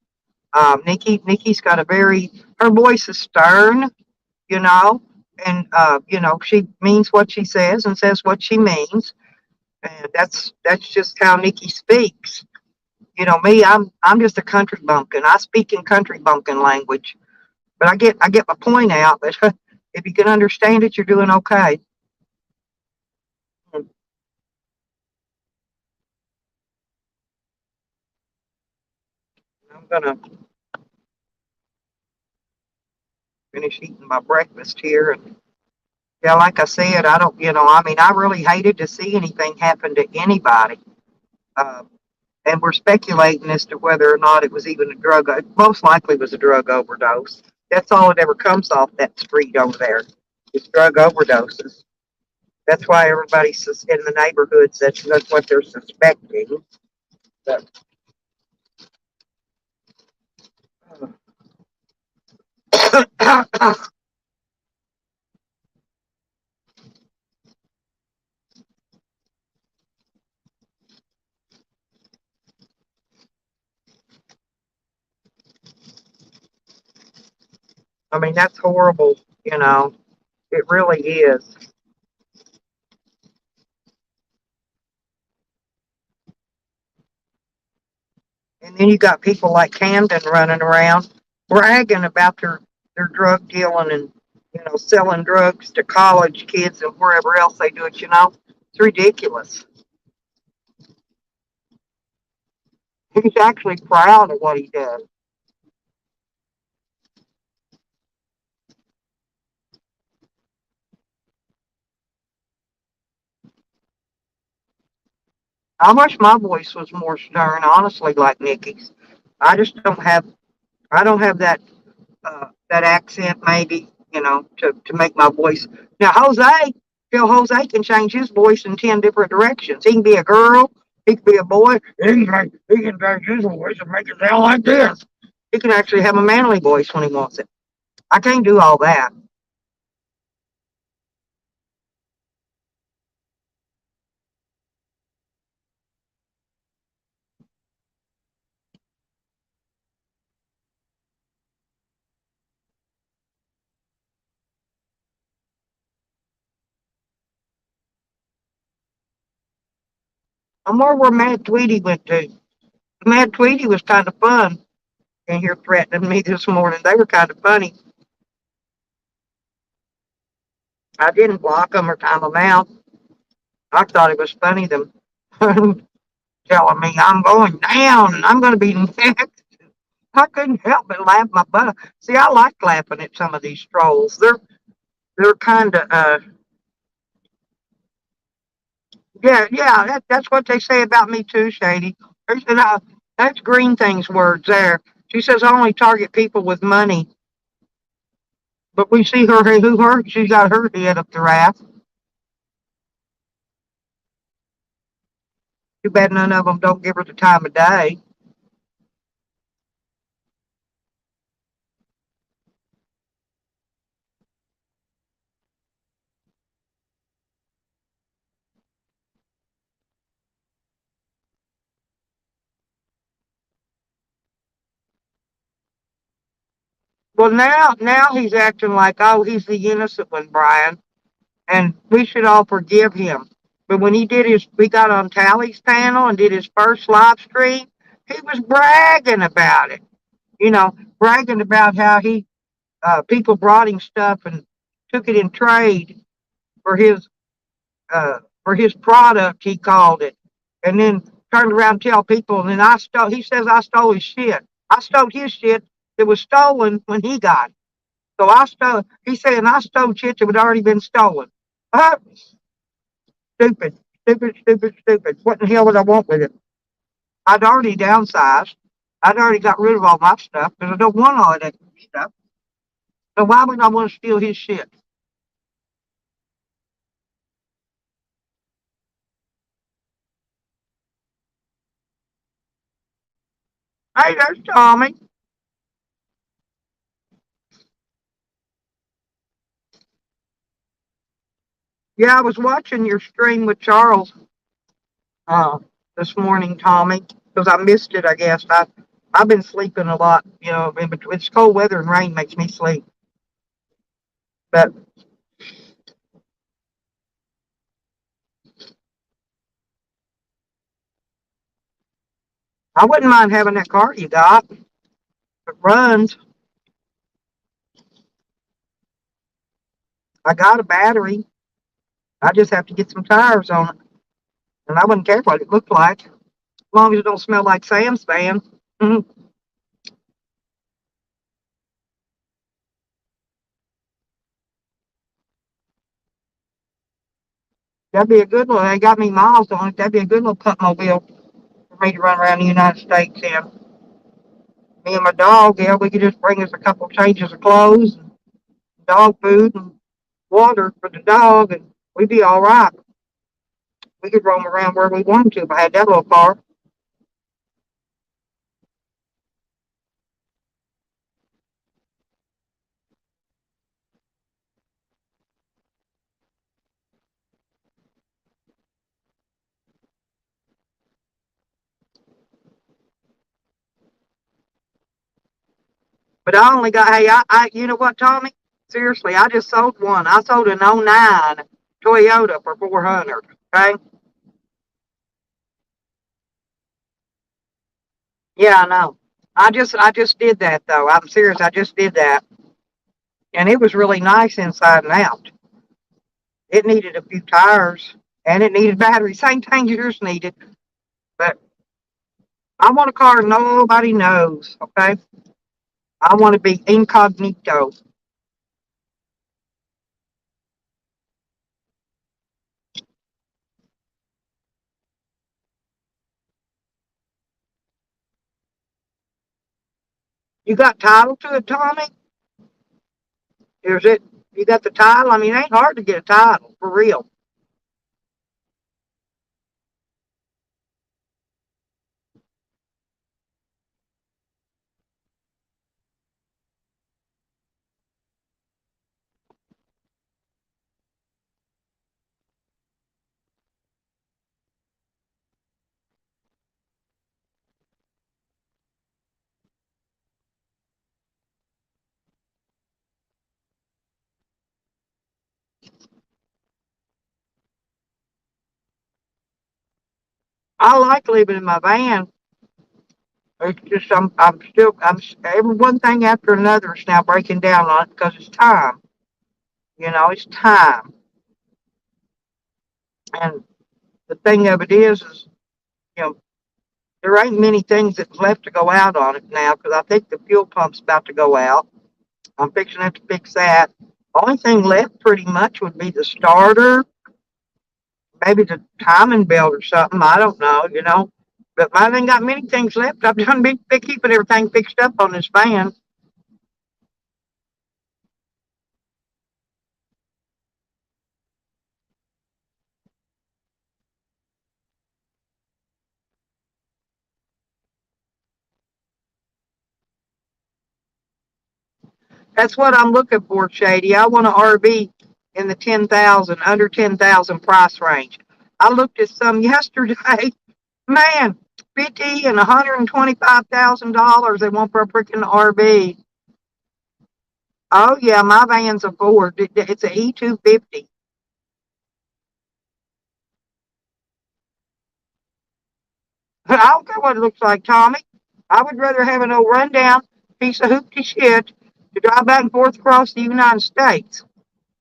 Nikki's got a her voice is stern, you know, and she means what she says and says what she means, and that's just how Nikki speaks. Me, I'm just a country bumpkin. I speak in country bumpkin language, but I get my point out. But if you can understand it, you're doing okay. And I'm gonna finish eating my breakfast here. And yeah, like I said, I don't, I mean, I really hated to see anything happen to anybody. Um, and we're speculating as to whether or not it was even a drug. It most likely was a drug overdose. That's all that ever comes off that street over there. It's drug overdoses. That's why everybody's in the neighborhoods. That's what they're suspecting. But, I mean, that's horrible. It really is. And then you got people like Camden running around bragging about their drug dealing and selling drugs to college kids and wherever else they do it. It's ridiculous. He's actually proud of what he does. I wish my voice was more stern, honestly, like Nikki's. I just don't have I don't have that accent maybe, to make my voice. Now Phil Jose can change his voice in 10 different directions. He can be a girl, he can be a boy, he can change his voice and make it sound like this. He can actually have a manly voice when he wants it. I can't do all that. I'm more where Mad Tweety went to. Mad Tweety was kind of fun in here threatening me this morning. They were kind of funny. I didn't block them or time them out. I thought it was funny them telling me I'm going down and I'm going to be next. I couldn't help but laugh my butt off. See, I like laughing at some of these trolls. They're kind of yeah. That's what they say about me too, Shady. They said, that's Green Thing's words there. She says I only target people with money, but we see her. She's got her head up the raft. Too bad none of them don't give her the time of day. Well, now he's acting like, oh, he's the innocent one, Brian, and we should all forgive him. But when we got on Tally's panel and did his first live stream, he was bragging about it. Bragging about how people brought him stuff and took it in trade for his product. He called it, and then turned around and tell people. And then I stole. He says I stole his shit. I stole his shit that was stolen when he got it. So I stole. He's saying I stole shit that had already been stolen. Uh, Stupid, stupid, stupid, stupid. What in the hell would I want with it? I'd already downsized. I'd already got rid of all my stuff because I don't want all of that stuff. So why would I want to steal his shit? Hey, there's Tommy. Yeah, I was watching your stream with Charles uh, this morning, Tommy, because I missed it. I guess I've been sleeping a lot. You know, in between, it's cold weather and rain makes me sleep. But I wouldn't mind having that car you got. It runs. I got a battery. I just have to get some tires on it, and I wouldn't care what it looked like, as long as it don't smell like Sam's van. Mhm. That'd be a good little. They got me miles on it. That'd be a good little pup mobile for me to run around the United States in. Me and my dog, yeah, we could just bring us a couple changes of clothes, and dog food, and water for the dog, and we'd be all right. We could roam around where we wanted to if I had that little car. But I only got, hey, you know what, Tommy? Seriously, I just sold one. I sold an '09 Toyota for 400. Okay. Yeah, I know. I just did that though. I'm serious. I just did that, and it was really nice inside and out. It needed a few tires, and it needed battery. Same thing yours needed. But I want a car nobody knows. Okay. I want to be incognito. You got title to it, Tommy? Is it? You got the title? I mean, it ain't hard to get a title for real. I like living in my van. It's just I'm every one thing after another is now breaking down on it because it's time. You know, it's time. And the thing of it is you know, there ain't many things that's left to go out on it now because I think the fuel pump's about to go out. I'm fixing it to fix that. Only thing left pretty much would be the starter, maybe the timing belt or something. I don't know, you know. But I haven't got many things left. I've done been keeping everything fixed up on this van. That's what I'm looking for, Shady. I want an RV in the 10,000, under 10,000 price range. I looked at some yesterday. Man, 50 and $125,000 they want for a freaking RV. Oh yeah, my van's a Ford. It's an E250. I don't care what it looks like, Tommy. I would rather have an old rundown piece of hoopty shit to drive back and forth across the United States.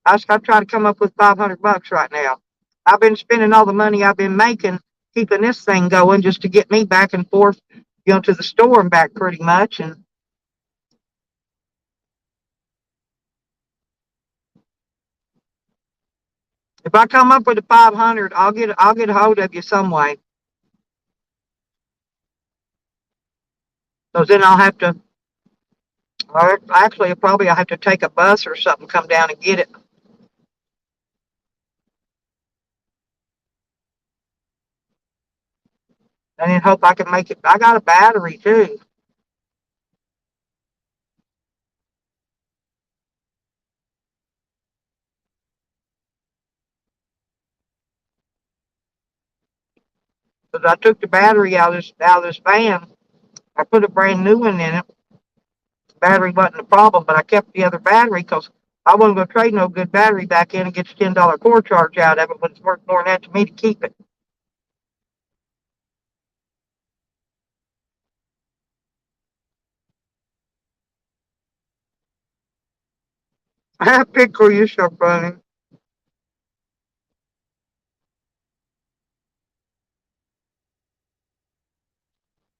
I just got to try to come up with $500 right now. I've been spending all the money I've been making keeping this thing going just to get me back and forth, to the store and back pretty much. And if I come up with the 500, I'll get a hold of you some way. So then I'll have to, or actually, probably I'll have to take a bus or something, come down and get it. And then hope I can make it. I got a battery too. Because I took the battery out of this van. I put a brand new one in it. Battery wasn't a problem, but I kept the other battery because I wasn't going to trade no good battery back in and get the $10 core charge out of it when it's worth more than that to me to keep it. Pickle, you're so funny.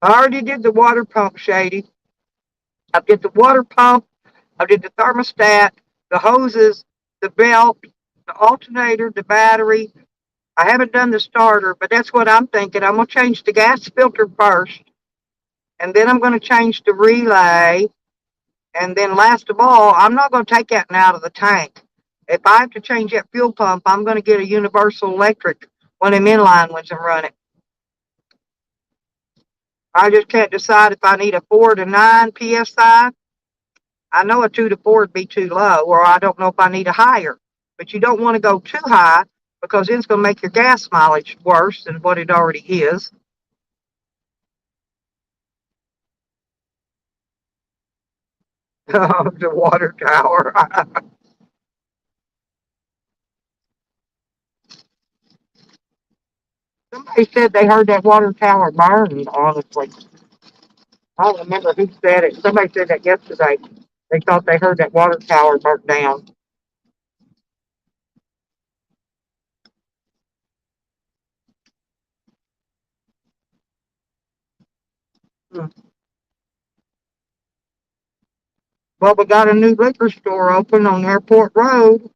I already did the water pump, Shady. I did the water pump. I did the thermostat, the hoses, the belt, the alternator, the battery. I haven't done the starter, but that's what I'm thinking. I'm going to change the gas filter first, and then I'm going to change the relay. And then last of all, I'm not going to take that out of the tank. If I have to change that fuel pump, I'm going to get a universal electric, one of them inline ones, and run it. I just can't decide if I need a 4 to 9 psi. I know a 2 to 4 would be too low, or I don't know if I need a higher. But you don't want to go too high because then it's going to make your gas mileage worse than what it already is. The water tower. Somebody said they heard that water tower burn, honestly. I don't remember who said it. Somebody said that yesterday. They thought they heard that water tower burnt down. Hmm. Well, we got a new liquor store open on Airport Road.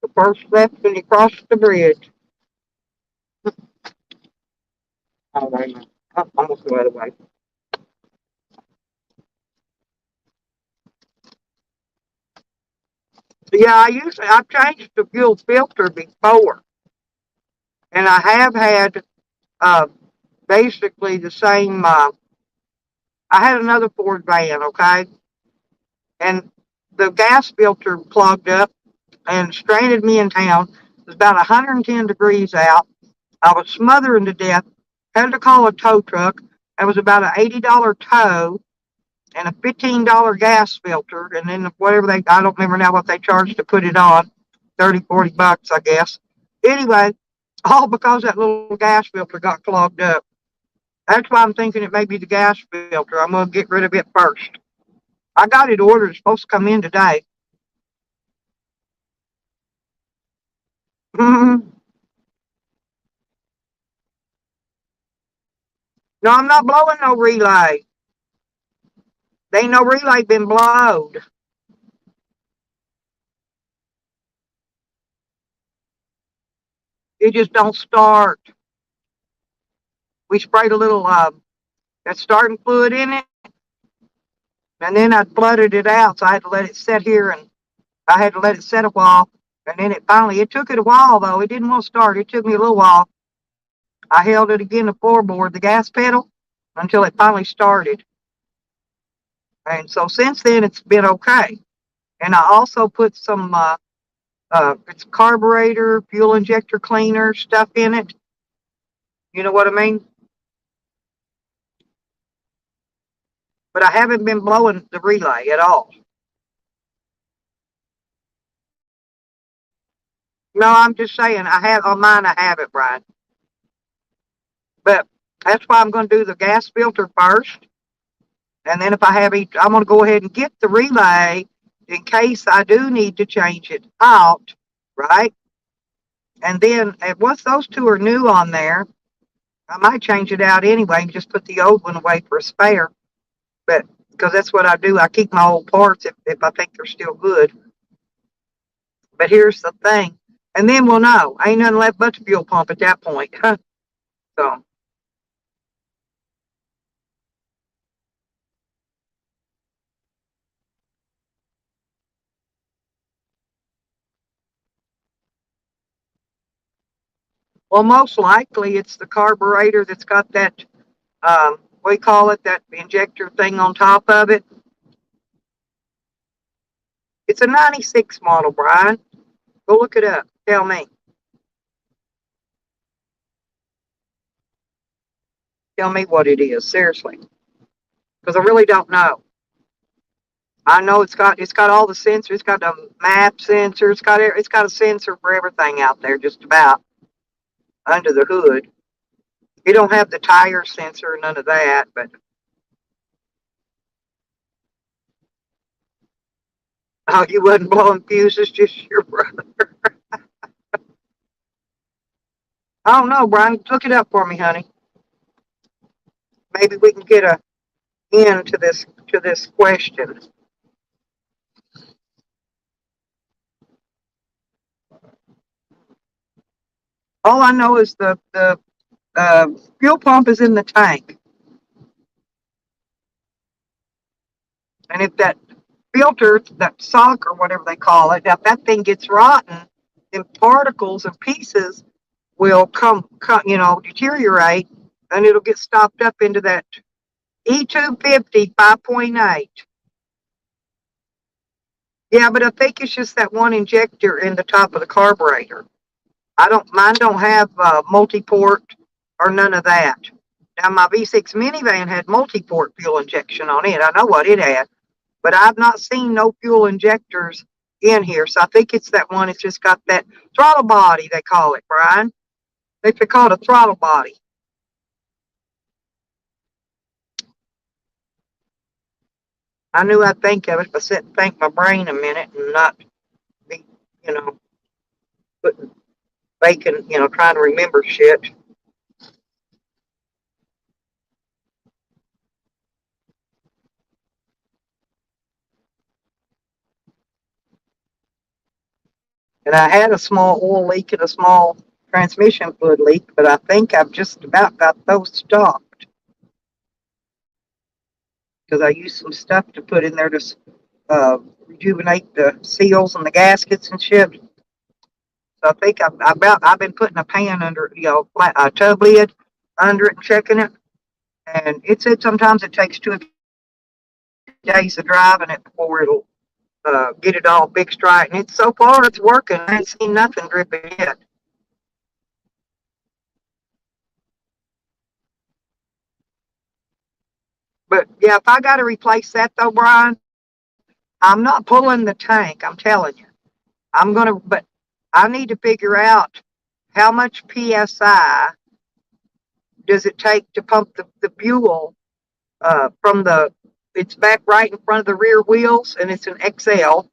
The first left when you cross the bridge. Oh, wait a minute. Oh, almost the other way. Yeah, I've changed the fuel filter before, and I have had uh, basically the same. I had another Ford van, okay, and the gas filter clogged up and stranded me in town. It was about 110 degrees out. I was smothering to death. Had to call a tow truck. It was about an $80 tow and a $15 gas filter, and then whatever I don't remember now what they charged to put it on, 30, 40 bucks, I guess. Anyway, all because that little gas filter got clogged up. That's why I'm thinking it may be the gas filter. I'm going to get rid of it first. I got it ordered. It's supposed to come in today. No, I'm not blowing no relay. There ain't no relay been blowed. It just don't start. We sprayed a little that starting fluid in it, and then I flooded it out. So I had to let it sit here, and I had to let it set a while. And then it took it a while though. It didn't want to start. It took me a little while. I held it again, the floorboard, the gas pedal, until it finally started. And so since then, it's been okay. And I also put some, it's carburetor, fuel injector cleaner stuff in it. You know what I mean? But I haven't been blowing the relay at all. No, I'm just saying I have on mine. I have it, Brian. But that's why I'm going to do the gas filter first, and then if I have each, I'm going to go ahead and get the relay in case I do need to change it out, right? And then once those two are new on there, I might change it out anyway and just put the old one away for a spare. But because that's what I do, I keep my old parts if I think they're still good. But here's the thing, and then we'll know. Ain't nothing left but the fuel pump at that point. So, well, most likely it's the carburetor that's got that, we call it that injector thing on top of it. It's a 96 model, Brian. Go look it up. Tell me. Tell me what it is, seriously, because I really don't know. I know it's got all the sensors. It's got the map sensor. It's got a sensor for everything out there, just about under the hood. It don't have the tire sensor, none of that. But oh, you wasn't blowing fuses, just your brother. I don't know, Brian. Look it up for me, honey. Maybe we can get a end to this question. All I know is the fuel pump is in the tank, and if that filter, that sock or whatever they call it, if that thing gets rotten, then particles and pieces will deteriorate, and it'll get stopped up into that E250 5.8. Yeah, but I think it's just that one injector in the top of the carburetor. Mine don't have multi-port or none of that. Now my V6 minivan had multi-port fuel injection on it. I know what it had, but I've not seen no fuel injectors in here. So I think it's that one. It's just got that throttle body, they call it, Brian. They call it a throttle body. I knew I'd think of it if I sit and think my brain a minute and not be, you know, putting bacon, trying to remember shit. And I had a small oil leak and a small transmission fluid leak, but I think I've just about got those stopped because I used some stuff to put in there to rejuvenate the seals and the gaskets and shit. So I think I've been putting a pan under, a tub lid under it and checking it. And it said sometimes it takes 2 days of driving it before it'll get it all fixed right. And so far it's working. I ain't seen nothing dripping yet. But yeah, if I got to replace that though, Brian, I'm not pulling the tank. I'm telling you, but I need to figure out how much PSI does it take to pump the fuel from it's back right in front of the rear wheels, and it's an XL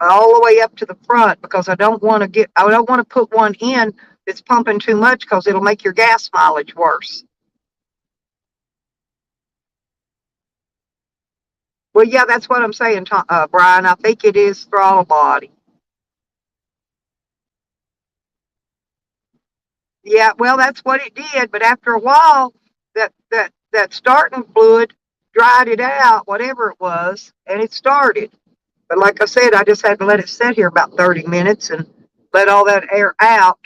all the way up to the front, because I don't want to put one in that's pumping too much, because it'll make your gas mileage worse. Well, yeah, that's what I'm saying, Brian. I think it is throttle body. Yeah, well, that's what it did. But after a while, that starting fluid dried it out, whatever it was, and it started. But like I said, I just had to let it sit here about 30 minutes and let all that air out.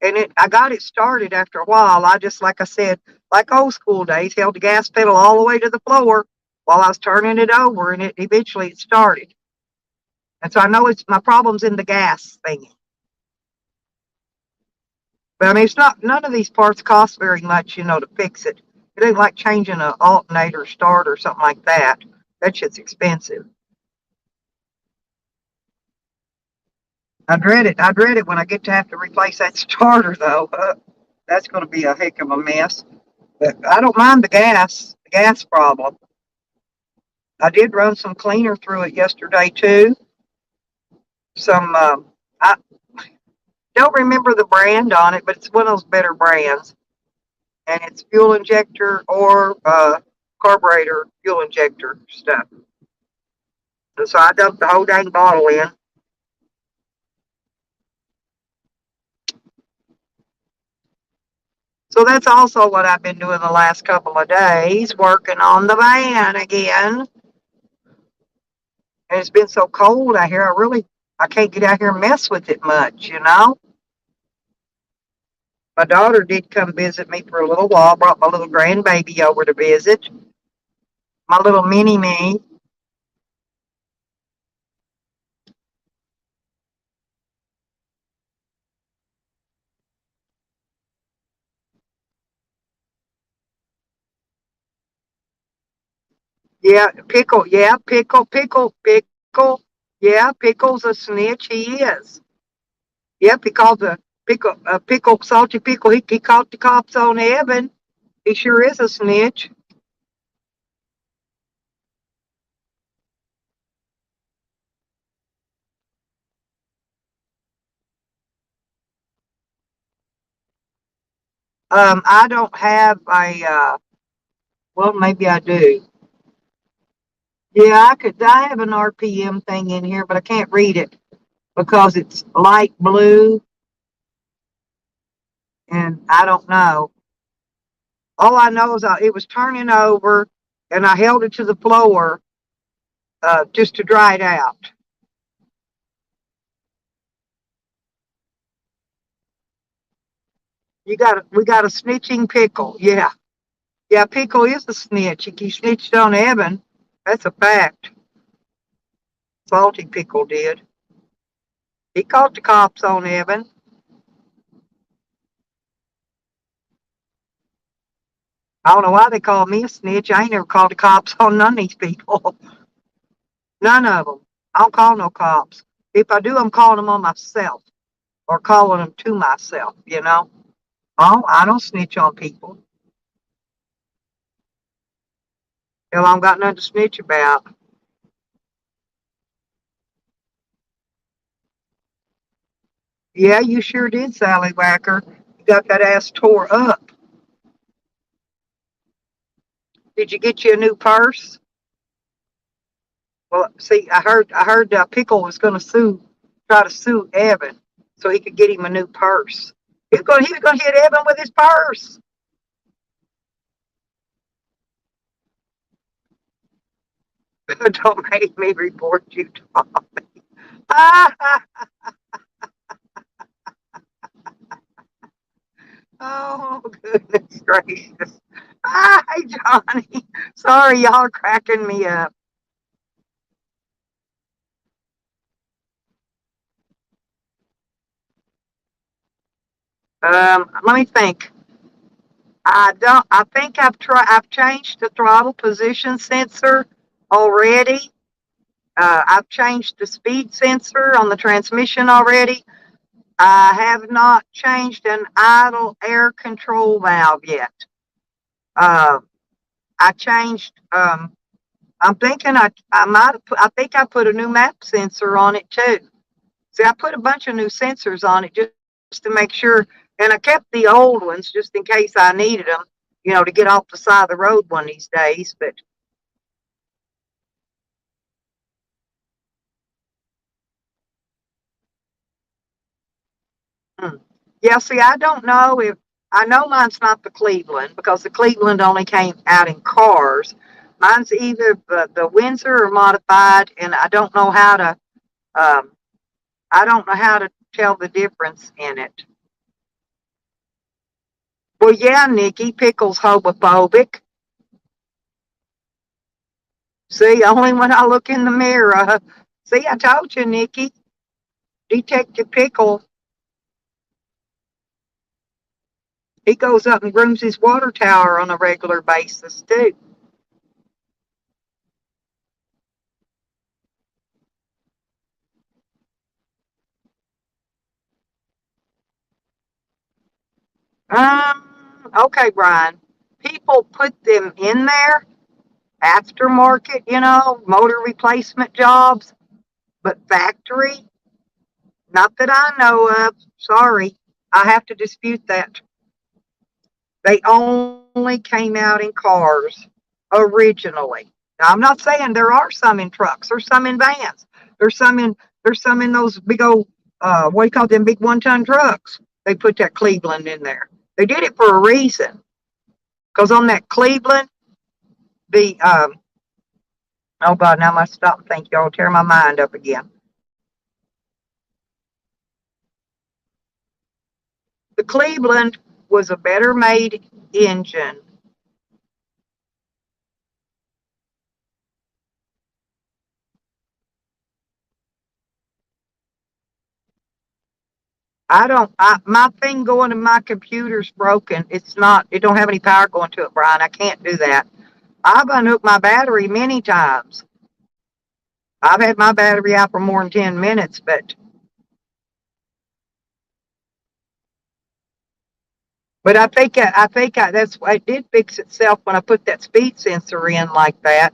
And I got it started after a while. I just, like I said, like old school days, held the gas pedal all the way to the floor while I was turning it over, and eventually it started. And so I know it's my problem's in the gas thingy. But I mean, none of these parts cost very much, to fix it. It ain't like changing an alternator start or something like that. That shit's expensive. I dread it. I dread it when I get to have to replace that starter, though. That's going to be a heck of a mess. But I don't mind the gas problem. I did run some cleaner through it yesterday, too. I don't remember the brand on it, but it's one of those better brands. And it's fuel injector or carburetor fuel injector stuff. And so I dumped the whole dang bottle in. So that's also what I've been doing the last couple of days, working on the van again. And it's been so cold out here, I can't get out here and mess with it much. My daughter did come visit me for a little while, brought my little grandbaby over to visit, my little mini me. Yeah, Pickle. Yeah, Pickle. Yeah, Pickle's a snitch. He is. Yep, he called the Pickle, Salty Pickle. He called the cops on Evan. He sure is a snitch. I don't have well, maybe I do. Yeah, I have an RPM thing in here, but I can't read it because it's light blue and I don't know. All I know is it was turning over and I held it to the floor, just to dry it out. We got a snitching Pickle. Yeah. Yeah, Pickle is a snitch. He snitched on Evan. That's a fact. Salty Pickle did. He called the cops on Evan. I don't know why they call me a snitch. I ain't never called the cops on none of these people. None of them. I don't call no cops. If I do, I'm calling them on myself or calling them to myself, you know? Oh, I don't snitch on people. Hell, I don't got nothing to snitch about. Yeah, you sure did, Sally Whacker. You got that ass tore up. Did you get you a new purse? Well, see, I heard Pickle was going to try to sue Evan, so he could get him a new purse. He was going to hit Evan with his purse. Don't make me report you, Tommy. Oh, goodness gracious. Hi, Johnny. Sorry, y'all are cracking me up. Let me think. I think I've changed the throttle position sensor already. I've changed the speed sensor on the transmission already. I have not changed an idle air control valve yet. Uh, I changed, I'm thinking I think I put a new map sensor on it too. See, I put a bunch of new sensors on it just to make sure, and I kept the old ones just in case I needed them, to get off the side of the road one of these days. But hmm. Yeah, see, I don't know if I know mine's not the Cleveland because the Cleveland only came out in cars. Mine's either the Windsor or modified, and um, I don't know how to tell the difference in it. Well, yeah, Nikki, Pickle's homophobic. See, only when I look in the mirror. See, I told you, Nikki. Detective Pickle, he goes up and grooms his water tower on a regular basis, too. Okay, Brian. People put them in there, aftermarket, motor replacement jobs, but factory, not that I know of. Sorry, I have to dispute that. They only came out in cars originally. Now, I'm not saying there are some in trucks. There's some in vans. There's some in there's some in those big old what do you call them big 1-ton trucks. They put that Cleveland in there. They did it for a reason. Because on that Cleveland, the oh God, now I must stop and think y'all tear my mind up again. The Cleveland was a better made engine. My thing going to my computer's broken. It don't have any power going to it, Brian. I can't do that. I've unhooked my battery many times. I've had my battery out for more than 10 minutes, but I think that's why it did fix itself when I put that speed sensor in like that.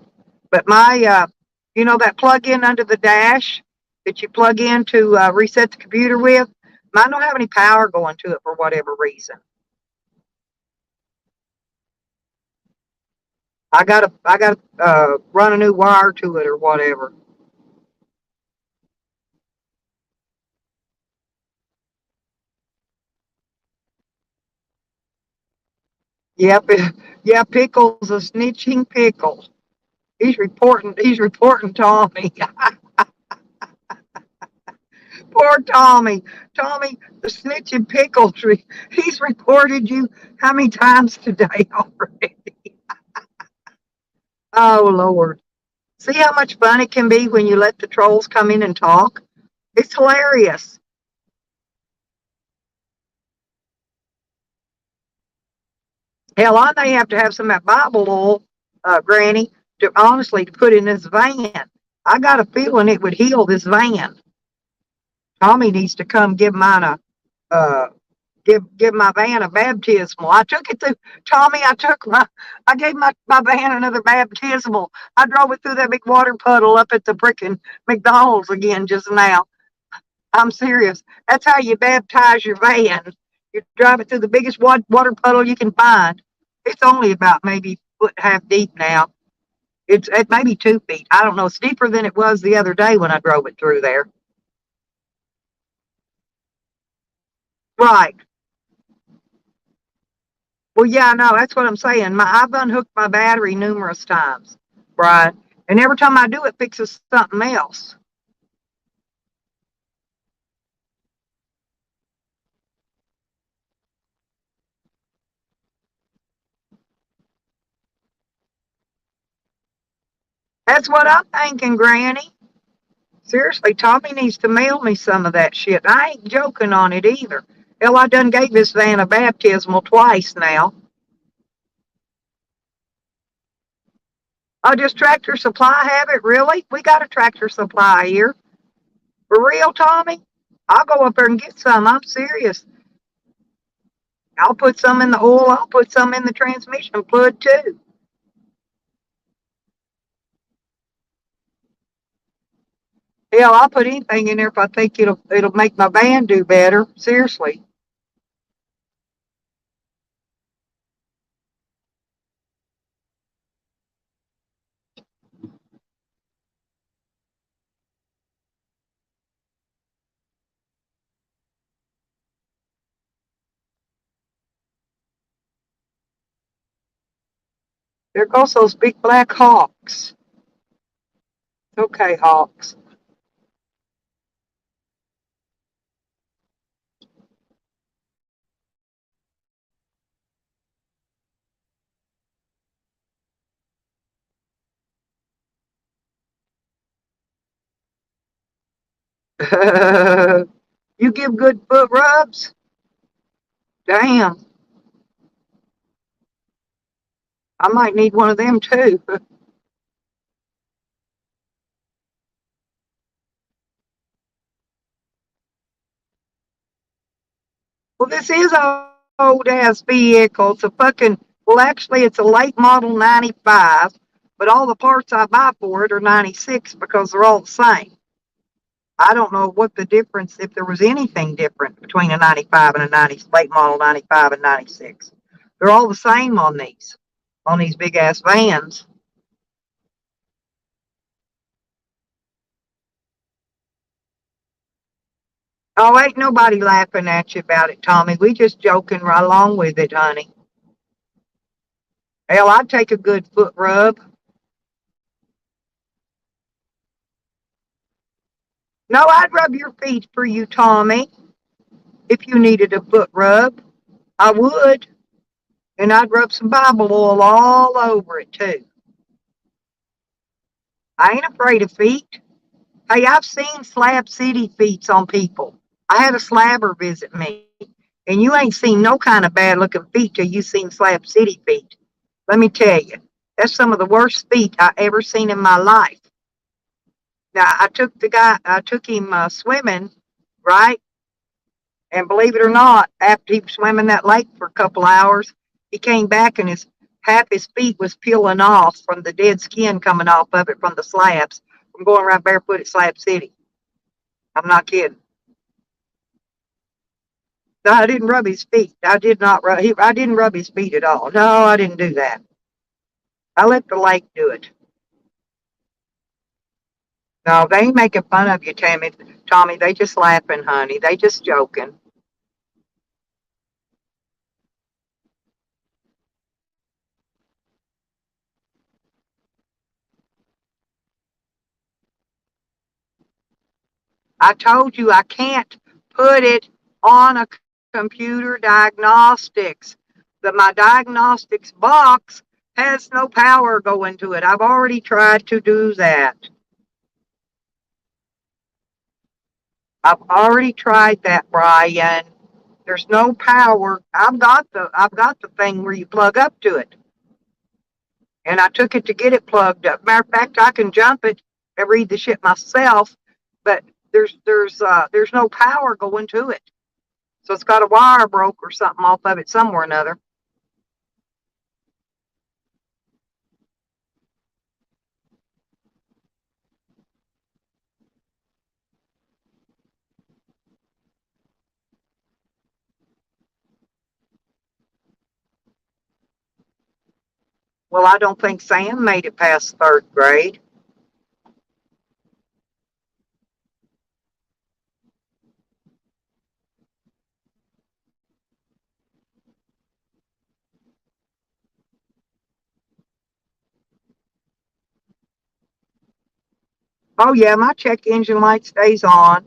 But my, you know, that plug in under the dash that you plug in to reset the computer with, mine don't have any power going to it for whatever reason. I gotta run a new wire to it or whatever. Yep, yeah, Pickle's a snitching pickle. He's reporting Tommy. Poor Tommy. Tommy, the snitching pickle tree. He's reported you how many times today already? Oh, Lord. See how much fun it can be when you let the trolls come in and talk? It's hilarious. Hell, I may have to have some of that Bible oil, Granny, to honestly to put in this van. I got a feeling it would heal this van. Tommy needs to come give mine a give my van a baptismal. I took it to Tommy. I gave my van another baptismal. I drove it through that big water puddle up at the frickin' McDonald's again just now. I'm serious. That's how you baptize your van. You drive it through the biggest water puddle you can find. It's only about maybe foot and a half deep now. It's at maybe 2 feet. I don't know. It's deeper than it was the other day when I drove it through there. Right. Well, yeah, no, that's what I'm saying. I've unhooked my battery numerous times, right? And every time I do, it fixes something else. That's what I'm thinking, Granny. Seriously, Tommy needs to mail me some of that shit. I ain't joking on it either. Hell, I done gave this van a baptismal twice now. Oh, does Tractor Supply have it? Really? We got a Tractor Supply here. For real, Tommy? I'll go up there and get some. I'm serious. I'll put some in the oil. I'll put some in the transmission fluid too. Hell, I'll put anything in there if I think it'll make my van do better. Seriously. There goes those big black hawks. Okay, hawks. You give good foot rubs? Damn. I might need one of them too. Well, this is an old ass vehicle. It's a fucking, well, actually, it's a late model 95, but all the parts I buy for it are 96 because they're all the same. I don't know what the difference, if there was anything different between a 95 and a 90, late model 95 and 96. They're all the same on these big ass vans. Oh, ain't nobody laughing at you about it, Tommy. We just joking right along with it, honey. Hell, I'd take a good foot rub. No, I'd rub your feet for you, Tommy. If you needed a foot rub, I would. And I'd rub some Bible oil all over it, too. I ain't afraid of feet. Hey, I've seen Slab City feet on people. I had a slabber visit me, and you ain't seen no kind of bad looking feet till you seen Slab City feet. Let me tell you, That's some of the worst feet I ever seen in my life. Now, I took him swimming, right? And believe it or not, after he was swimming that lake for a couple hours, he came back and half his feet was peeling off from the dead skin coming off of it from the slabs from going around barefoot at Slab City. I'm not kidding. No, I didn't rub his feet. I didn't rub his feet at all. No, I didn't do that. I let the lake do it. No, they ain't making fun of you, Tommy. They just laughing, honey. They just joking. I told you I can't put it on a computer diagnostics. My diagnostics box has no power going to it. I've already tried to do that. I've already tried that, Brian. There's no power. I've got the thing where you plug up to it. And I took it to get it plugged up. Matter of fact, I can jump it and read the shit myself, but there's no power going to it. So it's got a wire broke or something off of it somewhere or another. Well, I don't think Sam made it past third grade. Oh yeah, my check engine light stays on.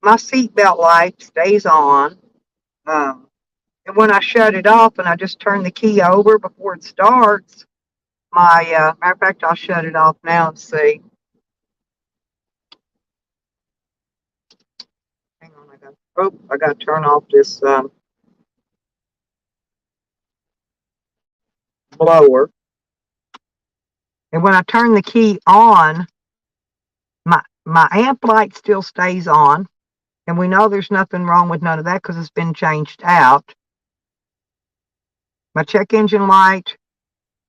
My seatbelt light stays on. And when I shut it off and I just turn the key over before it starts, matter of fact, I'll shut it off now and see. Hang on, I got to turn off this blower. And when I turn the key on, my amp light still stays on. And we know there's nothing wrong with none of that because it's been changed out. My check engine light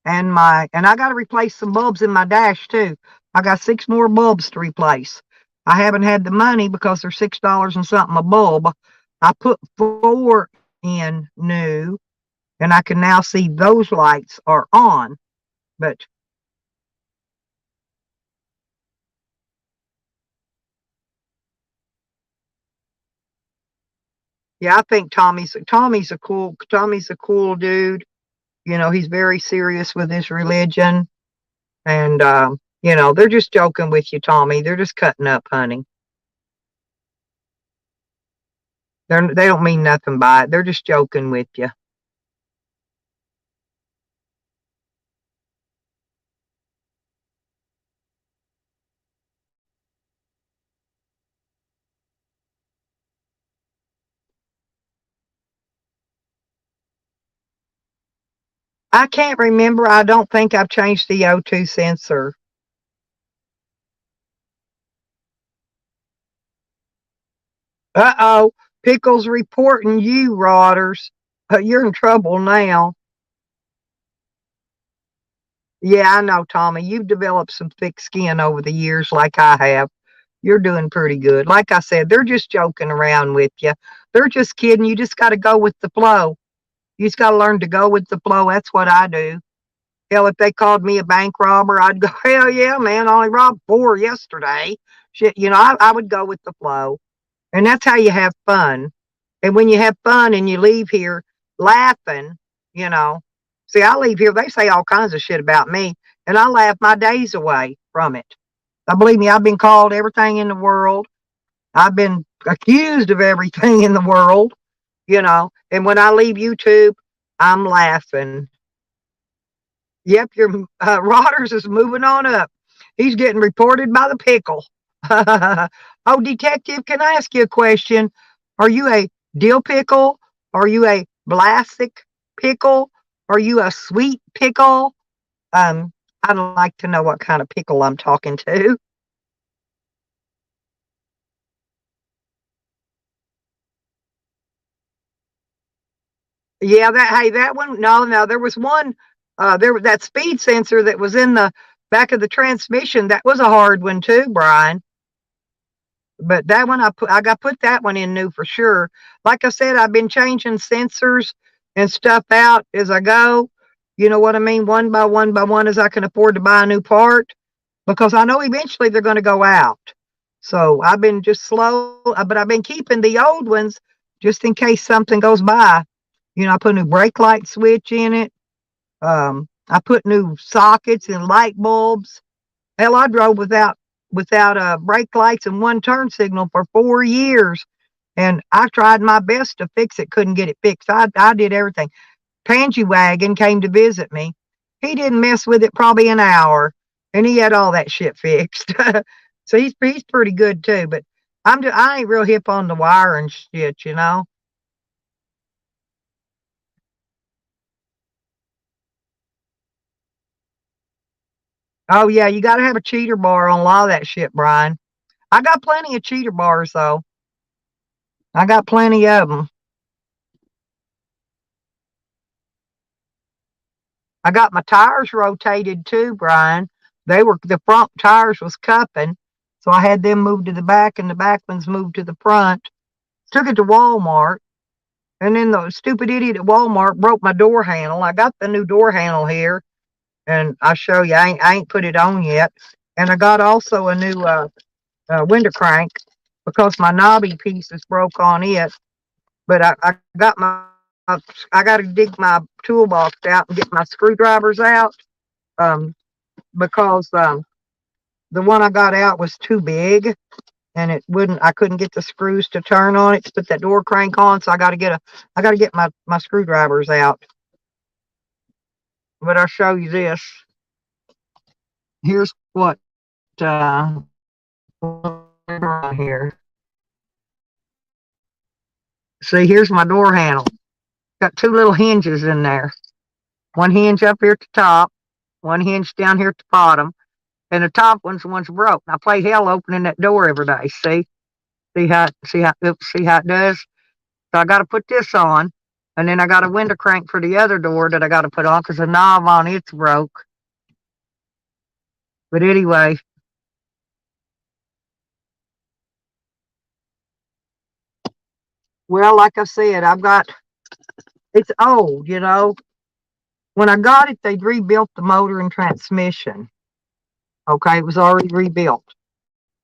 and I got to replace some bulbs in my dash too. I got 6 more bulbs to replace. I haven't had the money because they're $6 and something a bulb. I put 4 in new, and I can now see those lights are on. But yeah, I think Tommy's a cool dude. You know, he's very serious with his religion, and you know, they're just joking with you, Tommy. They're just cutting up, honey. They don't mean nothing by it. They're just joking with you. I can't remember. I don't think I've changed the O2 sensor. Uh-oh. Pickle's reporting you, Rotters. You're in trouble now. Yeah, I know, Tommy. You've developed some thick skin over the years like I have. You're doing pretty good. Like I said, they're just joking around with you. They're just kidding. You just got to go with the flow. You just got to learn to go with the flow. That's what I do. Hell, if they called me a bank robber, I'd go, hell yeah, man, I only robbed 4 yesterday. Shit, you know, I would go with the flow. And that's how you have fun. And when you have fun and you leave here laughing, you know, see, I leave here, they say all kinds of shit about me, and I laugh my days away from it. Now, believe me, I've been called everything in the world. I've been accused of everything in the world, you know, and when I leave YouTube, I'm laughing. Yep, your Rotters is moving on up. He's getting reported by the pickle. Oh, detective, can I ask you a question? Are you a dill pickle? Are you a Vlasic pickle? Are you a sweet pickle? I'd like to know what kind of pickle I'm talking to. Yeah, that one. No, there was one. That speed sensor that was in the back of the transmission. That was a hard one too, Brian. But that one I got put that one in new for sure. Like I said, I've been changing sensors and stuff out as I go. You know what I mean? One by one as I can afford to buy a new part because I know eventually they're going to go out. So I've been just slow, but I've been keeping the old ones just in case something goes by. I put a new brake light switch in it. I put new sockets and light bulbs. Hell, I drove without brake lights and one turn signal for 4 years, and I tried my best to fix it. Couldn't get it fixed. I did everything. Pansy Wagon came to visit me. He didn't mess with it probably an hour, and he had all that shit fixed. So he's pretty good too. But I ain't real hip on the wire and shit. Oh yeah, you got to have a cheater bar on a lot of that shit, Brian. I got plenty of cheater bars though. I got plenty of them. I got my tires rotated too, Brian. The front tires was cupping, so I had them moved to the back and the back ones moved to the front. Took it to Walmart, and then the stupid idiot at Walmart broke my door handle. I got the new door handle here, and I'll show you. I ain't put it on yet. And I got also a new window crank because my knobby piece is broke on it. But I got I got to dig my toolbox out and get my screwdrivers out. Um, because the one I got out was too big and I couldn't get the screws to turn on it to put that door crank on. So I got to get my screwdrivers out. But I'll show you this. Here's what, here. See, here's my door handle. Got two little hinges in there. One hinge up here at the top, one hinge down here at the bottom. And the top one's broke. I play hell opening that door every day. See how it does. So I got to put this on, and then I got a window crank for the other door that I got to put on because the knob on it's broke. But anyway, well, like I said, it's old. When I got it, they'd rebuilt the motor and transmission. Okay, it was already rebuilt.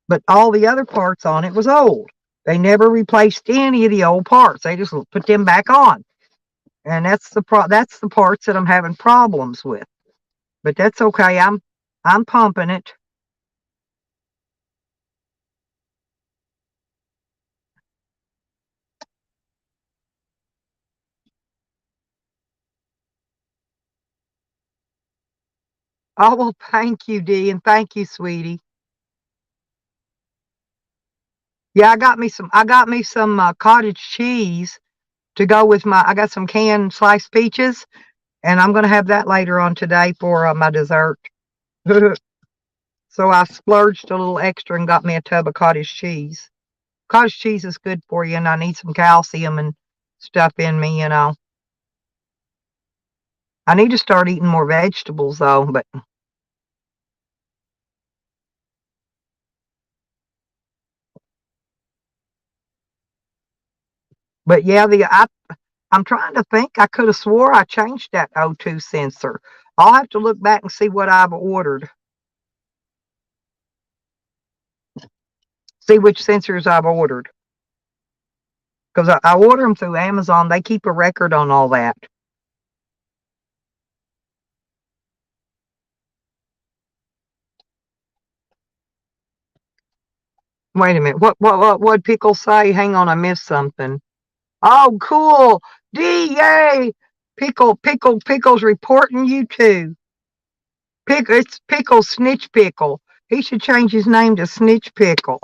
But all the other parts on it was old. They never replaced any of the old parts. They just put them back on. And that's the parts that I'm having problems with. But that's okay. I'm pumping it. Oh well, thank you, Dee, and thank you, sweetie. Yeah, I got me some cottage cheese to go with I got some canned sliced peaches, and I'm gonna have that later on today for my dessert. So I splurged a little extra and got me a tub of cottage cheese. Cottage cheese is good for you, and I need some calcium and stuff in me. I need to start eating more vegetables though, but yeah, I'm trying to think. I could have swore I changed that O2 sensor. I'll have to look back and see what I've ordered. See which sensors I've ordered. Because I order them through Amazon. They keep a record on all that. Wait a minute. What Pickle say? Hang on, I missed something. Oh, cool. DA. Pickle's reporting you too. It's Pickle Snitch Pickle. He should change his name to Snitch Pickle.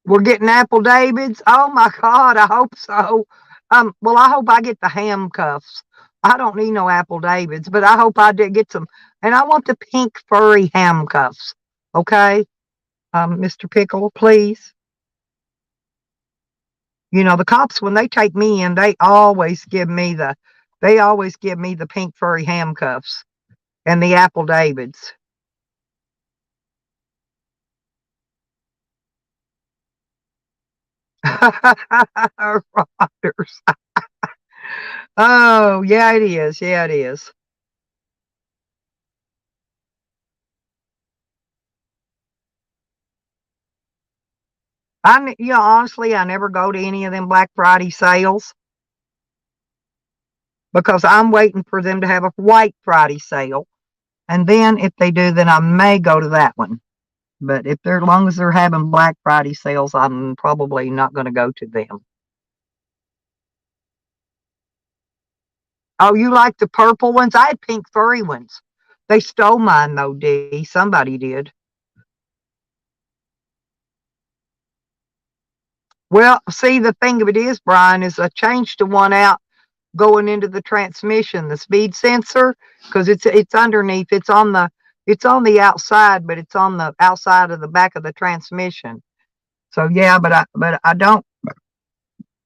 We're getting Apple Davids. Oh my God, I hope so. Well, I hope I get the handcuffs. I don't need no Apple Davids, but I hope I did get some. And I want the pink furry handcuffs. Okay, Mr. Pickle, please. You know, the cops, when they take me in, they always give me the pink furry handcuffs and the Apple Davids. Rotters. Oh, yeah, it is. Yeah, it is. Honestly, I never go to any of them Black Friday sales because I'm waiting for them to have a White Friday sale. And then if they do, then I may go to that one. But if they're, as long as they're having Black Friday sales, I'm probably not going to go to them. Oh, you like the purple ones? I had pink furry ones. They stole mine though, Dee. Somebody did. Well, see, the thing of it is, Brian, is I changed the one out going into the transmission, the speed sensor, because it's underneath. It's on the outside, but it's on the outside of the back of the transmission. So yeah, but I don't.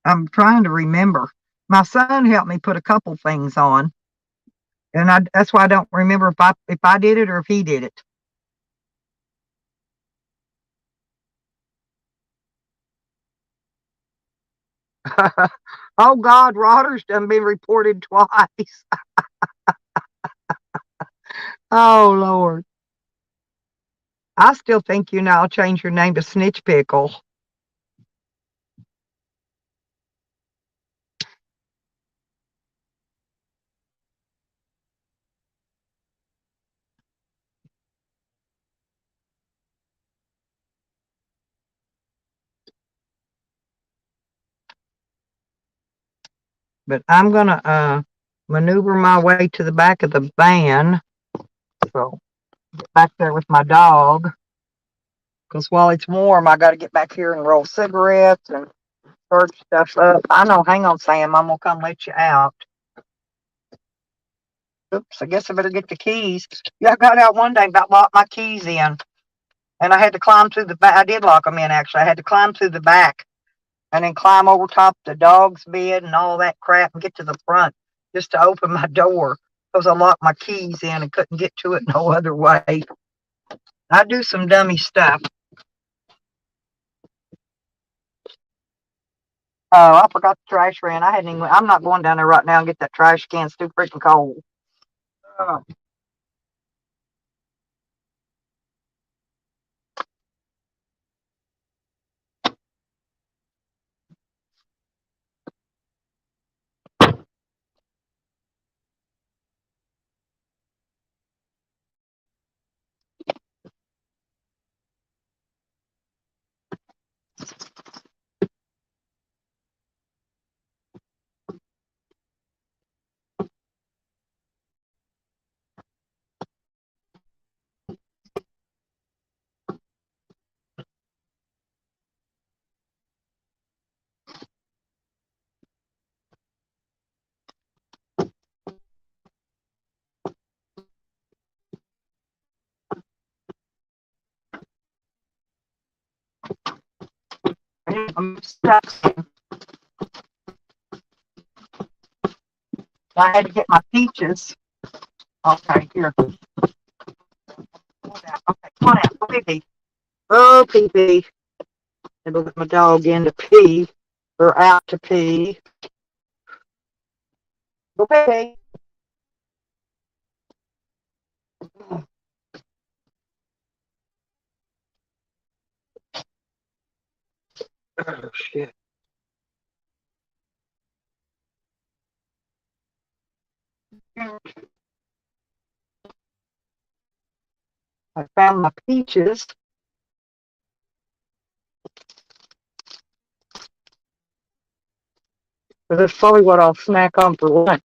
I'm trying to remember. My son helped me put a couple things on, and that's why I don't remember if I did it or if he did it. Oh God, Rotters done been reported twice. Oh Lord. I still think you now change your name to Snitch Pickle. But I'm gonna maneuver my way to the back of the van. So get back there with my dog. Because while it's warm, I got to get back here and roll cigarettes and start stuff up. I know. Hang on, Sam. I'm gonna come let you out. Oops. I guess I better get the keys. Yeah, I got out one day, about locked my keys in, and I had to climb through the back. I did lock them in actually. I had to climb through the back and then climb over top the dog's bed and all that crap and get to the front just to open my door because I locked my keys in and couldn't get to it no other way. I do some dummy stuff. Oh, I forgot the trash can. I'm not going down there right now and get that trash can. It's too freaking cold. Oh. I'm stuck. I had to get my peaches. Okay, here. Come on out. Okay, come on out. Go pee pee. Oh, pee pee. And let my dog in to pee or out to pee. Go pee pee. Oh, shit. I found my peaches. But that's probably what I'll snack on for lunch.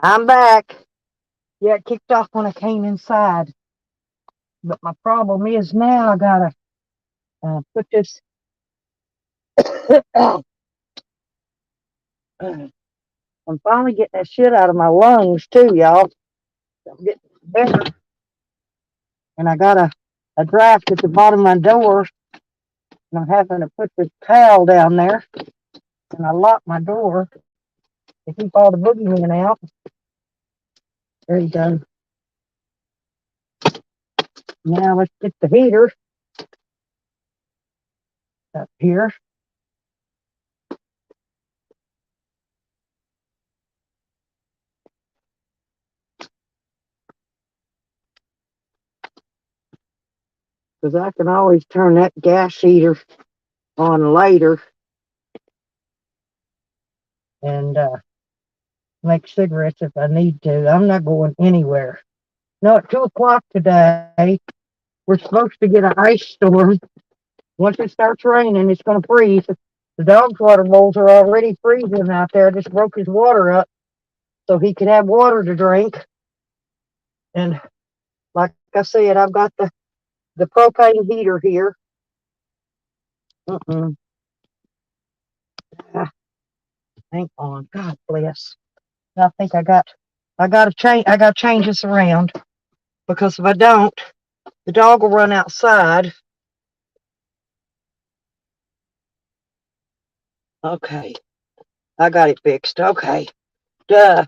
I'm back. Yeah, it kicked off when I came inside. But my problem is now I gotta put this. I'm finally getting that shit out of my lungs too, y'all. I'm getting better. And I got a draft at the bottom of my door. And I'm having to put this towel down there. And I lock my door to keep all the boogeymen out. There you go. Now let's get the heater up here. Because I can always turn that gas heater on later and make cigarettes if I need to. I'm not going anywhere. No, at 2 o'clock today, we're supposed to get an ice storm. Once it starts raining, it's going to freeze. The dog's water bowls are already freezing out there. I just broke his water up so he could have water to drink. And like I said, I've got the propane heater here. Ah, hang on. God bless. I think I gotta change this around because if I don't, the dog will run outside. Okay. I got it fixed. Okay. Duh.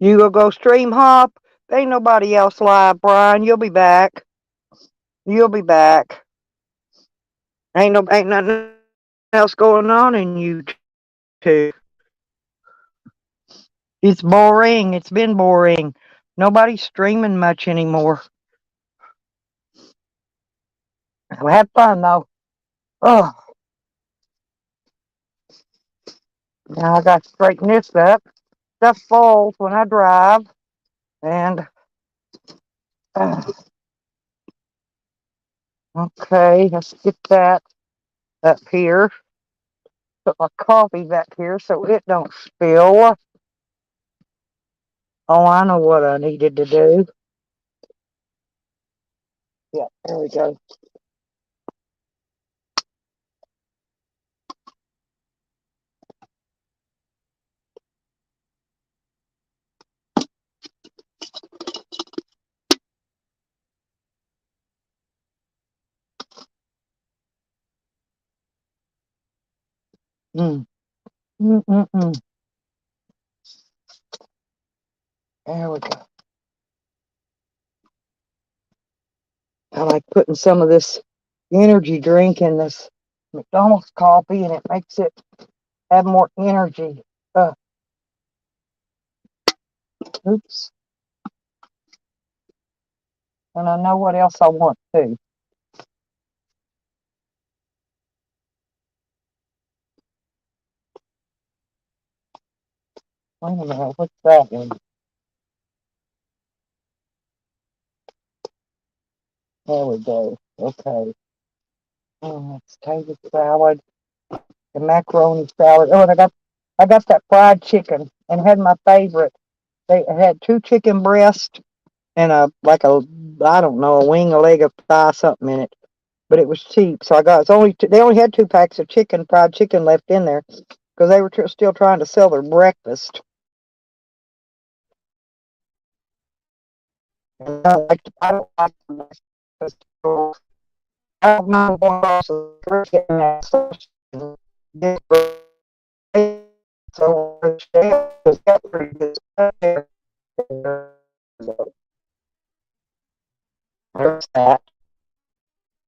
You gonna go stream hop? Ain't nobody else live, Brian. You'll be back. You'll be back. Ain't nothing else going on in YouTube. It's boring. It's been boring. Nobody's streaming much anymore. We had fun though. Oh, now I got to straighten this up. Stuff falls when I drive, and okay, let's get that up here. Put my coffee back here so it don't spill. Oh, I know what I needed to do. Yeah, there we go. Mm. Mm. There we go. I like putting some of this energy drink in this McDonald's coffee, and it makes it have more energy. Oops. And I know what else I want too. Wait a minute, what's that one? There we go. Okay. It's potato salad, the macaroni salad. Oh, and I got that fried chicken and had my favorite. They had 2 chicken breasts and I don't know, a wing, a leg, a thigh, something in it. But it was cheap, so I got they only had 2 packs of fried chicken left in there because they were still trying to sell their breakfast. And I don't like the breakfast. I don't know what so got pretty good stuff there. There's that.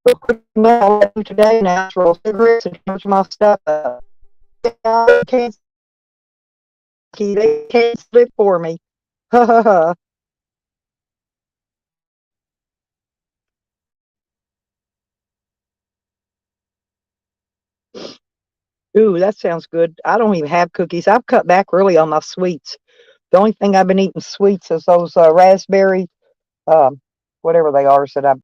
Real quick, I'll let you today, natural cigarettes and charge my stuff up. They can't slip for me. Ha ha ha. Ooh, that sounds good. I don't even have cookies. I've cut back really on my sweets. The only thing I've been eating sweets is those raspberry, um, whatever they are, that I.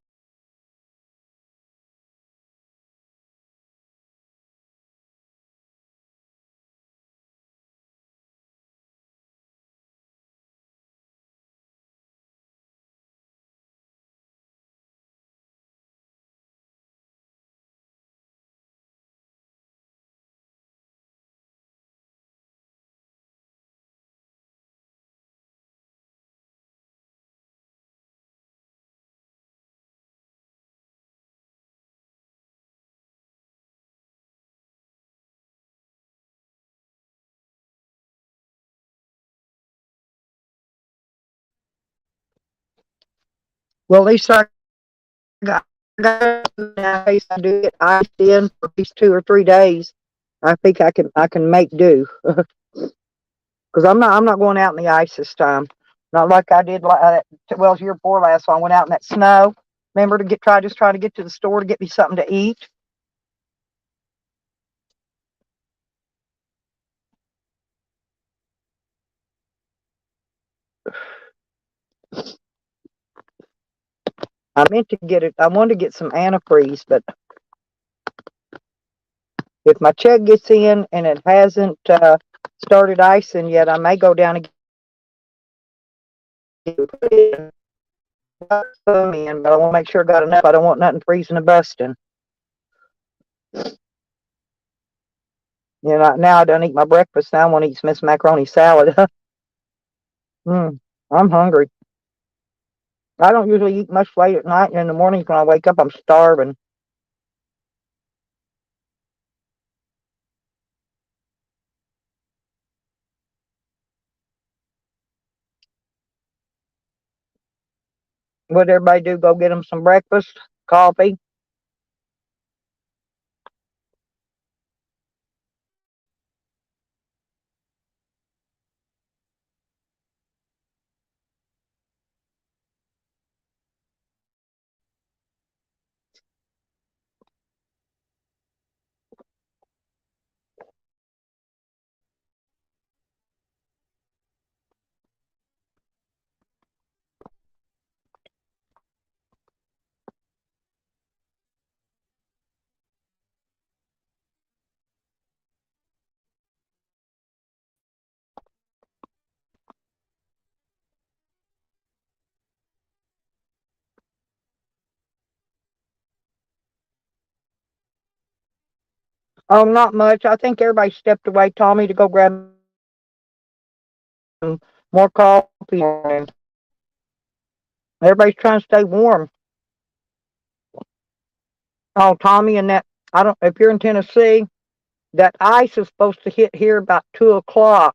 Well, at least I got now. In case I do get iced in for these 2 or 3 days, I think I can make do. Because I'm not going out in the ice this time. Not like I did. Well, year before last, so I went out in that snow. Remember to try to get to the store to get me something to eat. I meant to get it. I wanted to get some antifreeze, but if my check gets in and it hasn't started icing yet, I may go down and get some in. But I want to make sure I got enough. I don't want nothing freezing and busting. Now I don't eat my breakfast. Now I want to eat some macaroni salad. mm, I'm hungry. I don't usually eat much late at night, and in the mornings when I wake up, I'm starving. What everybody do? Go get them some breakfast, coffee. Oh, not much. I think everybody stepped away. Tommy to go grab some more coffee. Everybody's trying to stay warm. Oh, Tommy and that. I don't. If you're in Tennessee, that ice is supposed to hit here about 2 o'clock.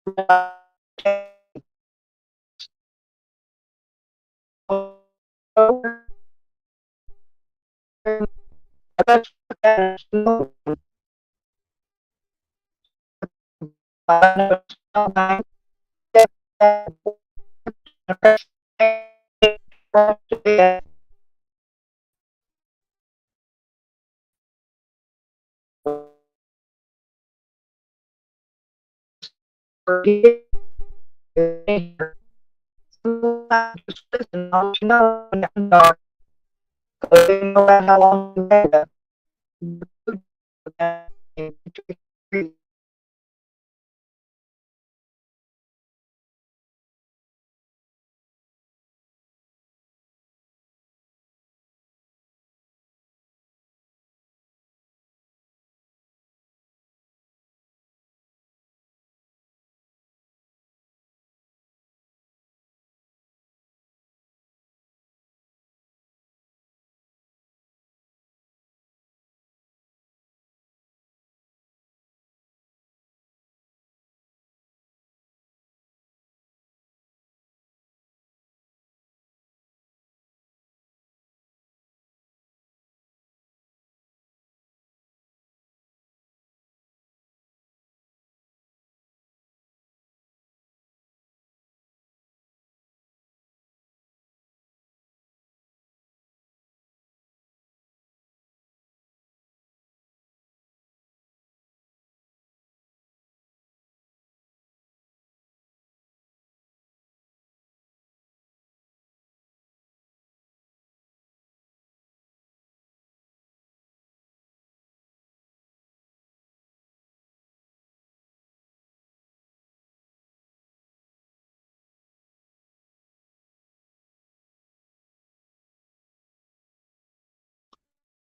Just listen, I'll let you know when it's dark, 'cause they know about how long you had to.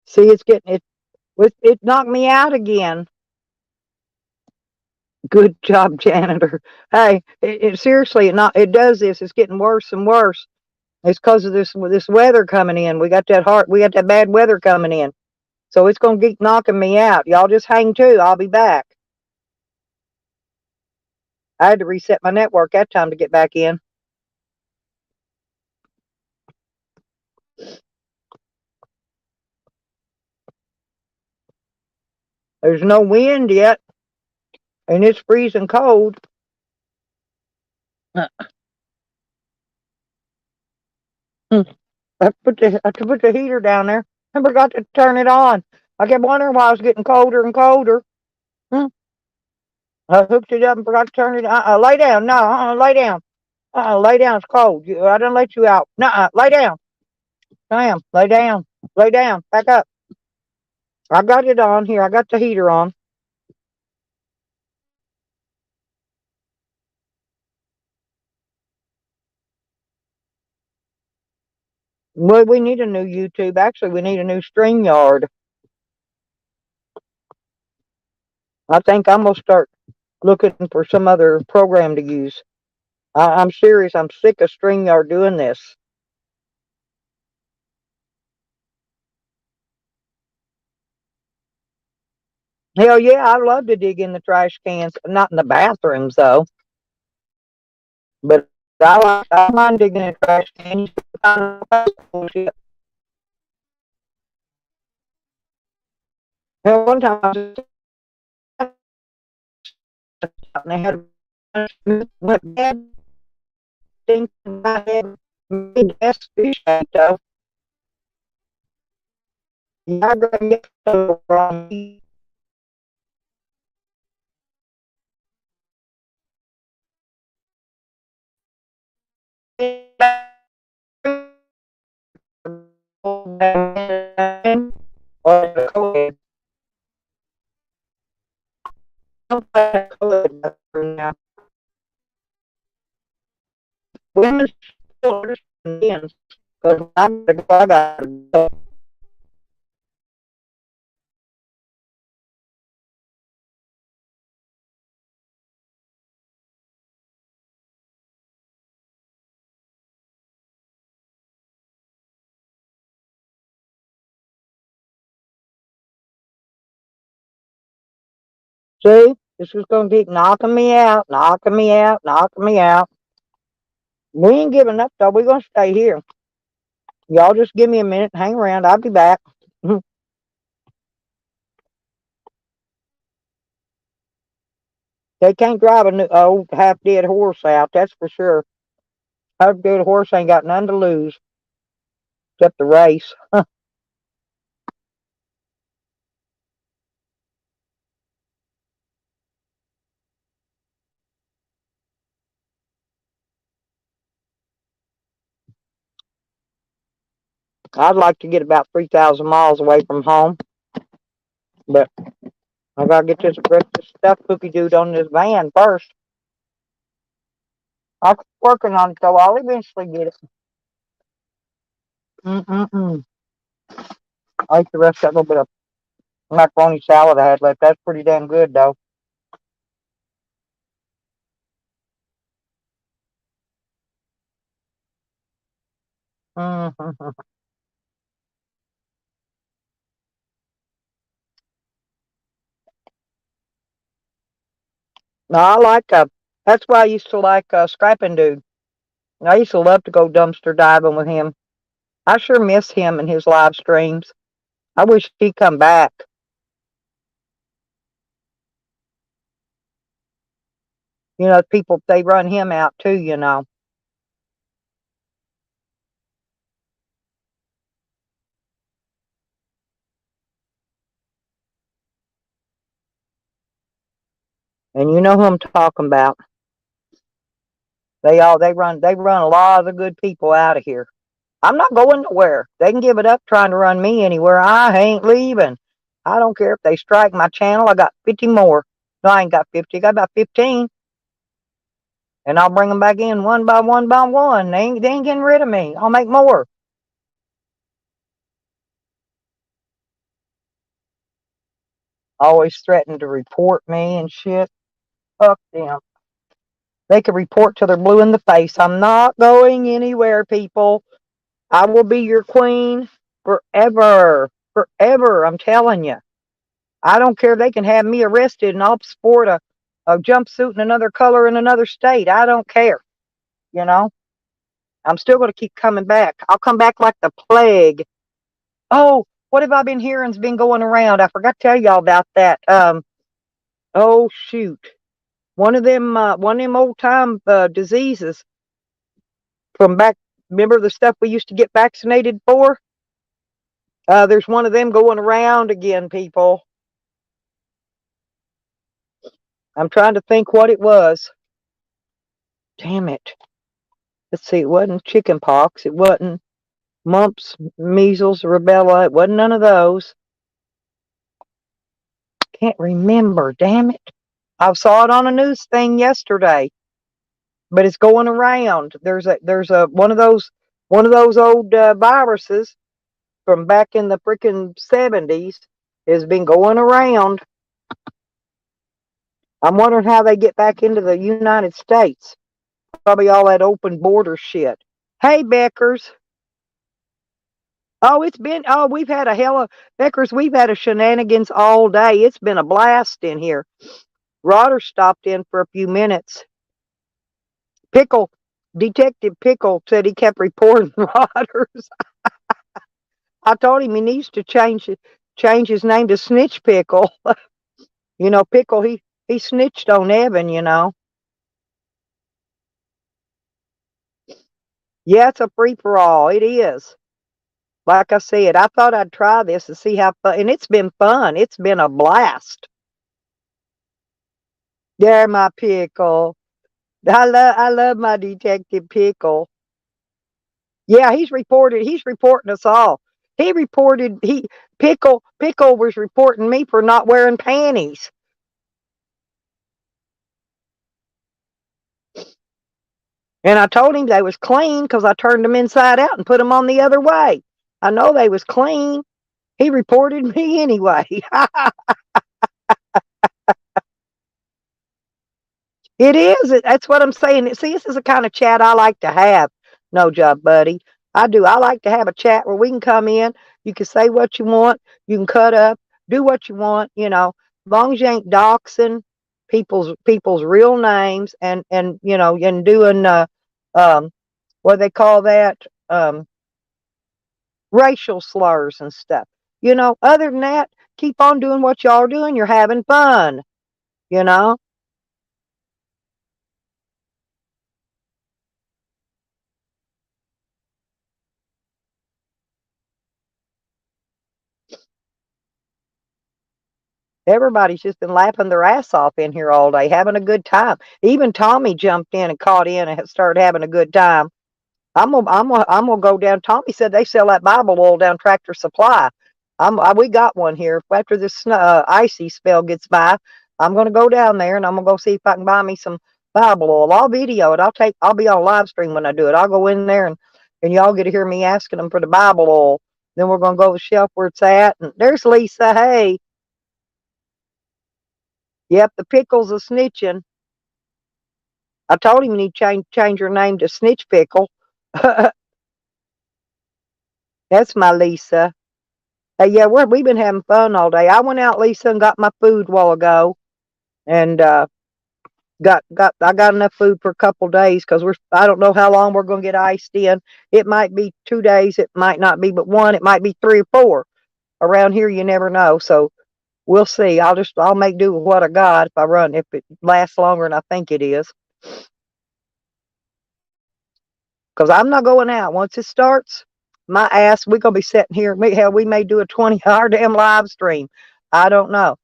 See, it knocked me out again. Good job, janitor. Hey, seriously, it does this. It's getting worse and worse. It's because of this weather coming in. We got that bad weather coming in. So it's gonna keep knocking me out. Y'all just hang too. I'll be back. I had to reset my network that time to get back in. There's no wind yet, and it's freezing cold. I put the heater down there. I forgot to turn it on. I kept wondering why it was getting colder and colder. Hmm. I hooked it up and forgot to turn it on. Lay down. No, lay down. Lay down. It's cold. I didn't let you out. Nuh-uh. Lay down. Damn. Lay down. Lay down. Back up. I got it on here. I got the heater on. Well, we need a new YouTube. Actually, we need a new StreamYard. I think I'm gonna start looking for some other program to use. I'm serious. I'm sick of StreamYard doing this. Hell yeah, I love to dig in the trash cans. Not in the bathrooms though, but I mind digging in the trash cans. Hell, one time I was and they had went bad thing in my head. Made S fish though. Yeah, I got it wrong. Women still understand because I'm the guy that see This is gonna keep knocking me out, knocking me out, knocking me out. We ain't giving up though. We're gonna stay here. Y'all just give me a minute. Hang around. I'll be back. They can't drive an old half dead horse out, that's for sure. Half dead horse ain't got none to lose except the race. I'd like to get about 3,000 miles away from home, but I gotta get this stuff cookie dude on this van first. I'm working on it though. I'll eventually get it. Mm-mm-mm. I ate the rest of that little bit of macaroni salad I had left. That's pretty damn good though. Mm-hmm. No, I like that's why I used to like Scrapping Dude. I used to love to go dumpster diving with him. I sure miss him and his live streams. I wish he'd come back. You know, people, they run him out too, you know. And you know who I'm talking about. They run a lot of the good people out of here. I'm not going nowhere. They can give it up trying to run me anywhere. I ain't leaving. I don't care if they strike my channel. I got 50 more. No, I ain't got 50. I got about 15. And I'll bring them back in one by one by one. They ain't getting rid of me. I'll make more. Always threaten to report me and shit. Fuck them. They could report till they're blue in the face. I'm not going anywhere, people. I will be your queen forever. Forever, I'm telling you. I don't care. They can have me arrested and I'll sport a jumpsuit in another color in another state. I don't care. You know? I'm still going to keep coming back. I'll come back like the plague. Oh, what have I been hearing's been going around? I forgot to tell y'all about that. Oh, shoot. One of them old time diseases from back. Remember the stuff we used to get vaccinated for? There's one of them going around again, people. I'm trying to think what it was. Damn it. Let's see. It wasn't chicken pox. It wasn't mumps, measles, rubella. It wasn't none of those. Can't remember. Damn it. I saw it on a news thing yesterday, but it's going around. There's a one of those old viruses from back in the freaking 70s has been going around. I'm wondering how they get back into the United States. Probably all that open border shit. Hey, Beckers. We've had a hell of, Beckers, we've had a shenanigans all day. It's been a blast in here. Rodder stopped in for a few minutes. Detective Pickle said he kept reporting Rodders. I told him he needs to change his name to Snitch Pickle. You know, Pickle, he snitched on Evan, you know. Yeah, it's a free-for-all. It is. Like I said, I thought I'd try this and see how fun, and it's been fun. It's been a blast. There, my Pickle. I love my Detective Pickle. Yeah, he's reporting us all. Pickle was reporting me for not wearing panties. And I told him they was clean because I turned them inside out and put them on the other way. I know they was clean. He reported me anyway. It is. That's what I'm saying. See, this is the kind of chat I like to have. No job, buddy. I do. I like to have a chat where we can come in. You can say what you want. You can cut up. Do what you want. You know, as long as you ain't doxing people's real names and and doing um what they call that, um racial slurs and stuff. Other than that, keep on doing what y'all are doing. You're having fun, you know. Everybody's just been laughing their ass off in here all day, having a good time. Even Tommy jumped in and caught in and started having a good time. I'm gonna go down. Tommy said they sell that Bible oil down Tractor Supply. We got one here. After this icy spell gets by, I'm gonna go down there and I'm gonna go see if I can buy me some Bible oil. I'll video it. I'll be on live stream when I do it. I'll go in there and y'all get to hear me asking them for the Bible oil. Then we're gonna go to the shelf where it's at. And there's Lisa. Hey, yep, the pickle's a snitching. I told him you need to change your name to Snitch Pickle. That's my Lisa. Hey, yeah, we've been having fun all day. I went out, Lisa, and got my food a while ago, and I got enough food for a couple days because I don't know how long we're gonna get iced in. It might be 2 days, it might not be but one, it might be 3 or 4. Around here, you never know. So we'll see. I'll make do with what I got if it lasts longer than I think it is. Because I'm not going out once it starts. My ass, we're gonna be sitting here. Hell, we may do a 20-hour damn live stream. I don't know.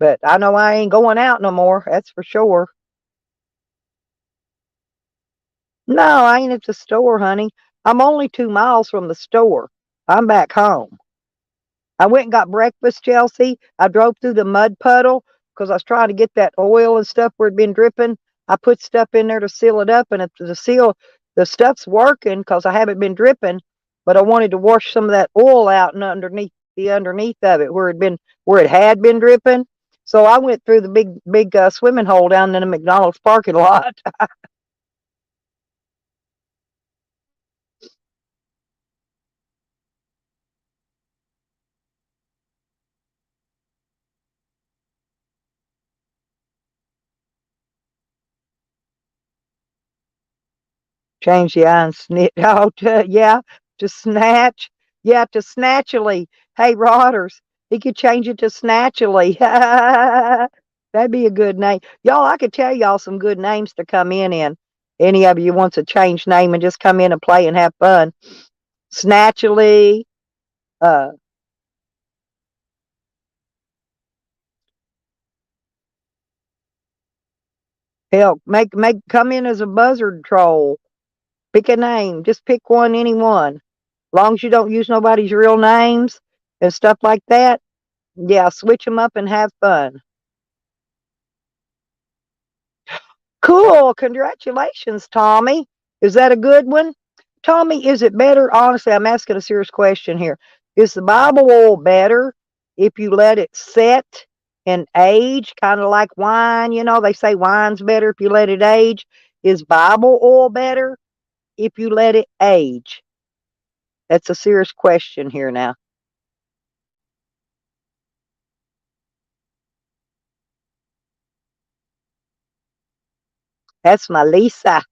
But I know I ain't going out no more. That's for sure. No, I ain't at the store, honey. I'm only 2 miles from the store. I'm back home. I went and got breakfast, Chelsea. I drove through the mud puddle because I was trying to get that oil and stuff where it'd been dripping. I put stuff in there to seal it up, and if the stuff's working because I haven't been dripping, but I wanted to wash some of that oil out and underneath of it where it had been dripping. So I went through the big swimming hole down in the McDonald's parking lot. Change the I and snit. Oh, yeah, to snatch. Yeah, to snatchily. Hey, Rodders, he could change it to snatchily. That'd be a good name. Y'all, I could tell y'all some good names to come in. Any of you wants a change name and just come in and play and have fun. Snatchily. Uh, hell, come in as a buzzard troll. Pick a name. Just pick one, any one. Long as you don't use nobody's real names and stuff like that. Yeah, switch them up and have fun. Cool. Congratulations, Tommy. Is that a good one? Tommy, is it better? Honestly, I'm asking a serious question here. Is the Bible oil better if you let it set and age, kind of like wine? They say wine's better if you let it age. Is Bible oil better if you let it age? That's a serious question here now. That's my Lisa.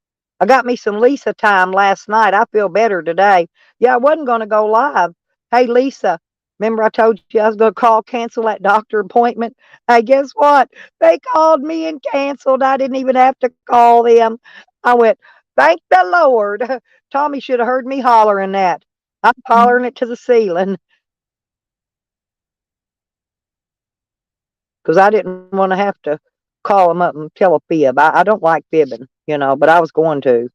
I got me some Lisa time last night. I feel better today. Yeah, I wasn't going to go live. Hey, Lisa, remember I told you I was going to cancel that doctor appointment? Hey, guess what? They called me and canceled. I didn't even have to call them. I went, thank the Lord. Tommy should have heard me hollering that. I'm hollering it to the ceiling because I didn't want to have to call them up and tell a fib. I don't like fibbing, but I was going to.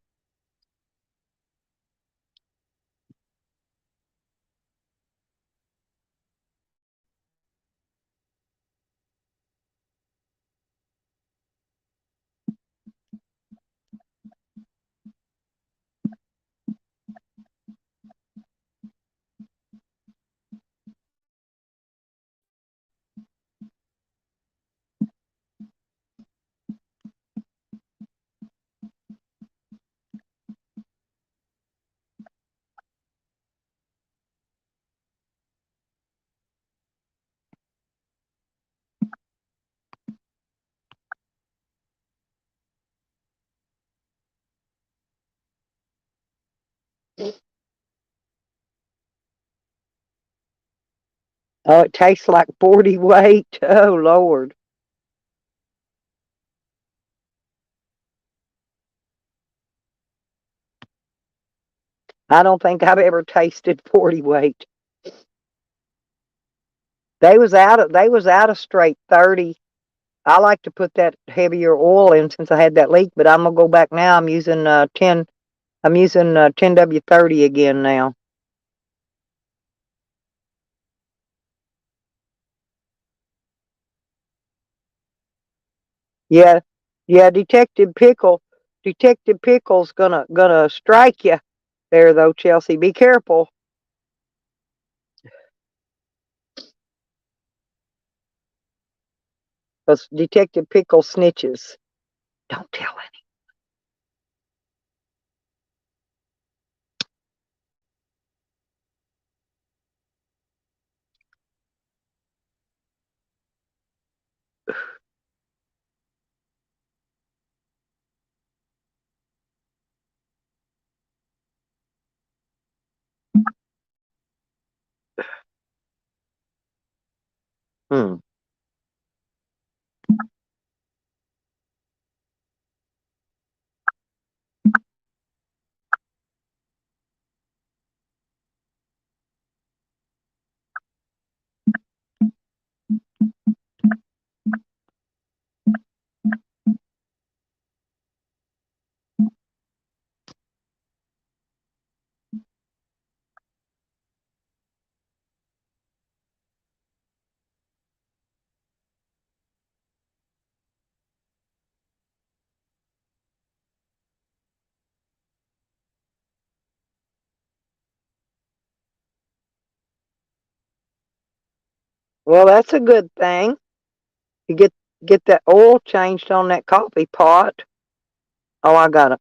Oh, it tastes like 40 weight. Oh, Lord. I don't think I've ever tasted 40 weight. They was out of straight 30. I like to put that heavier oil in since I had that leak, but I'm gonna go back now. I'm using 10W30 again now. Yeah. Yeah, Detective Pickle's gonna strike you there though, Chelsea. Be careful. 'Cause Detective Pickle snitches. Don't tell him. Well, that's a good thing. You get that oil changed on that coffee pot. Oh, I got it.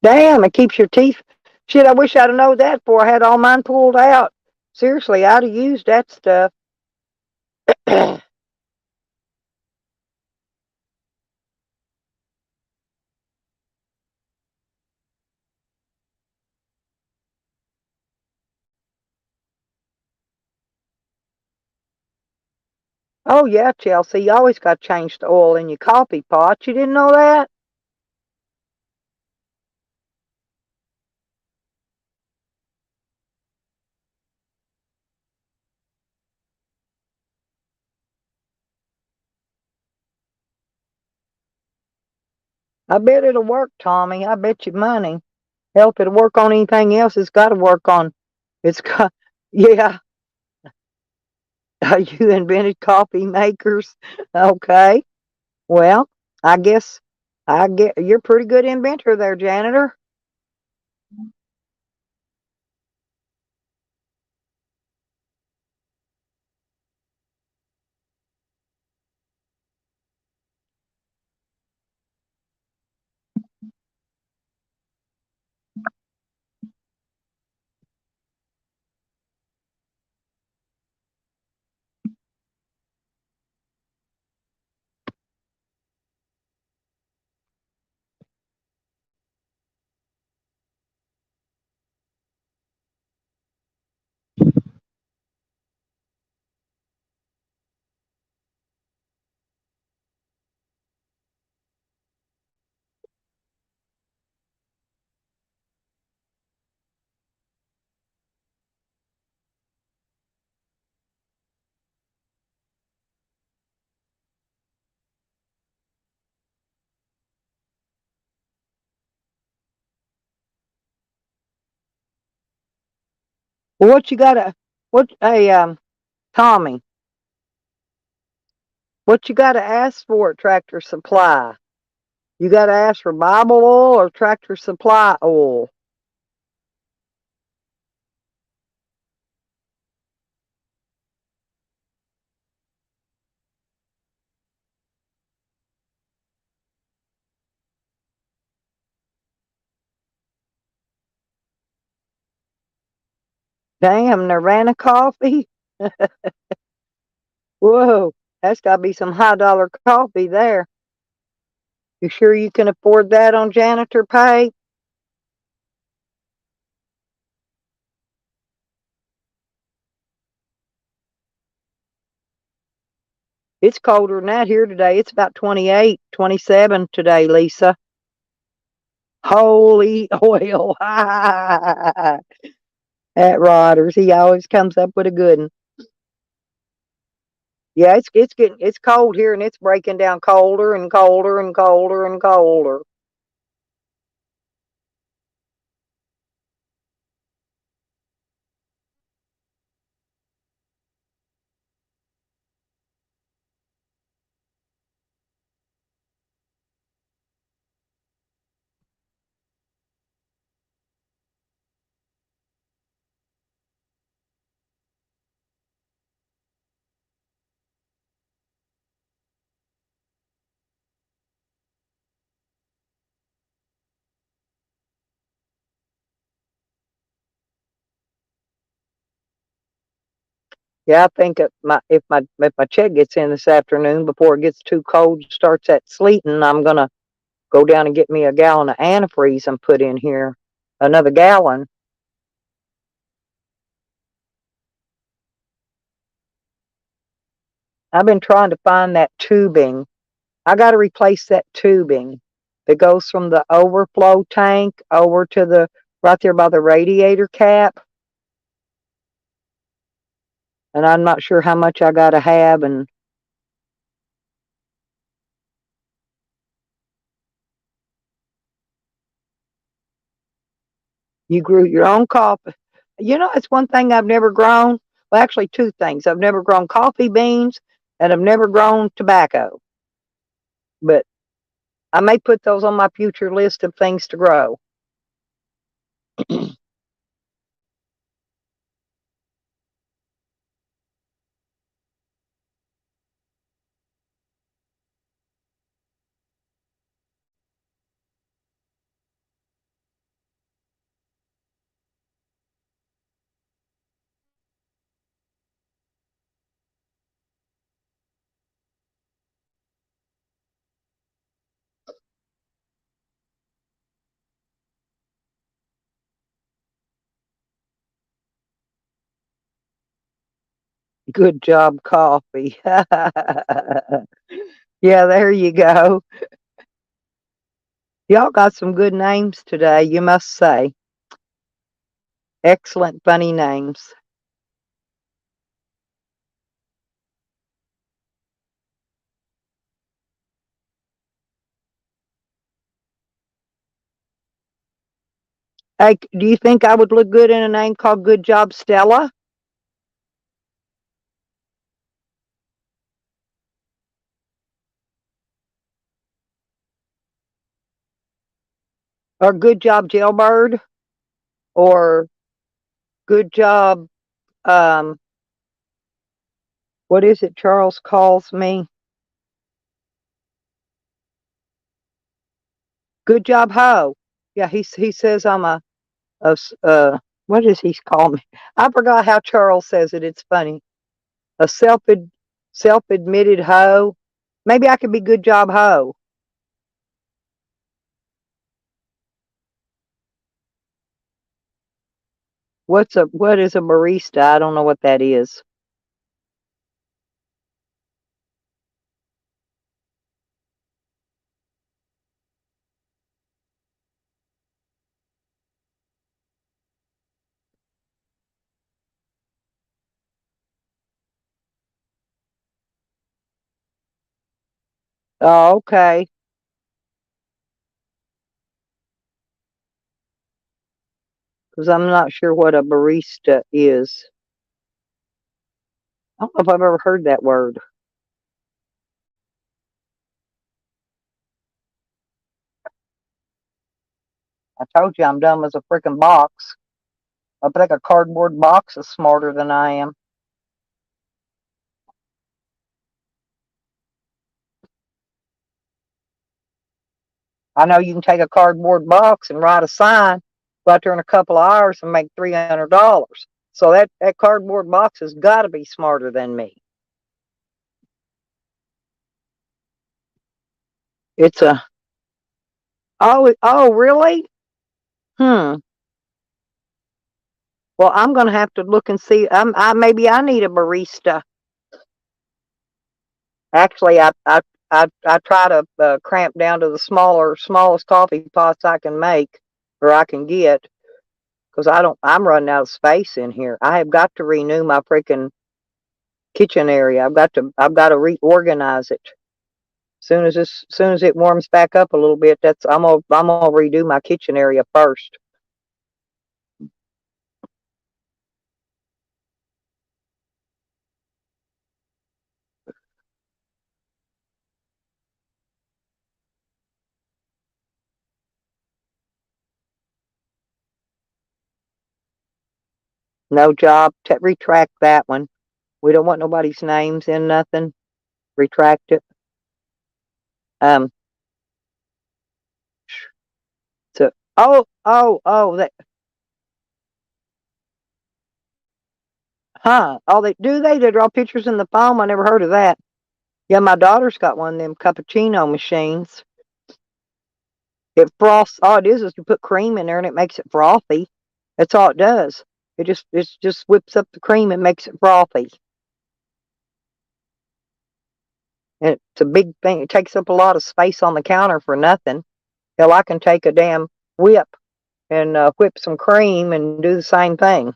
Damn, it keeps your teeth. Shit, I wish I'd have known that before I had all mine pulled out. Seriously, I'd have used that stuff. Oh yeah, Chelsea, you always got to change the oil in your coffee pot. You didn't know that? I bet it'll work, Tommy. I bet you money. Hell, if it'll work on anything else, it's got to work on. It's got. Yeah, you invented coffee makers. Okay. Well, I guess I get you're a pretty good inventor there, janitor. Well, what you got to what? Hey, Tommy, What you gotta ask for at Tractor Supply? You gotta ask for Bible oil or Tractor Supply oil. Damn, Nirvana coffee? Whoa, that's gotta be some high dollar coffee there. You sure you can afford that on janitor pay? It's colder than that here today. It's about 28, 27 today, Lisa. Holy oil. At Rodgers. He always comes up with a good one. Yeah, it's cold here and it's breaking down colder and colder and colder and colder. Yeah, I think if my check gets in this afternoon before it gets too cold, starts that sleeting, I'm gonna go down and get me a gallon of antifreeze and put in here. Another gallon. I've been trying to find that tubing. I got to replace that tubing that goes from the overflow tank over to the right there by the radiator cap. And I'm not sure how much I got to have. And you grew your own coffee. You know, it's one thing I've never grown. Well, actually, two things. I've never grown coffee beans and I've never grown tobacco. But I may put those on my future list of things to grow. Good job, coffee. Yeah, there you go. Y'all got some good names today, you must say. Excellent, funny names. Hey, do you think I would look good in a name called Good Job Stella? Or Good Job Jailbird? Or Good Job, um, what is it Charles calls me? Good Job Ho. Yeah, he says I'm what does he call me? I forgot how Charles says it. It's funny. A self-admitted hoe. Maybe I could be Good Job Ho. What is a barista? I don't know what that is. Oh, okay. Because I'm not sure what a barista is. I don't know if I've ever heard that word. I told you I'm dumb as a freaking box. I think a cardboard box is smarter than I am. I know you can take a cardboard box and write a sign, go out there in a couple of hours and make $300. So that cardboard box has got to be smarter than me. It's a oh really? Hmm. Well, I'm gonna have to look and see. Maybe I need a barista. Actually, I try to cramp down to the smallest coffee pots I can make or I can get because I'm running out of space in here. I have got to renew my freaking kitchen area. I've got to reorganize it. Soon as it warms back up a little bit, I'm gonna redo my kitchen area first. No job. Retract that one. We don't want nobody's names in nothing. Retract it. Um. So. That. Huh? Oh, they draw pictures in the foam. I never heard of that. Yeah, my daughter's got one of them cappuccino machines. It frosts. All it is you put cream in there and it makes it frothy. That's all it does. It just whips up the cream and makes it frothy. And it's a big thing. It takes up a lot of space on the counter for nothing. Hell, I can take a damn whip and whip some cream and do the same thing.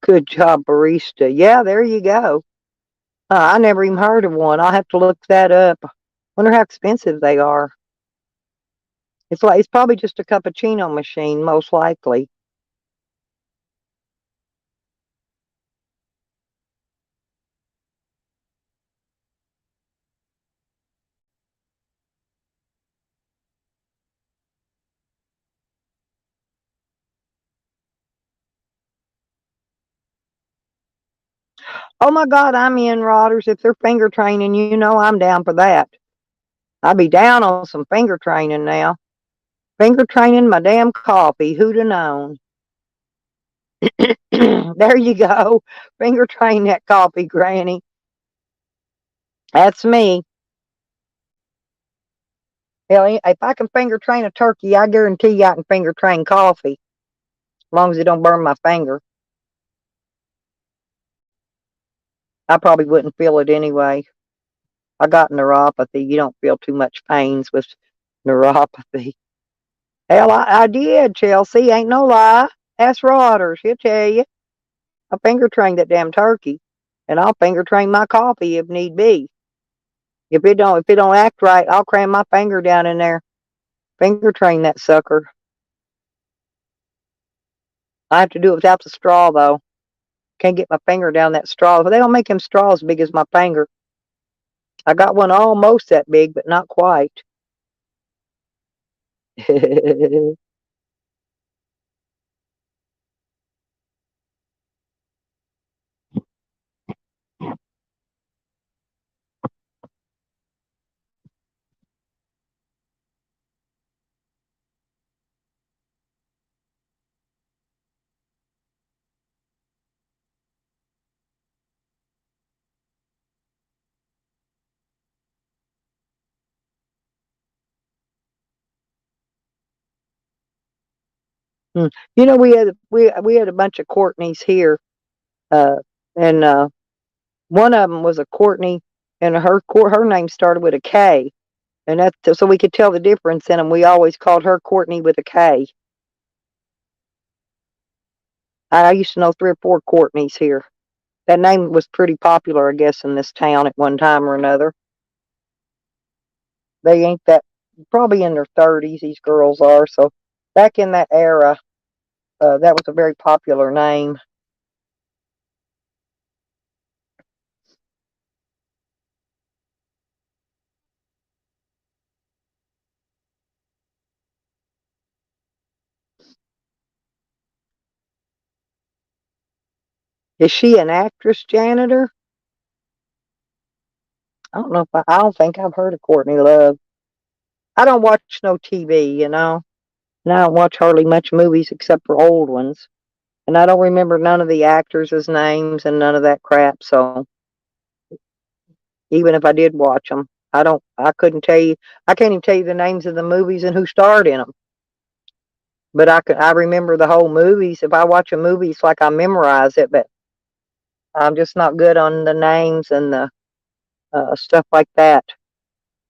Good job, barista. Yeah, there you go. I never even heard of one. I'll have to look that up. Wonder how expensive they are. It's probably just a cappuccino machine, most likely. Oh my God, I'm in, Rodders. If they're finger training, I'm down for that. I'll be down on some finger training now. Finger training my damn coffee. Who'd have known? There you go. Finger train that coffee, Granny. That's me. Hell, if I can finger train a turkey, I guarantee you I can finger train coffee. As long as it don't burn my finger. I probably wouldn't feel it anyway. I got neuropathy. You don't feel too much pains with neuropathy. Hell, I did, Chelsea. Ain't no lie. Ask Rodders. He'll tell you. I finger trained that damn turkey. And I'll finger train my coffee if need be. If it don't act right, I'll cram my finger down in there. Finger train that sucker. I have to do it without the straw though. Can't get my finger down that straw. But they don't make them straws big as my finger. I got one almost that big, but not quite. Mm. We had a bunch of Courtneys here, uh, and one of them was a Courtney and her name started with a K, and that's so we could tell the difference in them. We always called her Courtney with a K. I used to know 3 or 4 Courtneys here. That name was pretty popular, I guess, in this town at one time or another. They ain't that probably in their 30s. These girls are so. Back in that era, that was a very popular name. Is she an actress, janitor? I don't know if I don't think I've heard of Courtney Love. I don't watch no TV, and I don't watch hardly much movies except for old ones. And I don't remember none of the actors' names and none of that crap. So even if I did watch them, I couldn't tell you. I can't even tell you the names of the movies and who starred in them. But I remember the whole movies. If I watch a movie, it's like I memorize it. But I'm just not good on the names and the stuff like that.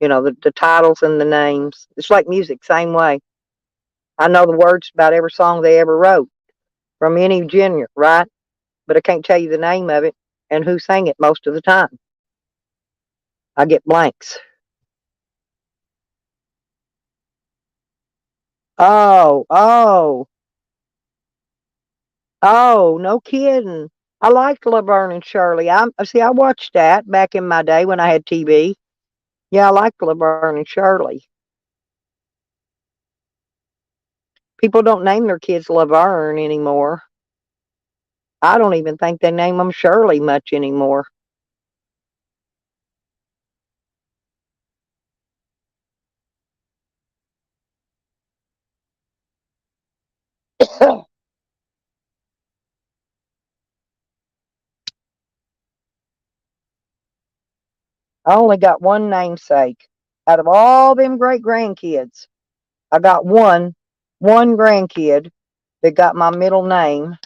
You know, the titles and the names. It's like music, same way. I know the words about every song they ever wrote from any genre, right? But I can't tell you the name of it and who sang it most of the time. I get blanks. Oh, oh, oh, no kidding. I liked Laverne and Shirley. I watched that back in my day when I had TV. Yeah, I liked Laverne and Shirley. People don't name their kids Laverne anymore. I don't even think they name them Shirley much anymore. I only got one namesake out of all them great grandkids. I got one grandkid that got my middle name.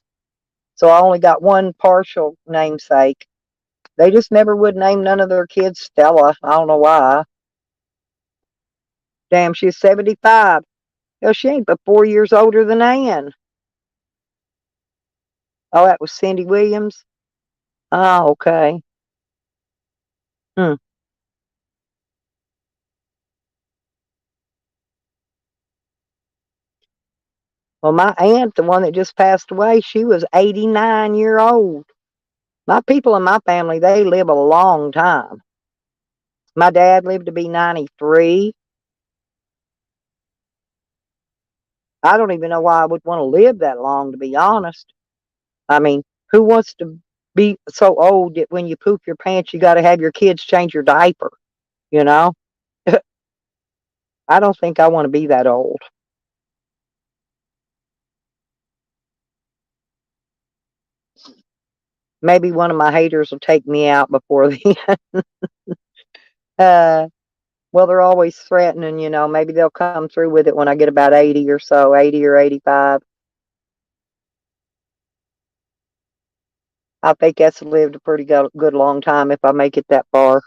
So I only got one partial namesake. They just never would name none of their kids Stella. I don't know why. Damn, she's 75. Hell, she ain't but 4 years older than Ann. Oh, that was Cindy Williams? Oh, okay. Hmm. Well, my aunt, the one that just passed away, she was 89-year old. My people in my family, they live a long time. My dad lived to be 93. I don't even know why I would want to live that long, to be honest. I mean, who wants to be so old that when you poop your pants, you got to have your kids change your diaper? You know, I don't think I want to be that old. Maybe one of my haters will take me out before the. uh, well, they're always threatening. Maybe they'll come through with it when I get about 80 or so, 80 or 85. I think that's lived a pretty good long time if I make it that far.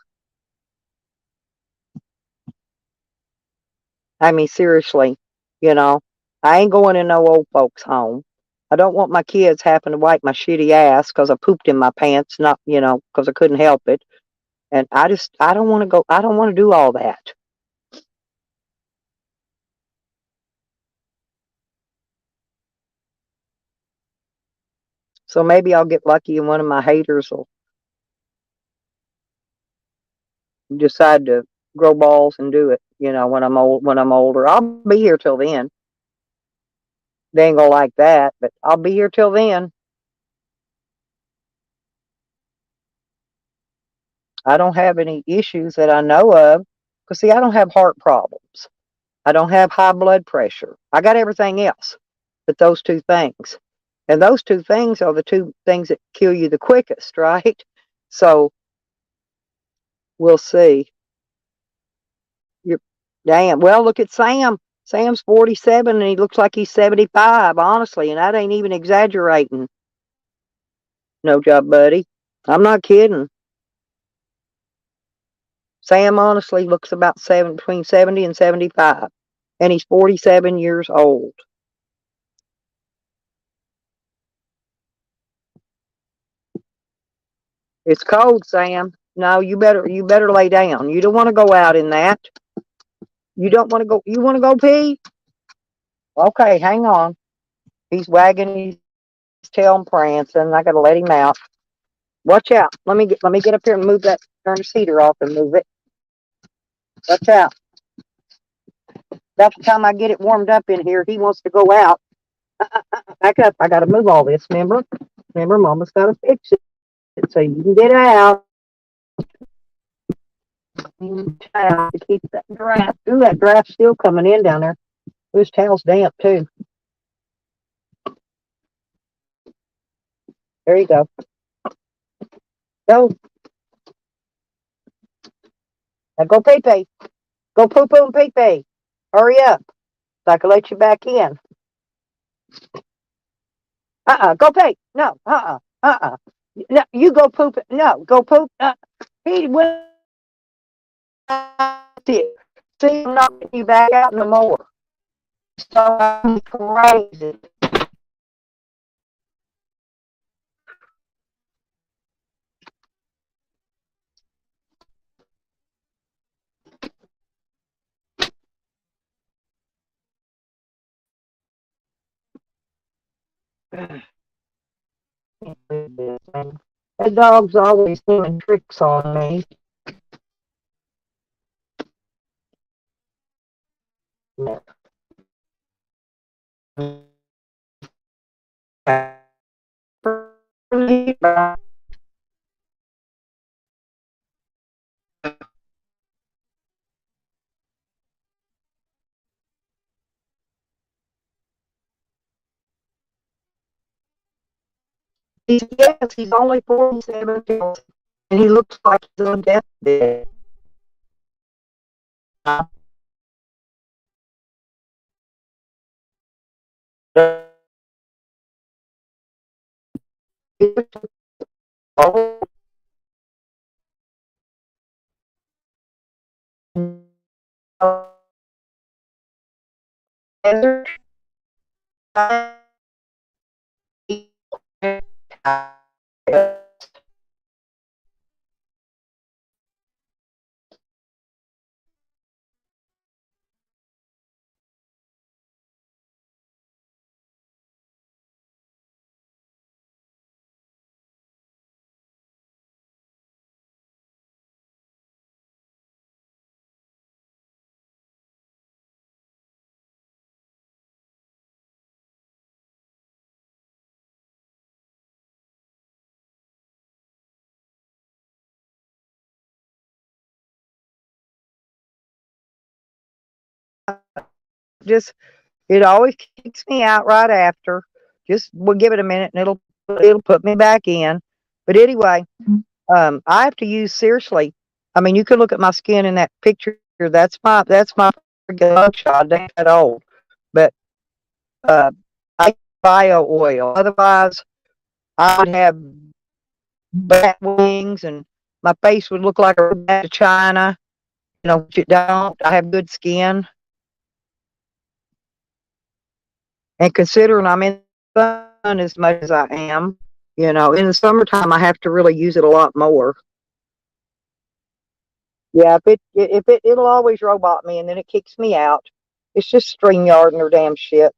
I mean, seriously, you know, I ain't going in no old folks' home. I don't want my kids having to wipe my shitty ass because I pooped in my pants, not, because I couldn't help it. And I don't want to go, I don't want to do all that. So maybe I'll get lucky and one of my haters will decide to grow balls and do it, when I'm older. I'll be here till then. They ain't gonna like that, but I'll be here till then. I don't have any issues that I know of. Because, see, I don't have heart problems. I don't have high blood pressure. I got everything else but those two things. And those two things are the two things that kill you the quickest, right? So we'll see. You're, damn. Well, look at Sam. Sam's 47 and he looks like he's 75, honestly, and that ain't even exaggerating. No job, buddy. I'm not kidding. Sam honestly looks about between 70 and 75, and he's 47 years old. It's cold, Sam. No, you better lay down. You don't want to go out in that. You don't want to go. You want to go pee? Okay, hang on. He's wagging his tail and prancing. I gotta let him out. Watch out. Let me get up here and move that. Turn the heater off and move it. Watch out. About the time I get it warmed up in here, he wants to go out. Back up. I gotta move all this. Remember, Mama's gotta fix it so you can get out. To keep that draft. Ooh, that draft's still coming in down there. This towel's damp too. There you go. Go. Now go pee pee. Go poo poo and pee pee. Hurry up. So I can let you back in. Go pee. No. No, you go poop. No, go poop. He went. See, I'm not getting you back out no more. So I'm crazy. That dog's always doing tricks on me. Yes, he's only 47 and he looks like he's on deathbed. Oh, just it always kicks me out right after. Just we'll give it a minute and it'll put me back in. But anyway, I have to use seriously. I mean, you can look at my skin in that picture. That's my mugshot. Ain't that old, but I use bio oil. Otherwise, I would have bat wings and my face would look like a bat of China. You know, which it don't. I have good skin. And considering I'm in the sun as much as I am, you know, in the summertime I have to really use it a lot more. Yeah, it'll always robot me and then it kicks me out. It's just StreamYard and their damn shit.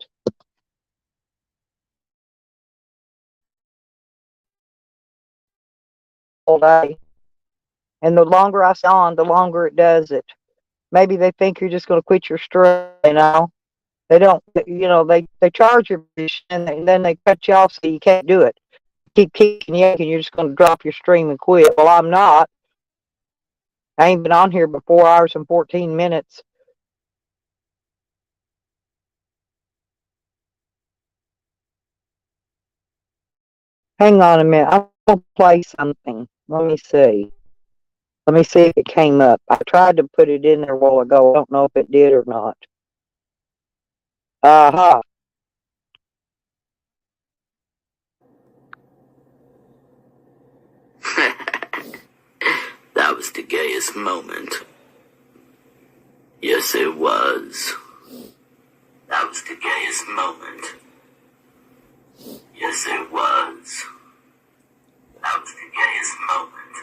All day. And the longer I stay on, the longer it does it. Maybe they think you're just going to quit your stream, you know. They don't, you know, they charge you and then they cut you off so you can't do it. Keep kicking yanking, you're just going to drop your stream and quit. Well, I'm not. I ain't been on here but 4 hours and 14 minutes. Hang on a minute. I'm going to play something. Let me see. Let me see if it came up. I tried to put it in there a while ago. I don't know if it did or not. Uh-huh. That was the gayest gayest moment. Yes, it was. That was the gayest moment. Yes, it was. That was the gayest moment.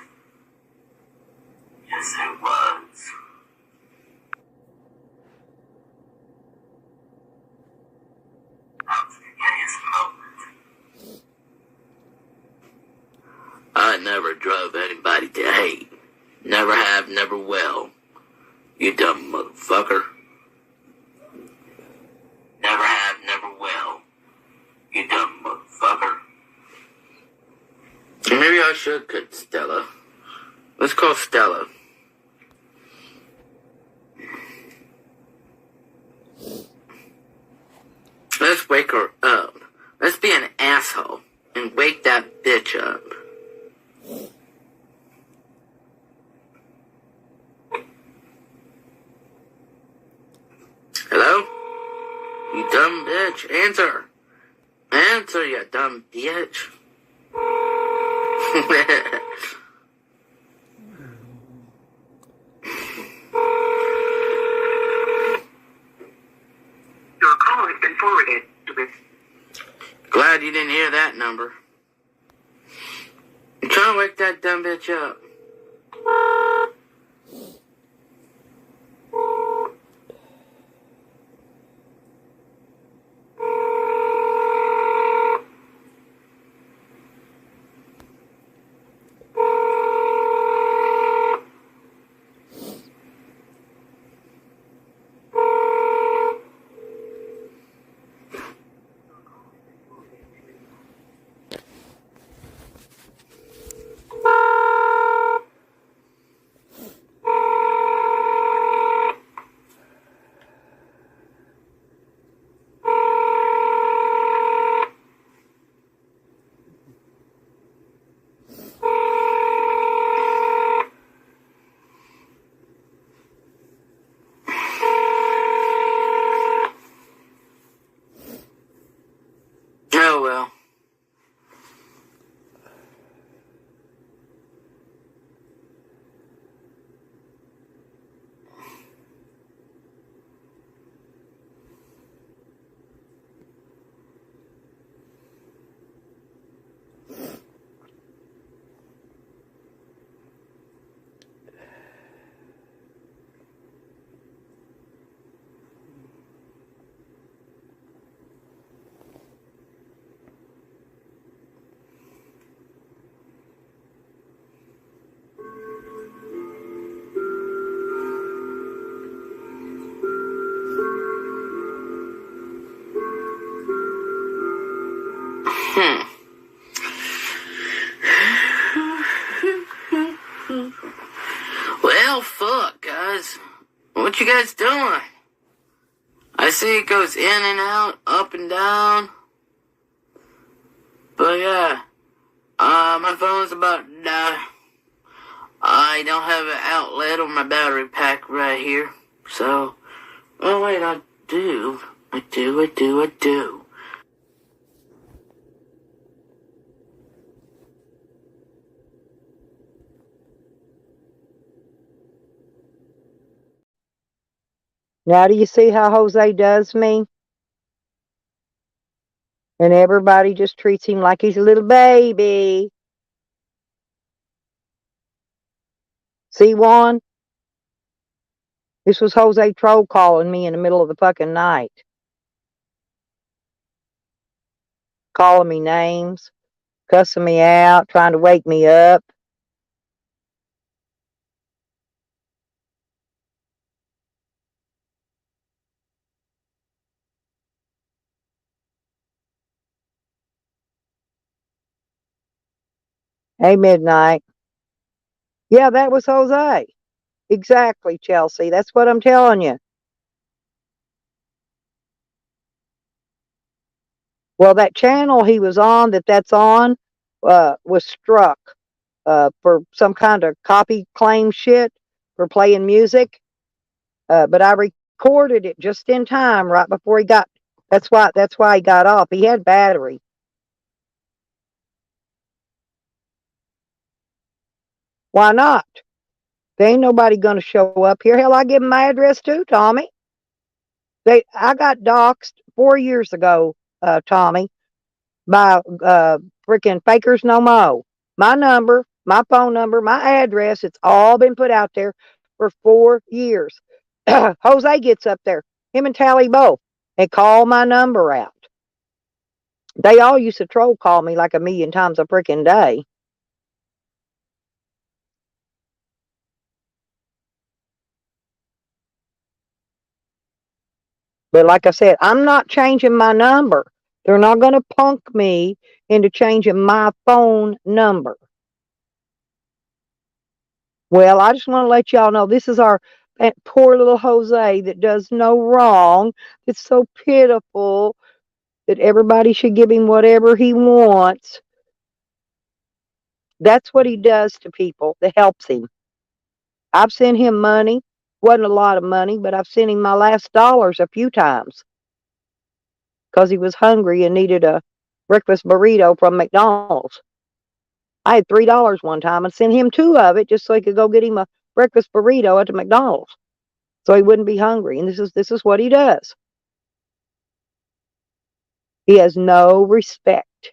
Yes, it was. That was the gayest moment. I never drove anybody to hate. Never have, never will. You dumb motherfucker. Never have, never will. You dumb motherfucker. Maybe I should cut Stella. Let's call Stella. Let's wake her up. Let's be an asshole and wake that bitch up. Hello? You dumb bitch. Answer. Answer, you dumb bitch. Your call has been forwarded to this. Glad you didn't hear that number. I'm trying to wake that dumb bitch up. Oh well. Well, fuck, guys. What you guys doing? I see it goes in and out, up and down. But yeah, my phone's about to die. I don't have an outlet on my battery pack right here. So, oh wait, I do. I do. Now do you see how Jose does me? And everybody just treats him like he's a little baby. See, Juan? This was Jose Troll calling me in the middle of the fucking night. Calling me names, cussing me out, trying to wake me up. Hey, Midnight. Yeah, that was Jose. Exactly, Chelsea. That's what I'm telling you. Well, that channel he was on, that's on, was struck for some kind of copy claim shit for playing music. But I recorded it just in time, right before he got. That's why he got off. He had battery. Why not? There ain't nobody gonna show up here. Hell, I give 'em my address too, Tommy. I got doxxed 4 years ago, Tommy, by freaking Fakers No Mo. My number, my phone number, my address, it's all been put out there for 4 years. Jose gets up there, him and Tally both, and call my number out. They all used to troll call me like a million times a freaking day. But like I said, I'm not changing my number. They're not going to punk me into changing my phone number. Well, I just want to let y'all know this is that poor little Jose that does no wrong. It's so pitiful that everybody should give him whatever he wants. That's what he does to people that helps him. I've sent him money. Wasn't a lot of money, but I've sent him my last dollars a few times because he was hungry and needed a breakfast burrito from McDonald's. I had $3 one time and sent him 2 of it just so he could go get him a breakfast burrito at the McDonald's, so he wouldn't be hungry. And this is what he does. He has no respect.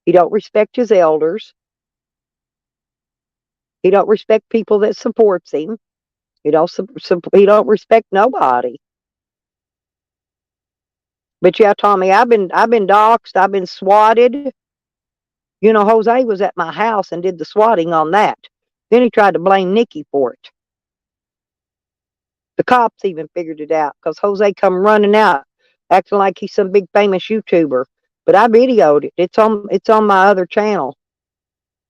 He don't respect his elders. He don't respect people that supports him. He don't respect nobody. But yeah, Tommy, I've been doxxed. I've been swatted. You know, Jose was at my house and did the swatting on that. Then he tried to blame Nikki for it. The cops even figured it out because Jose come running out, acting like he's some big famous YouTuber. But I videoed it. It's on my other channel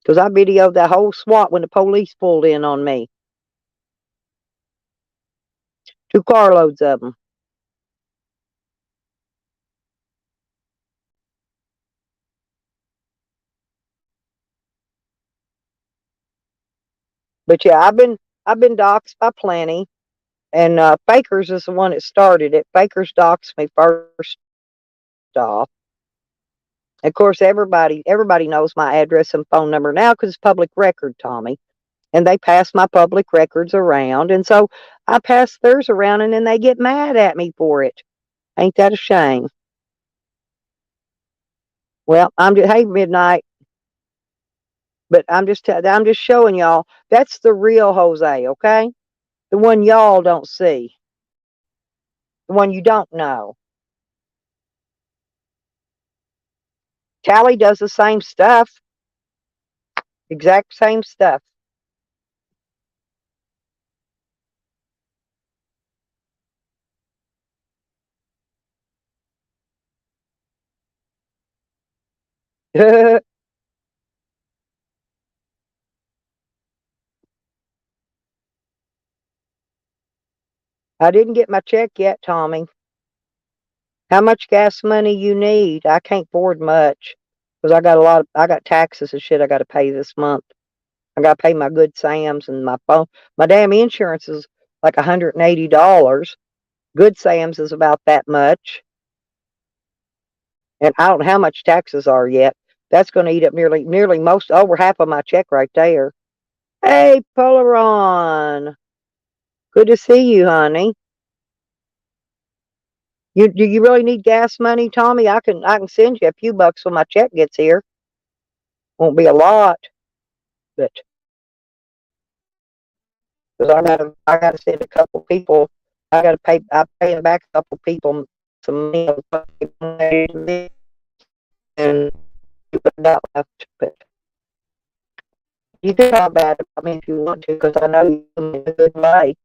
because I videoed that whole SWAT when the police pulled in on me. 2 carloads of them. But yeah, I've been doxxed by plenty, and Fakers is the one that started it. Fakers doxed me first off. Of course, everybody knows my address and phone number now because it's public record, Tommy. And they pass my public records around, and so I pass theirs around, and then they get mad at me for it. Ain't that a shame? Well, hey Midnight, but I'm just showing y'all that's the real Jose, okay? The one y'all don't see, the one you don't know. Tally does the same stuff, exact same stuff. I didn't get my check yet, Tommy. How much gas money you need? I can't afford much because I got taxes and shit I got to pay this month. I got to pay my Good Sam's and my phone. My damn insurance is like $180. Good Sam's is about that much. And I don't know how much taxes are yet. That's going to eat up nearly over half of my check right there. Hey, Polaron. Good to see you, honey. Do you really need gas money, Tommy? I can send you a few bucks when my check gets here. Won't be a lot, but because I gotta send a couple people. I pay back a couple people some money and that left. But you can talk bad about me if you want to, because I know you in a good way.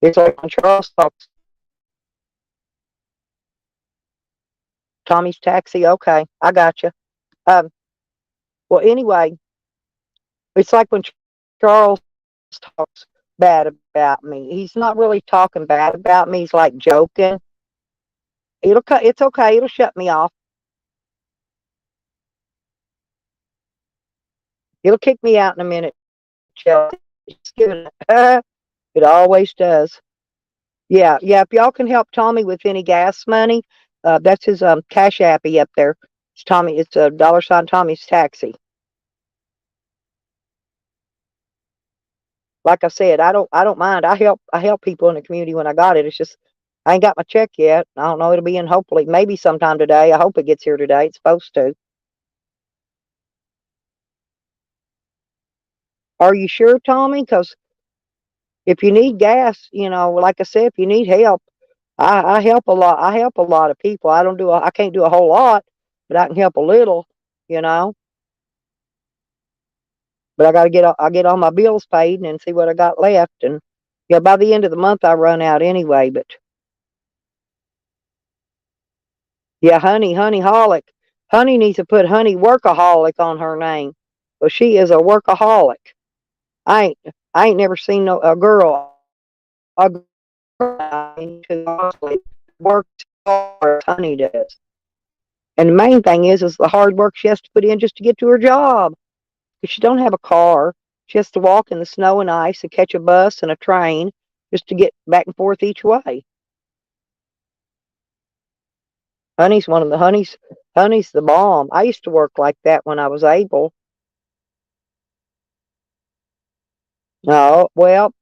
It's like when Charles talks. Tommy's Taxi. Okay, I got you. Well, anyway, it's like when Charles talks bad about me. He's not really talking bad about me. He's like joking. It's okay. It'll shut me off. It'll kick me out in a minute, Chelsea. It always does. Yeah. If y'all can help Tommy with any gas money, that's his Cash Appy up there. It's Tommy. It's a $sign Tommy's Taxi. like I said, I don't mind. I help people in the community when I got it. It's just I ain't got my check yet. I don't know. It'll be in hopefully maybe sometime today. I hope it gets here today. It's supposed to. Are you sure, Tommy? Because if you need gas, like I said, if you need help, I help a lot. I help a lot of people. I can't do a whole lot, but I can help a little, you know. But I get all my bills paid and then see what I got left. And yeah, by the end of the month I run out anyway. But yeah, Honey needs to put Honey Workaholic on her name. Well, she is a workaholic. I ain't I ain't never seen a girl who honestly works as hard as Honey does. And the main thing is the hard work she has to put in just to get to her job. Because she don't have a car. She has to walk in the snow and ice and catch a bus and a train just to get back and forth each way. Honey's the bomb. I used to work like that when I was able. No, well,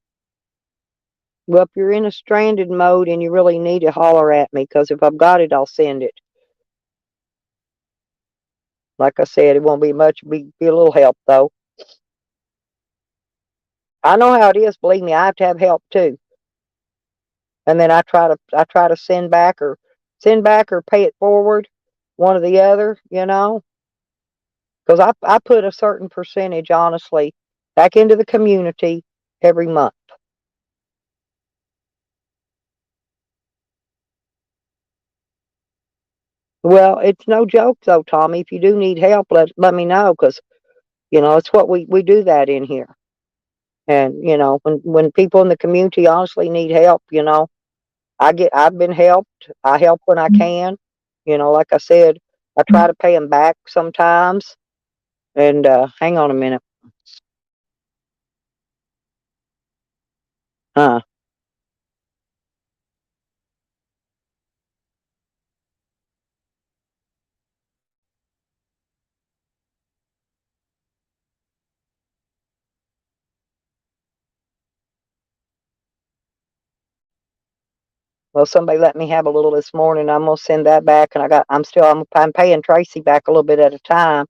if you're in a stranded mode and you really need to holler at me, because if I've got it, I'll send it. Like I said, it won't be much. Be a little help though. I know how it is. Believe me, I have to have help too. And then I try to send back or pay it forward, one or the other. Because I put a certain percentage, honestly, back into the community every month. Well, it's no joke though, Tommy. If you do need help, let me know, because it's what we do that in here. And when people in the community honestly need help, I've been helped. I help when I can. Like I said, I try to pay them back sometimes. And hang on a minute. Huh. Well, somebody let me have a little this morning. I'm gonna send that back, and I'm paying Tracy back a little bit at a time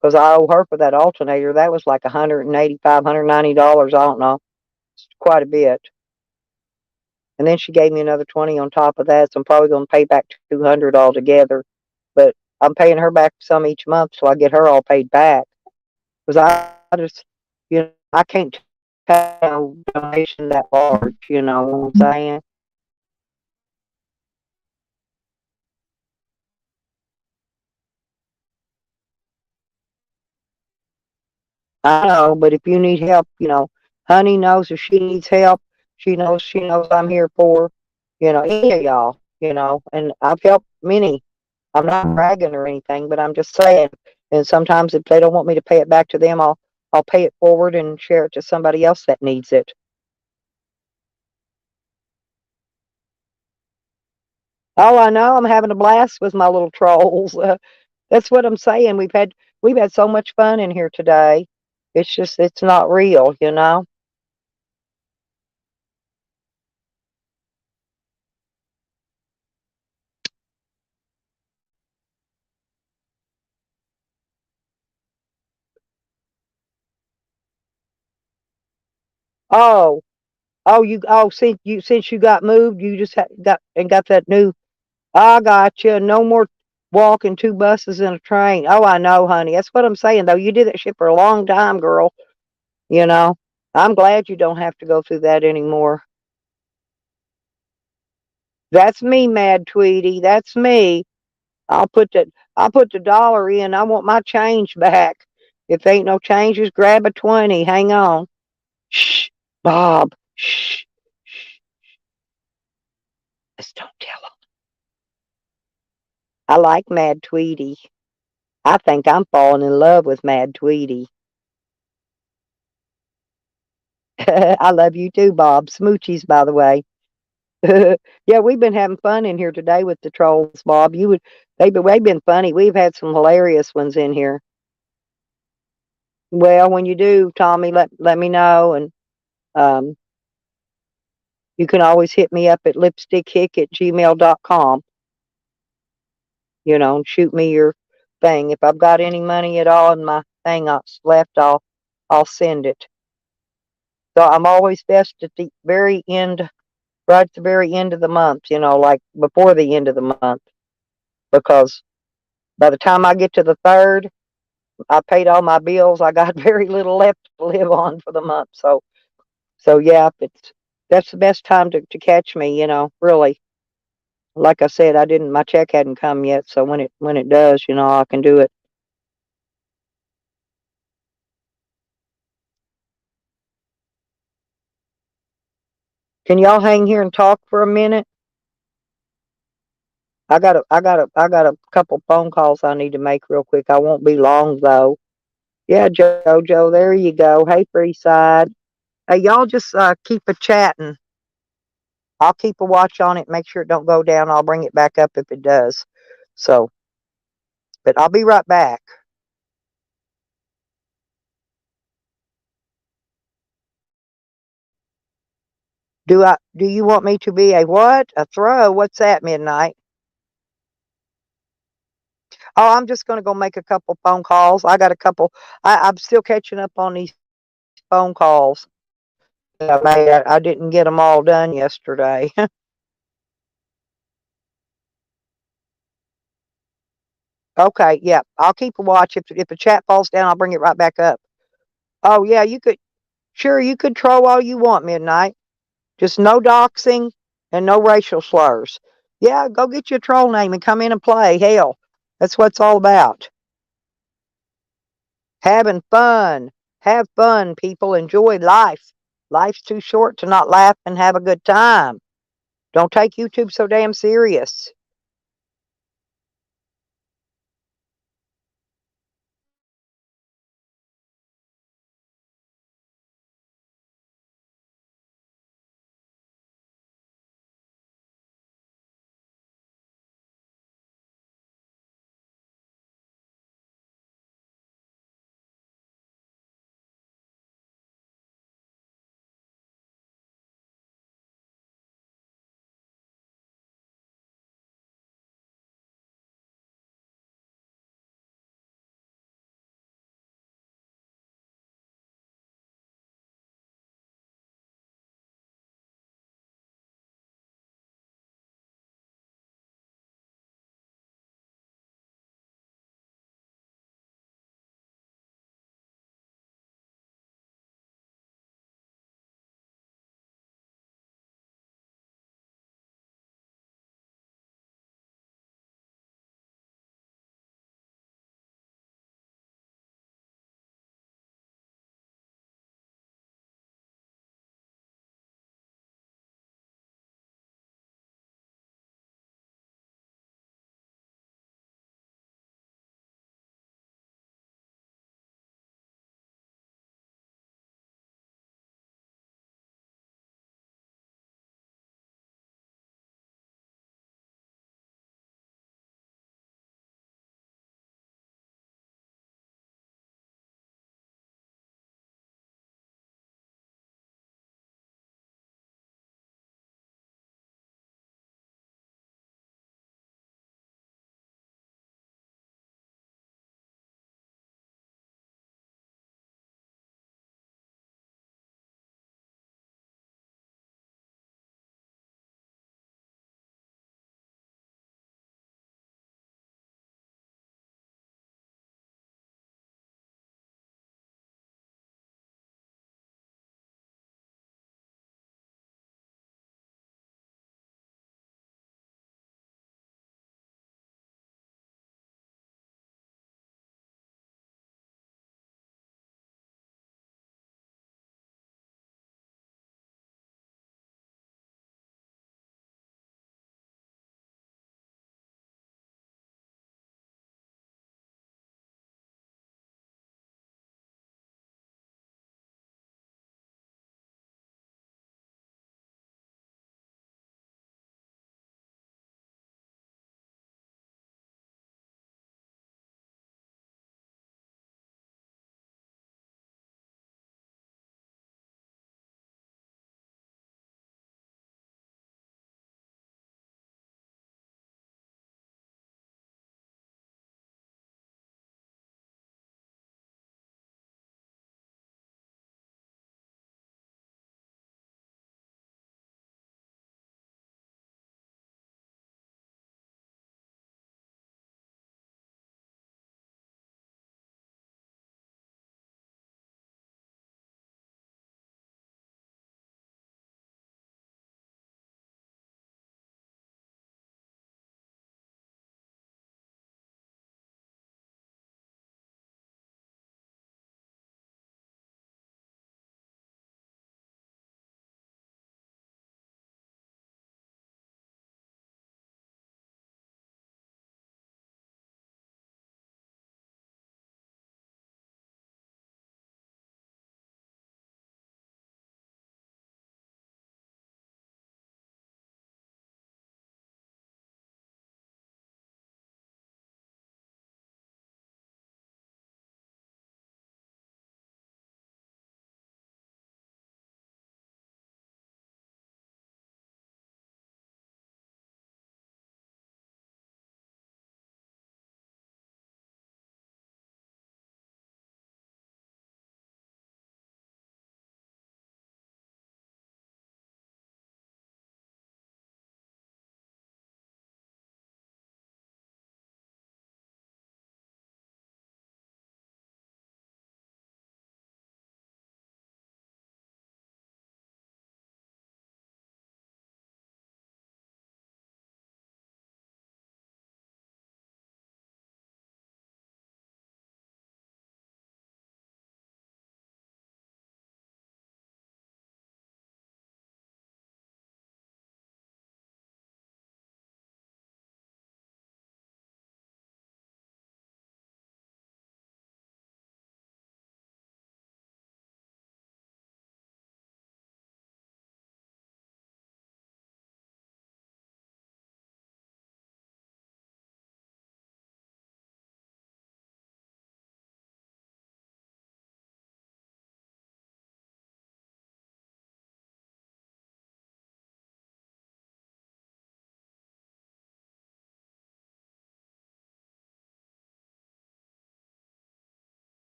because I owe her for that alternator. That was like $190. I don't know, it's quite a bit. And then she gave me another 20 on top of that, so I'm probably gonna pay back 200 altogether. But I'm paying her back some each month, so I get her all paid back. Because I just, I can't take a donation that large. You know what I'm saying? I know, but if you need help, Honey knows if she needs help, she knows I'm here for, any of y'all, and I've helped many. I'm not bragging or anything, but I'm just saying. And sometimes if they don't want me to pay it back to them, I'll pay it forward and share it to somebody else that needs it. Oh, I know, I'm having a blast with my little trolls. That's what I'm saying. We've had so much fun in here today. It's not real. Oh, since you got moved, you just got that new. I got you. No more walking two buses and a train. Oh, I know, honey. That's what I'm saying, though. You did that shit for a long time, girl. You know. I'm glad you don't have to go through that anymore. That's me, Mad Tweety. That's me. I'll put the dollar in. I want my change back. If ain't no changes, grab a 20. Hang on. Shh, Bob. Shh. Just don't tell him. I like Mad Tweety. I think I'm falling in love with Mad Tweety. I love you too, Bob. Smoochies, by the way. Yeah, we've been having fun in here today with the trolls, Bob. They've been funny. We've had some hilarious ones in here. Well, when you do, Tommy, let me know, and Um, you can always hit me up at lipstickhick@gmail.com, and shoot me your thing. If I've got any money at all in my thing that's left, I'll send it. So I'm always best at the very end, right at the very end of the month, like before the end of the month, because by the time I get to the 3rd, I paid all my bills. I got very little left to live on for the month. So yeah, that's the best time to catch me, really. Like I said, my check hadn't come yet, so when it does, I can do it. Can y'all hang here and talk for a minute? I got a couple phone calls I need to make real quick. I won't be long though. Yeah, Jojo, there you go. Hey, Freeside. Hey, y'all just keep a chatting. I'll keep a watch on it. Make sure it don't go down. I'll bring it back up if it does. So, but I'll be right back. Do you want me to be a what? A throw? What's that, Midnight? Oh, I'm just gonna go make a couple phone calls. I got a couple. I'm still catching up on these phone calls that I made. I didn't get them all done yesterday. Okay, yeah, I'll keep a watch. If the chat falls down, I'll bring it right back up. Oh yeah, you could. Sure, you could troll all you want, Midnight. Just no doxing and no racial slurs. Yeah, go get your troll name and come in and play. Hell, that's what it's all about. Having fun. Have fun, people. Enjoy life. Life's too short to not laugh and have a good time. Don't take YouTube so damn serious.